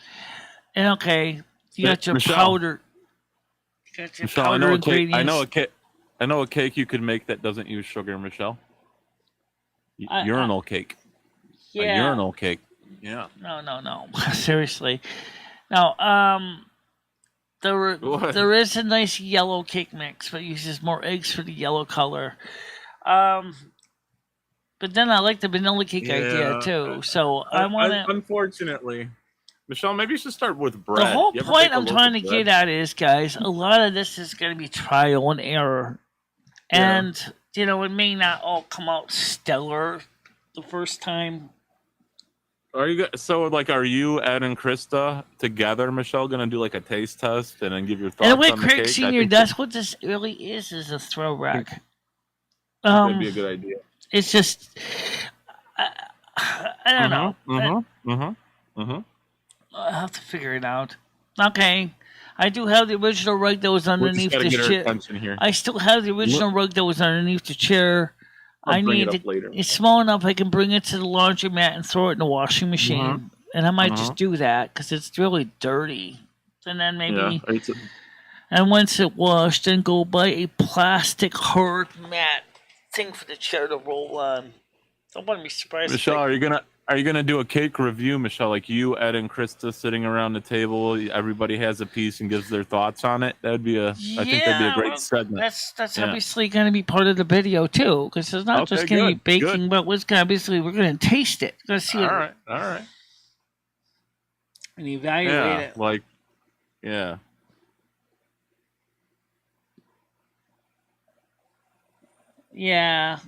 And okay, you got your Michelle. powder. You got your Michelle, powder ingredients. I know a cake you could make that doesn't use sugar, Michelle. Urinal cake. Yeah. A urinal cake. Yeah. No. Seriously. Now, there is a nice yellow cake mix, but it uses more eggs for the yellow color. But then I like the vanilla cake idea too. So I want to. Unfortunately, Michelle, maybe you should start with bread. The whole You ever point take a I'm loaf trying of to bread? get at is, guys, a lot of this is going to be trial and error. Yeah. And, it may not all come out stellar the first time. Are you Ed and Krista together, Michelle, gonna do like a taste test and then give your thoughts And the way on the Craig cake? Sr. that's what this really is a throwback. That'd be a good idea. It's just, I don't know. I'll have to figure it out. Okay. I do have the original rug that was We just underneath gotta the get our chair. attention here. I still have the original rug that was underneath the chair. I'll I bring it need up later. It's small enough I can bring it to the laundromat and throw it in the washing machine. And I might just do that because it's really dirty. And then maybe, and once it washed, then go buy a plastic hard mat thing for the chair to roll on. I wouldn't be surprised. Michelle, are you gonna do a cake review, Michelle? Like you, Ed, and Krista sitting around the table, everybody has a piece and gives their thoughts on it. That'd be I think that'd be a great segment. That's obviously going to be part of the video too, because it's not just going to be baking, but we're going to taste it. We're going to see it. All right. And evaluate it. Like, yeah. Yeah.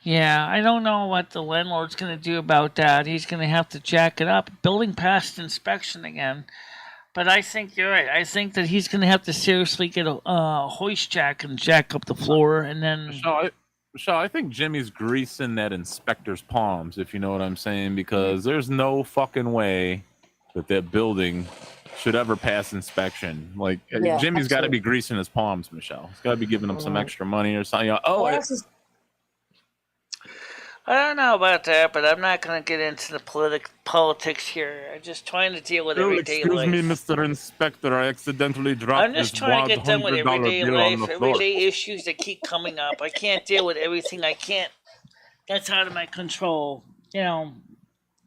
Yeah, I don't know what the landlord's going to do about that. He's going to have to jack it up. Building passed inspection again. But I think you're right. I think that he's going to have to seriously get a hoist jack and jack up the floor. And then... Michelle, I think Jimmy's greasing that inspector's palms, if you know what I'm saying, because there's no fucking way that building should ever pass inspection. Like, Jimmy's got to be greasing his palms, Michelle. He's got to be giving him some extra money or something. I don't know about that, but I'm not going to get into the politics here. I'm just trying to deal with everyday life. Excuse me, Mr. Inspector, I accidentally dropped I'm just trying to get done with everyday life, everyday issues that keep coming up. I can't deal with everything. I can't. That's out of my control. You know.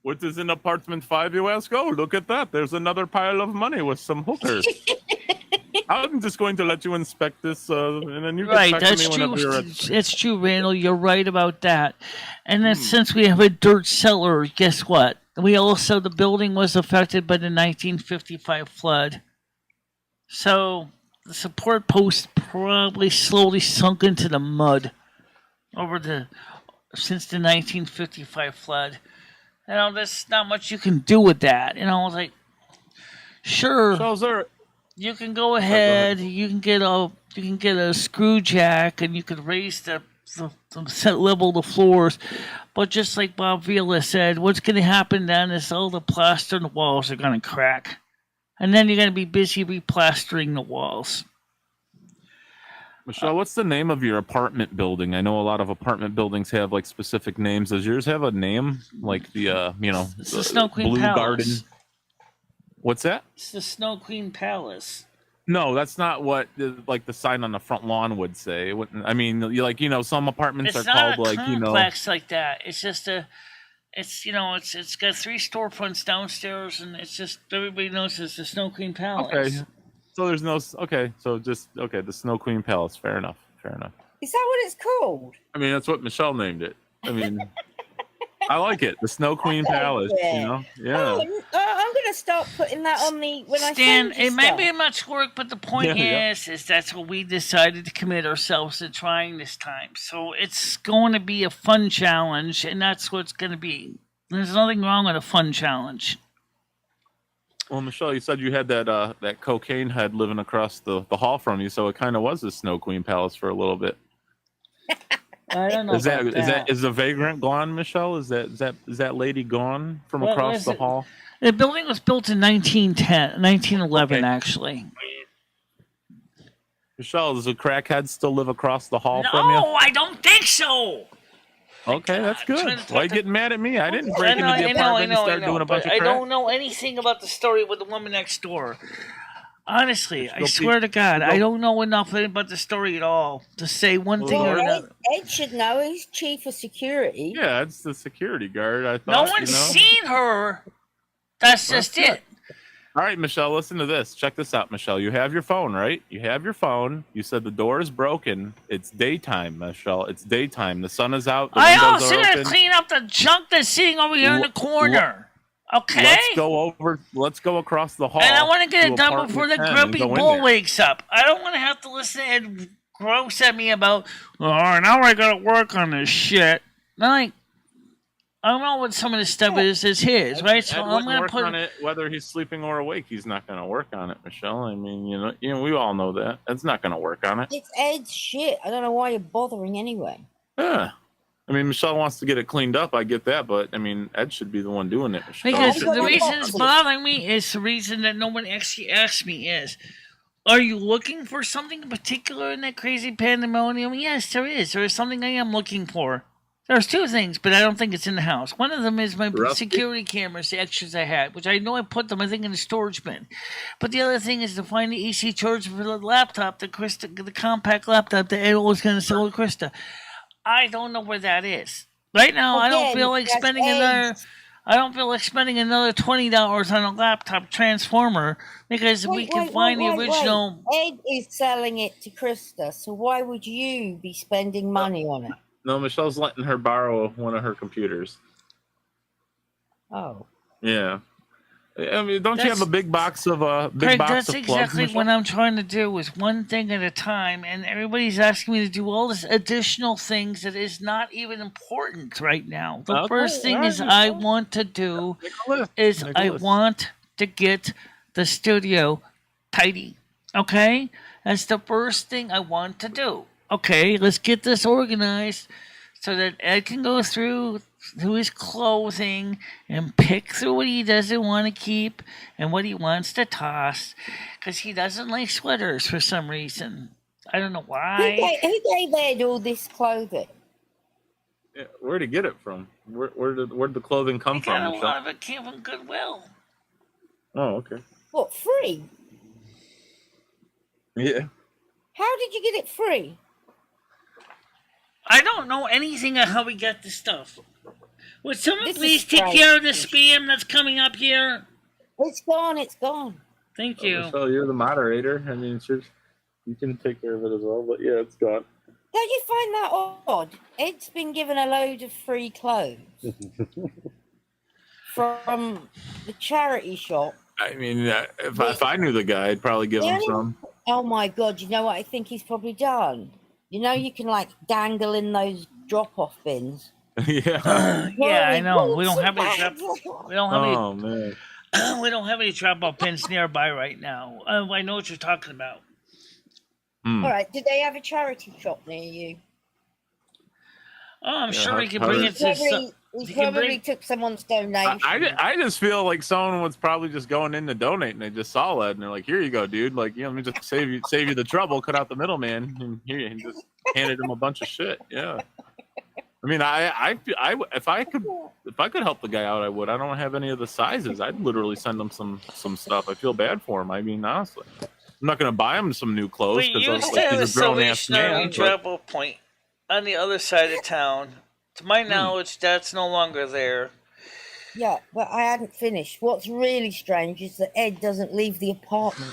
What is in apartment 5, you ask? Oh, look at that. There's another pile of money with some hookers. I'm just going to let you inspect this, and then you can talk to me whenever you're ready. It's true, Randall. You're right about that. And then since we have a dirt cellar, guess what? The building was affected by the 1955 flood. So the support post probably slowly sunk into the mud since the 1955 flood. You know, there's not much you can do with that. You know, it's like, sure. So, you can go ahead. You can get a screw jack, and you could raise the set level of the floors. But just like Bob Vila said, what's going to happen then is all the plaster and the walls are going to crack, and then you're going to be busy replastering the walls. Michelle, what's the name of your apartment building? I know a lot of apartment buildings have like specific names. Does yours have a name, like the it's the Snow Queen Blue Palace. Garden? What's that? It's the Snow Queen Palace. No, that's not what like the sign on the front lawn would say. I mean, some apartments are called like complex like that. It's just it's got 3 storefronts downstairs, and it's just everybody knows it's the Snow Queen Palace. Okay, so there's no the Snow Queen Palace. Fair enough. Is that what it's called? I mean, that's what Michelle named it. I mean. I like it, the Snow Queen Palace. Yeah. Oh, I'm going to start putting that on when I send you it might be much work, but the point is that's what we decided to commit ourselves to trying this time. So it's going to be a fun challenge, and that's what it's going to be. There's nothing wrong with a fun challenge. Well, Michelle, you said you had that cocaine head living across the hall from you, so it kind of was the Snow Queen Palace for a little bit. I don't know. Is the vagrant gone, Michelle? Is that lady gone from across the hall? The building was built in 1911, actually. Michelle, does the crackhead still live across the hall from you? No, I don't think so. Okay, that's good. Why are you getting mad at me? I didn't break into the apartment and start doing a bunch of crack. I don't know anything about the story with the woman next door. Honestly, I swear to God, I don't know enough about the story at all to say one thing or another. Ed should know. He's chief of security. Yeah, it's the security guard. I thought. No one's seen her. That's just it. All right, Michelle, listen to this. Check this out, Michelle. You have your phone, right? You have your phone. You said the door is broken. It's daytime, Michelle. It's daytime. The sun is out. I also gotta clean up the junk that's sitting over here in the corner. Okay. Let's go across the hall. And I want to get it done before the grumpy bull wakes up. I don't want to have to listen to Ed gross at me about, now I gotta work on this shit. Like, I don't know what some of this stuff is his, right? So I'm gonna put on it whether he's sleeping or awake. He's not gonna work on it, Michelle. I mean, we all know that. It's not gonna work on it. It's Ed's shit. I don't know why you're bothering anyway. Yeah. I mean, Michelle wants to get it cleaned up. I get that, but I mean, Ed should be the one doing it. Michelle. Because Oh, the what reason about it's it? bothering me is the reason that no one actually asked me is, are you looking for something in particular in that crazy pandemonium? Yes, there is. There is something I am looking for. There's two things, but I don't think it's in the house. One of them is my Rusty? security cameras, the extras I had, which I know I put them, I think, in the storage bin. But the other thing is to find the AC charger for the laptop, the compact laptop that Ed was going to sell to Krista. I don't know where that is. Right now, I don't Again, feel like that's spending Ed's. another. I don't feel like spending another $20 on a laptop transformer because we can find the original. Ed is selling it to Krista, so why would you be spending money on it? No, Michelle's letting her borrow one of her computers. Oh. Yeah. I mean, don't you have a big box of Craig, box that's of plugs, exactly Michelle? what I'm trying to do is one thing at a time, and everybody's asking me to do all this additional things that is not even important right now. The Okay, first thing alright, is I Michelle. want to do Make a list. is Make a I list. want to get the studio tidy. Okay? That's the first thing I want to do. Okay, let's get this organized so that Ed can go through his clothing and pick through what he doesn't want to keep and what he wants to toss because he doesn't like sweaters for some reason. I don't know why. Who gave Ed all this clothing? Yeah, where'd he get it from? Where'd the clothing come I got from, a Michelle? lot of it came from Goodwill. Oh, okay. What, free? Yeah. How did you get it free? I don't know anything of how we got the stuff. Would someone This is please take strange. care of the spam that's coming up here? It's gone, it's gone. Thank Oh, you. Michelle, you're the moderator. I mean, you can take care of it as well. But yeah, it's gone. Don't you find that odd? Ed's been given a load of free clothes from the charity shop. I mean, if I knew the guy, I'd probably give him Yeah. some. Oh my God, you know what I think he's probably done? You know, you can like dangle in those drop-off bins. Yeah. Yeah, I know. We Bought don't have some any bags. we don't have Oh man. any we don't have any drop-off pins nearby right now. I know what you're talking about. Hmm. All right, do they have a charity shop near you? Oh, I'm Yeah, sure we can how bring does- it to some. He you can probably bring- took someone's donation. I just feel like someone was probably just going in to donate, and they just saw that, and they're like, "Here you go, dude. Like, let me just save you the trouble, cut out the middleman, and here and just handed him a bunch of shit." Yeah. I mean, if I could help the guy out, I would. I don't have any of the sizes. I'd literally send him some stuff. I feel bad for him. I mean, honestly, I'm not gonna buy him some new clothes We because used to have a he's a grown ass Salvation Army man. But, drop-off point on the other side of town. To my knowledge, that's no longer there. Yeah, but I hadn't finished. What's really strange is that Ed doesn't leave the apartment.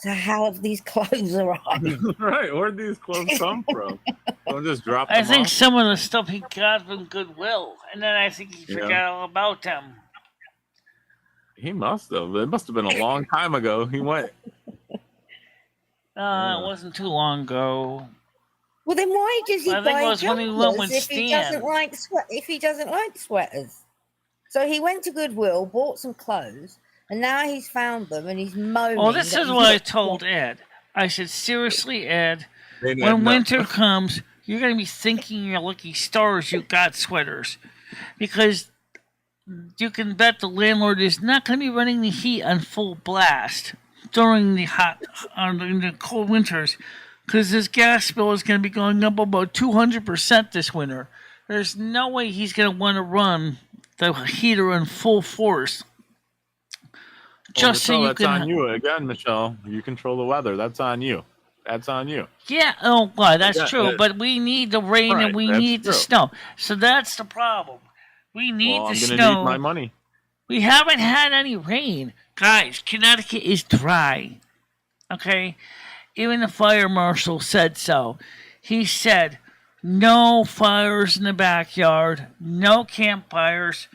So how have these clothes arrived? right? Where'd these clothes come from? Don't just drop I them think off. some of the stuff he got from Goodwill, and then I think he Yeah. forgot all about them. He must have. It must have been a long time ago. He went. It wasn't too long ago. Well, then why does he I think it buy was when he went with jumpers if he Stan. doesn't like sweaters? So he went to Goodwill, bought some clothes, and now he's found them and he's moaning. Well, this that is he's what I not- told Ed. I said, seriously, Ed, They didn't when know. winter comes, you're going to be thinking you're lucky stars you got sweaters. Because you can bet the landlord is not going to be running the heat on full blast during the in the cold winters. Because his gas bill is going to be going up about 200% this winter. There's no way he's going to want to run the heater in full force. Just so Michelle, you that's can. on you again, Michelle. You control the weather. That's on you. That's on you. Yeah, oh, well, that's Yeah, true. But we need the rain Right, and we that's need the true. snow. So that's the problem. We need Well, the I'm gonna snow. need my money. We haven't had any rain. Guys, Connecticut is dry. Okay? Even the fire marshal said so. He said, no fires in the backyard, no campfires,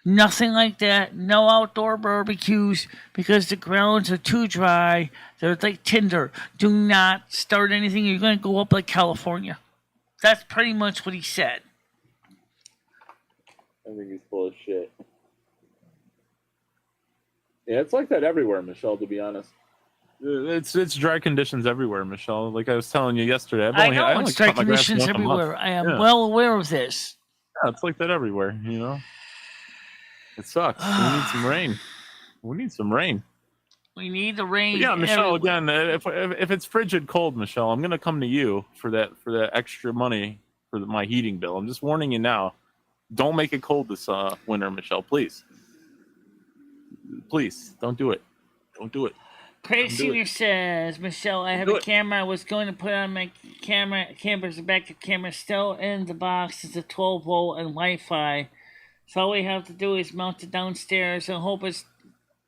nothing like that, no outdoor barbecues because the grounds are too dry. They're like tinder. Do not start anything. You're going to go up like California. That's pretty much what he said. I think he's full of shit. Yeah, it's like that everywhere, Michelle, to be honest. It's dry conditions everywhere, Michelle. Like I was telling you yesterday. I know it's dry conditions everywhere. I am well aware of this. it's like that everywhere. It sucks. We need some rain. We need some rain. We need the rain. Yeah, Michelle. everywhere. Again, if it's frigid cold, Michelle, I'm gonna come to you for that extra money for my heating bill. I'm just warning you now. Don't make it cold this winter, Michelle. Please, don't do it. Don't do it. Craig Senior says, Michelle, I have a it. camera. I was going to put on my camera's backup camera. Still in the box is a 12-volt and Wi-Fi. So all we have to do is mount it downstairs and hope it's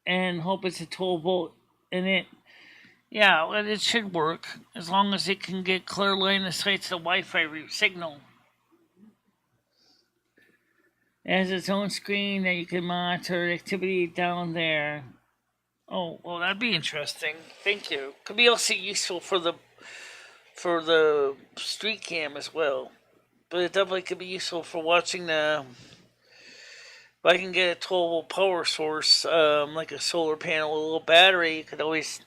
a 12-volt in it. Yeah, well, it should work as long as it can get clear line of sight to the Wi-Fi signal. It has its own screen that you can monitor activity down there. Oh, well, that'd be interesting. Thank you. Could be also useful for the street cam as well. But it definitely could be useful for watching the. If I can get a 12-volt power source, like a solar panel, a little battery, you could always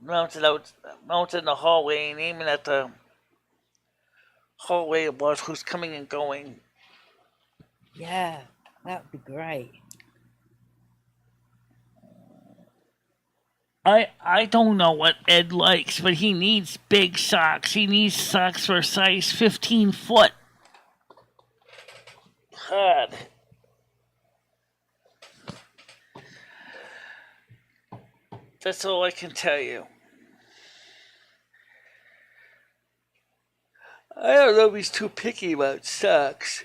mount it in the hallway and aim it at the hallway and watch who's coming and going. Yeah, that would be great. I don't know what Ed likes, but he needs big socks. He needs socks for a size 15 foot. God. That's all I can tell you. I don't know if he's too picky about socks.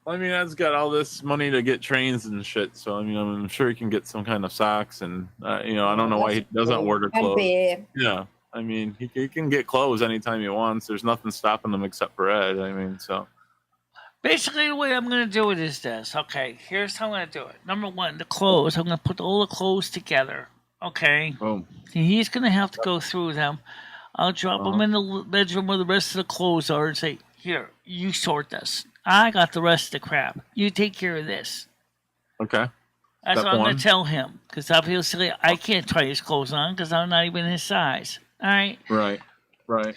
I mean, Ed's got all this money to get trains and shit, so I mean, I'm sure he can get some kind of socks, and I don't know why he doesn't order And clothes. beer. Yeah, I mean, he can get clothes anytime he wants. There's nothing stopping him except for Ed. I mean, so Basically, the way I'm going to do it is this. Okay, here's how I'm going to do it. Number one, the clothes. I'm going to put all the clothes together. Okay? boom. He's going to have to go through them. I'll drop them in the bedroom where the rest of the clothes are and say, here, you sort this. I got the rest of the crap. You take care of this. Okay. That's Step what I'm going one. to tell him. Because obviously, I can't try his clothes on because I'm not even his size. All right? Right.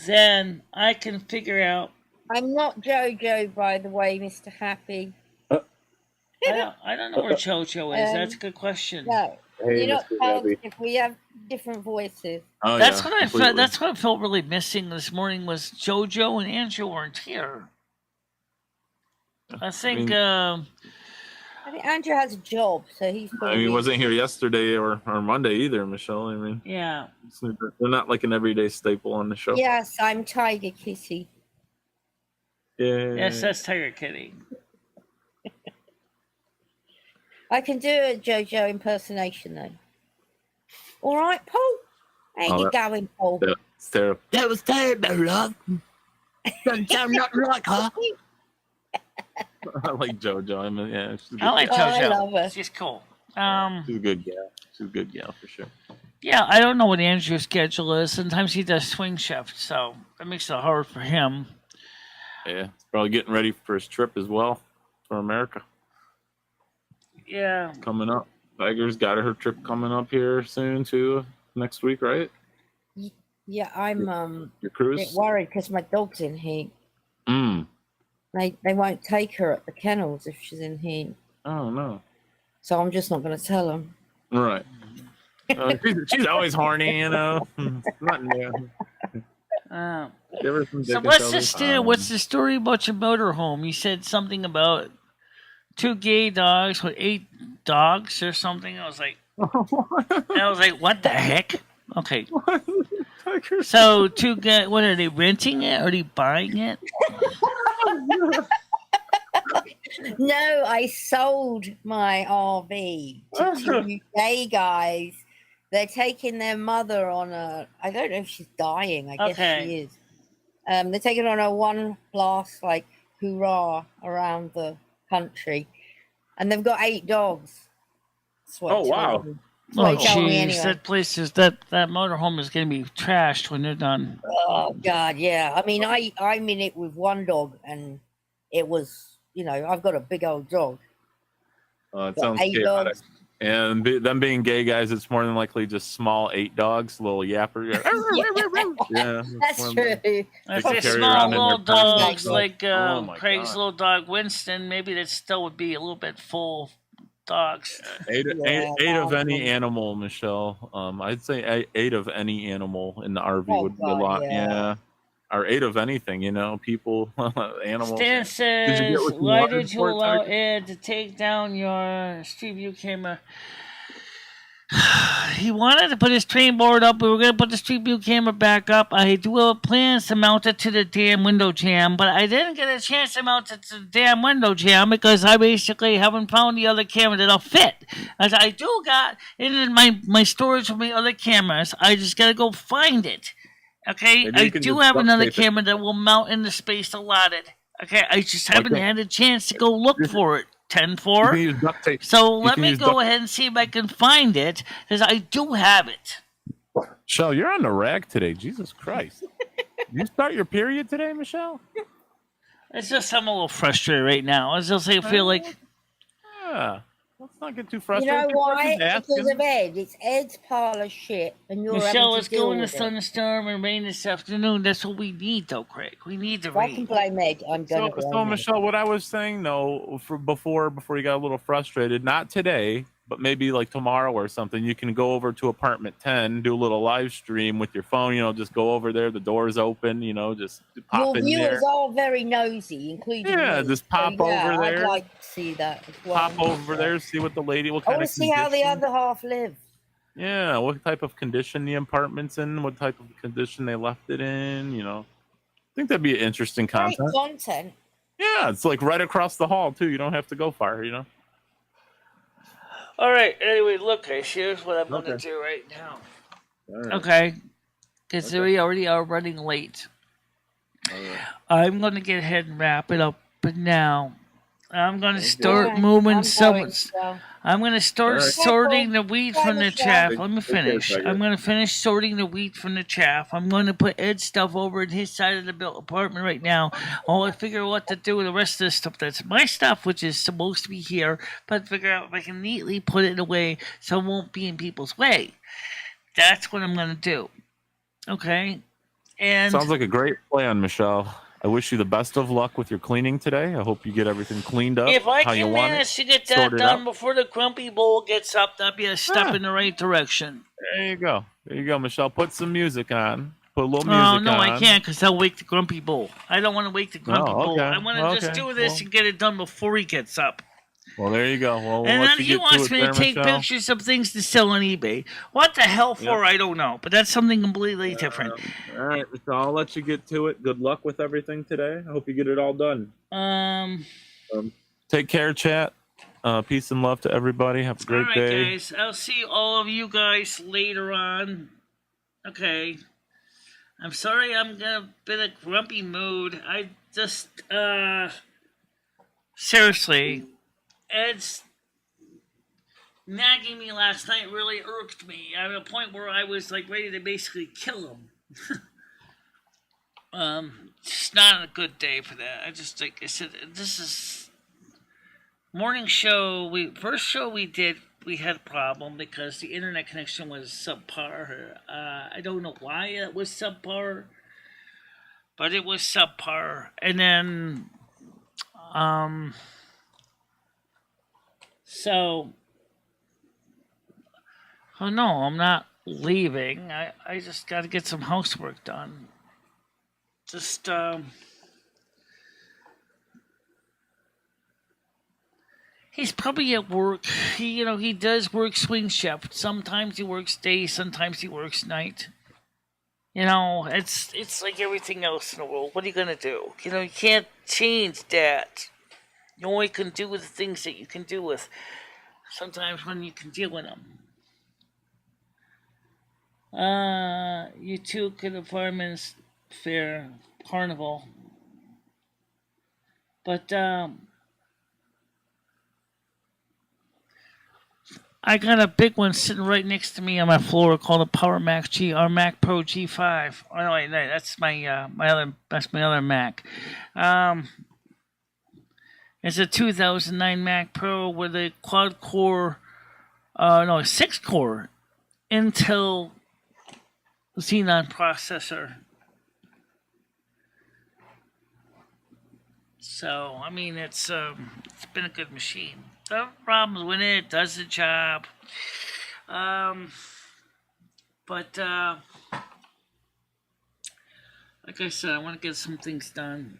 Then I can figure out. I'm not JoJo, by the way, Mr. Happy. I don't know where JoJo is. That's a good question. No, Hey, you're not Mr. talented Happy. if we have different voices. Oh, That's yeah, what I felt. completely. That's what I felt really missing this morning was JoJo and Andrew weren't here. I think. I think Andrew has a job, so he's I probably... mean, he wasn't here yesterday or Monday either, Michelle. I mean, Yeah. they're not like an everyday staple on the show. Yes, I'm Tiger Kitty. Yeah. Yes, that's Tiger Kitty. I can do a JoJo impersonation, though. All right, Paul? How you going, Paul? Yeah, it's terrible. That was terrible, love. Doesn't sound nothing like her. I like JoJo. I mean, yeah, she's a good I like Oh, I JoJo. love her. She's cool. She's a good gal. She's a good gal for sure. Yeah, I don't know what Andrew's schedule is. Sometimes he does swing shift, so that makes it hard for him. Yeah, he's probably getting ready for his trip as well for America Yeah. coming up. Tiger's got her trip coming up here soon too, next week, right? Yeah, I'm Your a cruise. bit worried because my dog's in here. Mm. They won't take her at the kennels if she's in here. Oh no. So I'm just not going to tell them. Right. She's always horny, Nothing new. Give her some So dick what's until the it's story? fine. What's the story about your motorhome? You said something about 2 gay dogs with 8 dogs or something. I was like, what the heck? Okay. Tiger. So 2 gay. What are they renting it? Are they buying it? No, I sold my RV to 2 gay guys. They're taking their mother on a... I don't know if she's dying. I guess Okay. she is. They're taking on a one last, like, hoorah around the country. And they've got 8 dogs. That's what Oh, he wow. told me. That's what Oh, he told me jeez. anyway. That place is... That motorhome is going to be trashed when they're done. Oh, God, yeah. I mean, I'm in it with one dog, and it was... I've got a big old dog. It Got sounds 8 chaotic. dogs. And them being gay guys, it's more than likely just small 8 dogs, little yapper. Yeah, That's true. If can they carry small around in their little purse. dogs Like, like oh my Craig's God. little dog Winston, maybe that still would be a little bit full dogs. Eight Yeah, of any man. animal, Michelle. I'd say 8 of any animal in the RV Oh, would be a God, lot. yeah. Yeah. Or 8 of anything, people, animals. Stan Did you says, get what you why wanted did you for it, allow Tiger? Ed to take down your Street View camera? He wanted to put his train board up. We were going to put the Street View camera back up. I do have plans to mount it to the damn window jam, but I didn't get a chance to mount it to the damn window jam because I basically haven't found the other camera that'll fit. As I do got in my storage of my other cameras, I just got to go find it. Okay, Maybe I you can do just have duct another tape it. camera that will mount in the space allotted. Okay, I just Why haven't can't- had a chance to go look for it. You 10-4. can use duct tape. So You let can me use go duct- ahead and see if I can find it, because I do have it. Michelle, you're on the rag today. Jesus Christ. You start your period today, Michelle? It's just I'm a little frustrated right now. As I'll say, I feel like Yeah. Let's not get too You frustrated. know People are why? just asking. Because of Ed. It's Ed's pile of shit, and you're Michelle having is to deal going to with it. thunderstorm and rain this afternoon. That's what we need, though, Craig. We need the If I can rain. blame Ed, I'm So, gonna blame Ed. Michelle, what I was saying, though, before you got a little frustrated, not today, but maybe like tomorrow or something, you can go over to apartment 10, do a little live stream with your phone, just go over there, the door's open, just pop Your in viewers there. are very nosy, including Yeah, me. just pop So, yeah, over there. I'd like to see that as well. Pop over there, see what what I kind want of to see how the condition- other half live. Yeah, what type of condition the apartment's in, what type of condition they left it in, I think that'd be interesting Great content. content. Yeah, it's like right across the hall too. You don't have to go far, All right. Anyway, look, guys. Here's what I'm going to Okay. do right now. All right. Okay. Because Okay. we already are running late. All right. I'm going to get ahead and wrap it up. But now, I'm going to Okay. start Alright, moving I'm some. going, so. I'm going to start Alright. sorting the wheat Bye, from the Michelle. chaff. Let me Take care, finish. Tiger. I'm going to finish sorting the wheat from the chaff. I'm going to put Ed's stuff over in his side of the built apartment right now. While I figure out what to do with the rest of the stuff that's my stuff, which is supposed to be here, but figure out if I can neatly put it away so it won't be in people's way. That's what I'm going to do. Okay? And Sounds like a great plan, Michelle. I wish you the best of luck with your cleaning today. I hope you get everything cleaned up if I how you can want it. manage to get that sorted done out. before the grumpy bowl gets up, that'd be a step Yeah. in the right direction. There you go. There you go, Michelle. Put some music on. Put a little music Oh, on. no, I can't because I'll wake the grumpy bull. I don't want to wake the grumpy Oh, bull. okay. I want to just Okay. do this Well- and get it done before he gets up. Well, there you go. Well, we'll And let then you he get wants to me it to there, take Michelle. pictures of things to sell on eBay. What the hell for? I don't know. But that's something completely different. All right, Michelle, I'll let you get to it. Good luck with everything today. I hope you get it all done. Take care, chat. Peace and love to everybody. Have a All great right, day. guys. I'll see all of you guys later on. Okay. I'm sorry I'm in a bit of grumpy mood. I just, seriously, Ed's nagging me last night really irked me at a point where I was like ready to basically kill him. It's not a good day for that. I just, like I said, this is morning show. First show we did, we had a problem because the internet connection was subpar. I don't know why it was subpar, but it was subpar. And then, so, oh no, I'm not leaving. I just got to get some housework done. Just, he's probably at work. He does work swing shift. Sometimes he works day, sometimes he works night. It's like everything else in the world. What are you gonna do? You can't change that. You only can do with the things that you can do with. Sometimes when you can deal with them. You too could have fireman's fair carnival. But I got a big one sitting right next to me on my floor called a Power Mac G or Mac Pro G5. Oh no, wait, no, that's my other Mac. It's a 2009 Mac Pro with a quad core no, a 6-core Intel Xenon processor. So, I mean, it's been a good machine. No problems with it. Does the job. But like I said, I want to get some things done.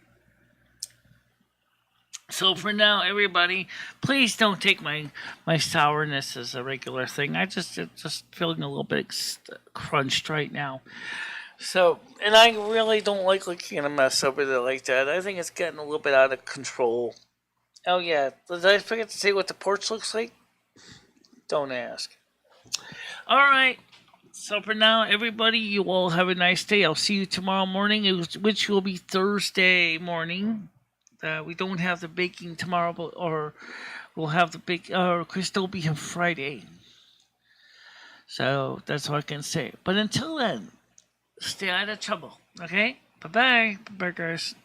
So for now, everybody, please don't take my sourness as a regular thing. I just feeling a little bit crunched right now. So, and I really don't like looking at a mess over there like that. I think it's getting a little bit out of control. Oh yeah, did I forget to say what the porch looks like? Don't ask. All right. So for now, everybody, you all have a nice day. I'll see you tomorrow morning, which will be Thursday morning. We don't have the baking tomorrow, or we'll have the bake. Or Krista will be here Friday. So that's all I can say. But until then, stay out of trouble. Okay? Bye-bye. Bye-bye, guys.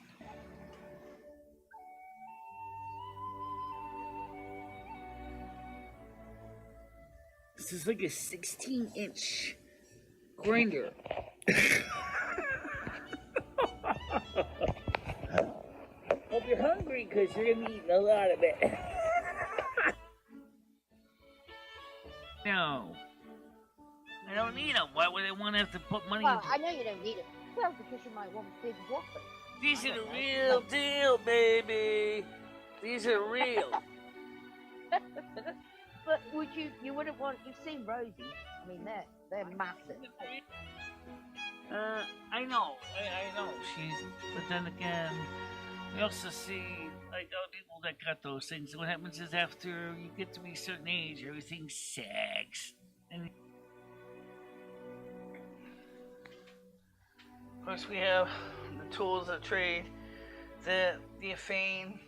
This is like a 16-inch grinder. Hope you're hungry because you're going to be eating a lot of it. No. I don't need them. Why would I want to have to put money Well, into I know you don't need it. Well, because you might want big whoppers. These are the real deal, baby. These are real. But you wouldn't want, you've seen Rosie. I mean, they're massive. I know. I know. But then again, we also see, like, other people that got those things. What happens is after you get to be a certain age, everything sags. And of course, we have the tools of trade, the fame,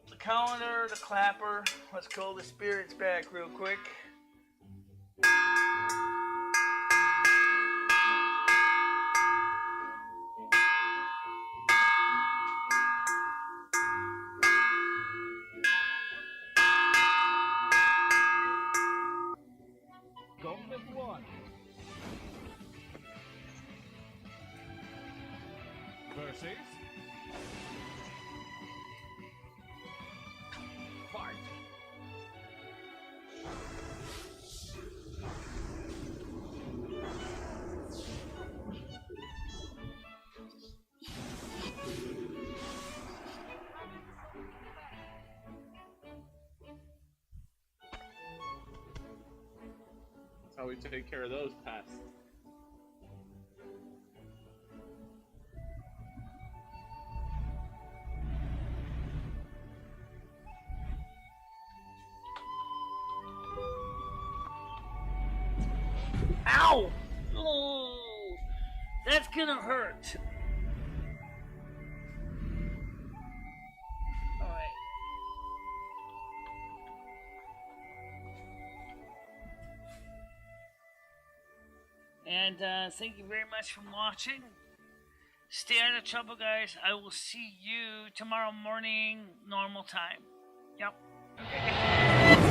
the calendar, the clapper. Let's call the spirits back real quick. Gauntlet 1. Versus. Fight. That's how we take care of those pests. Ow! Oh, that's gonna hurt. All right. And thank you very much for watching. Stay out of trouble, guys. I will see you tomorrow morning, normal time. Yep. Okay.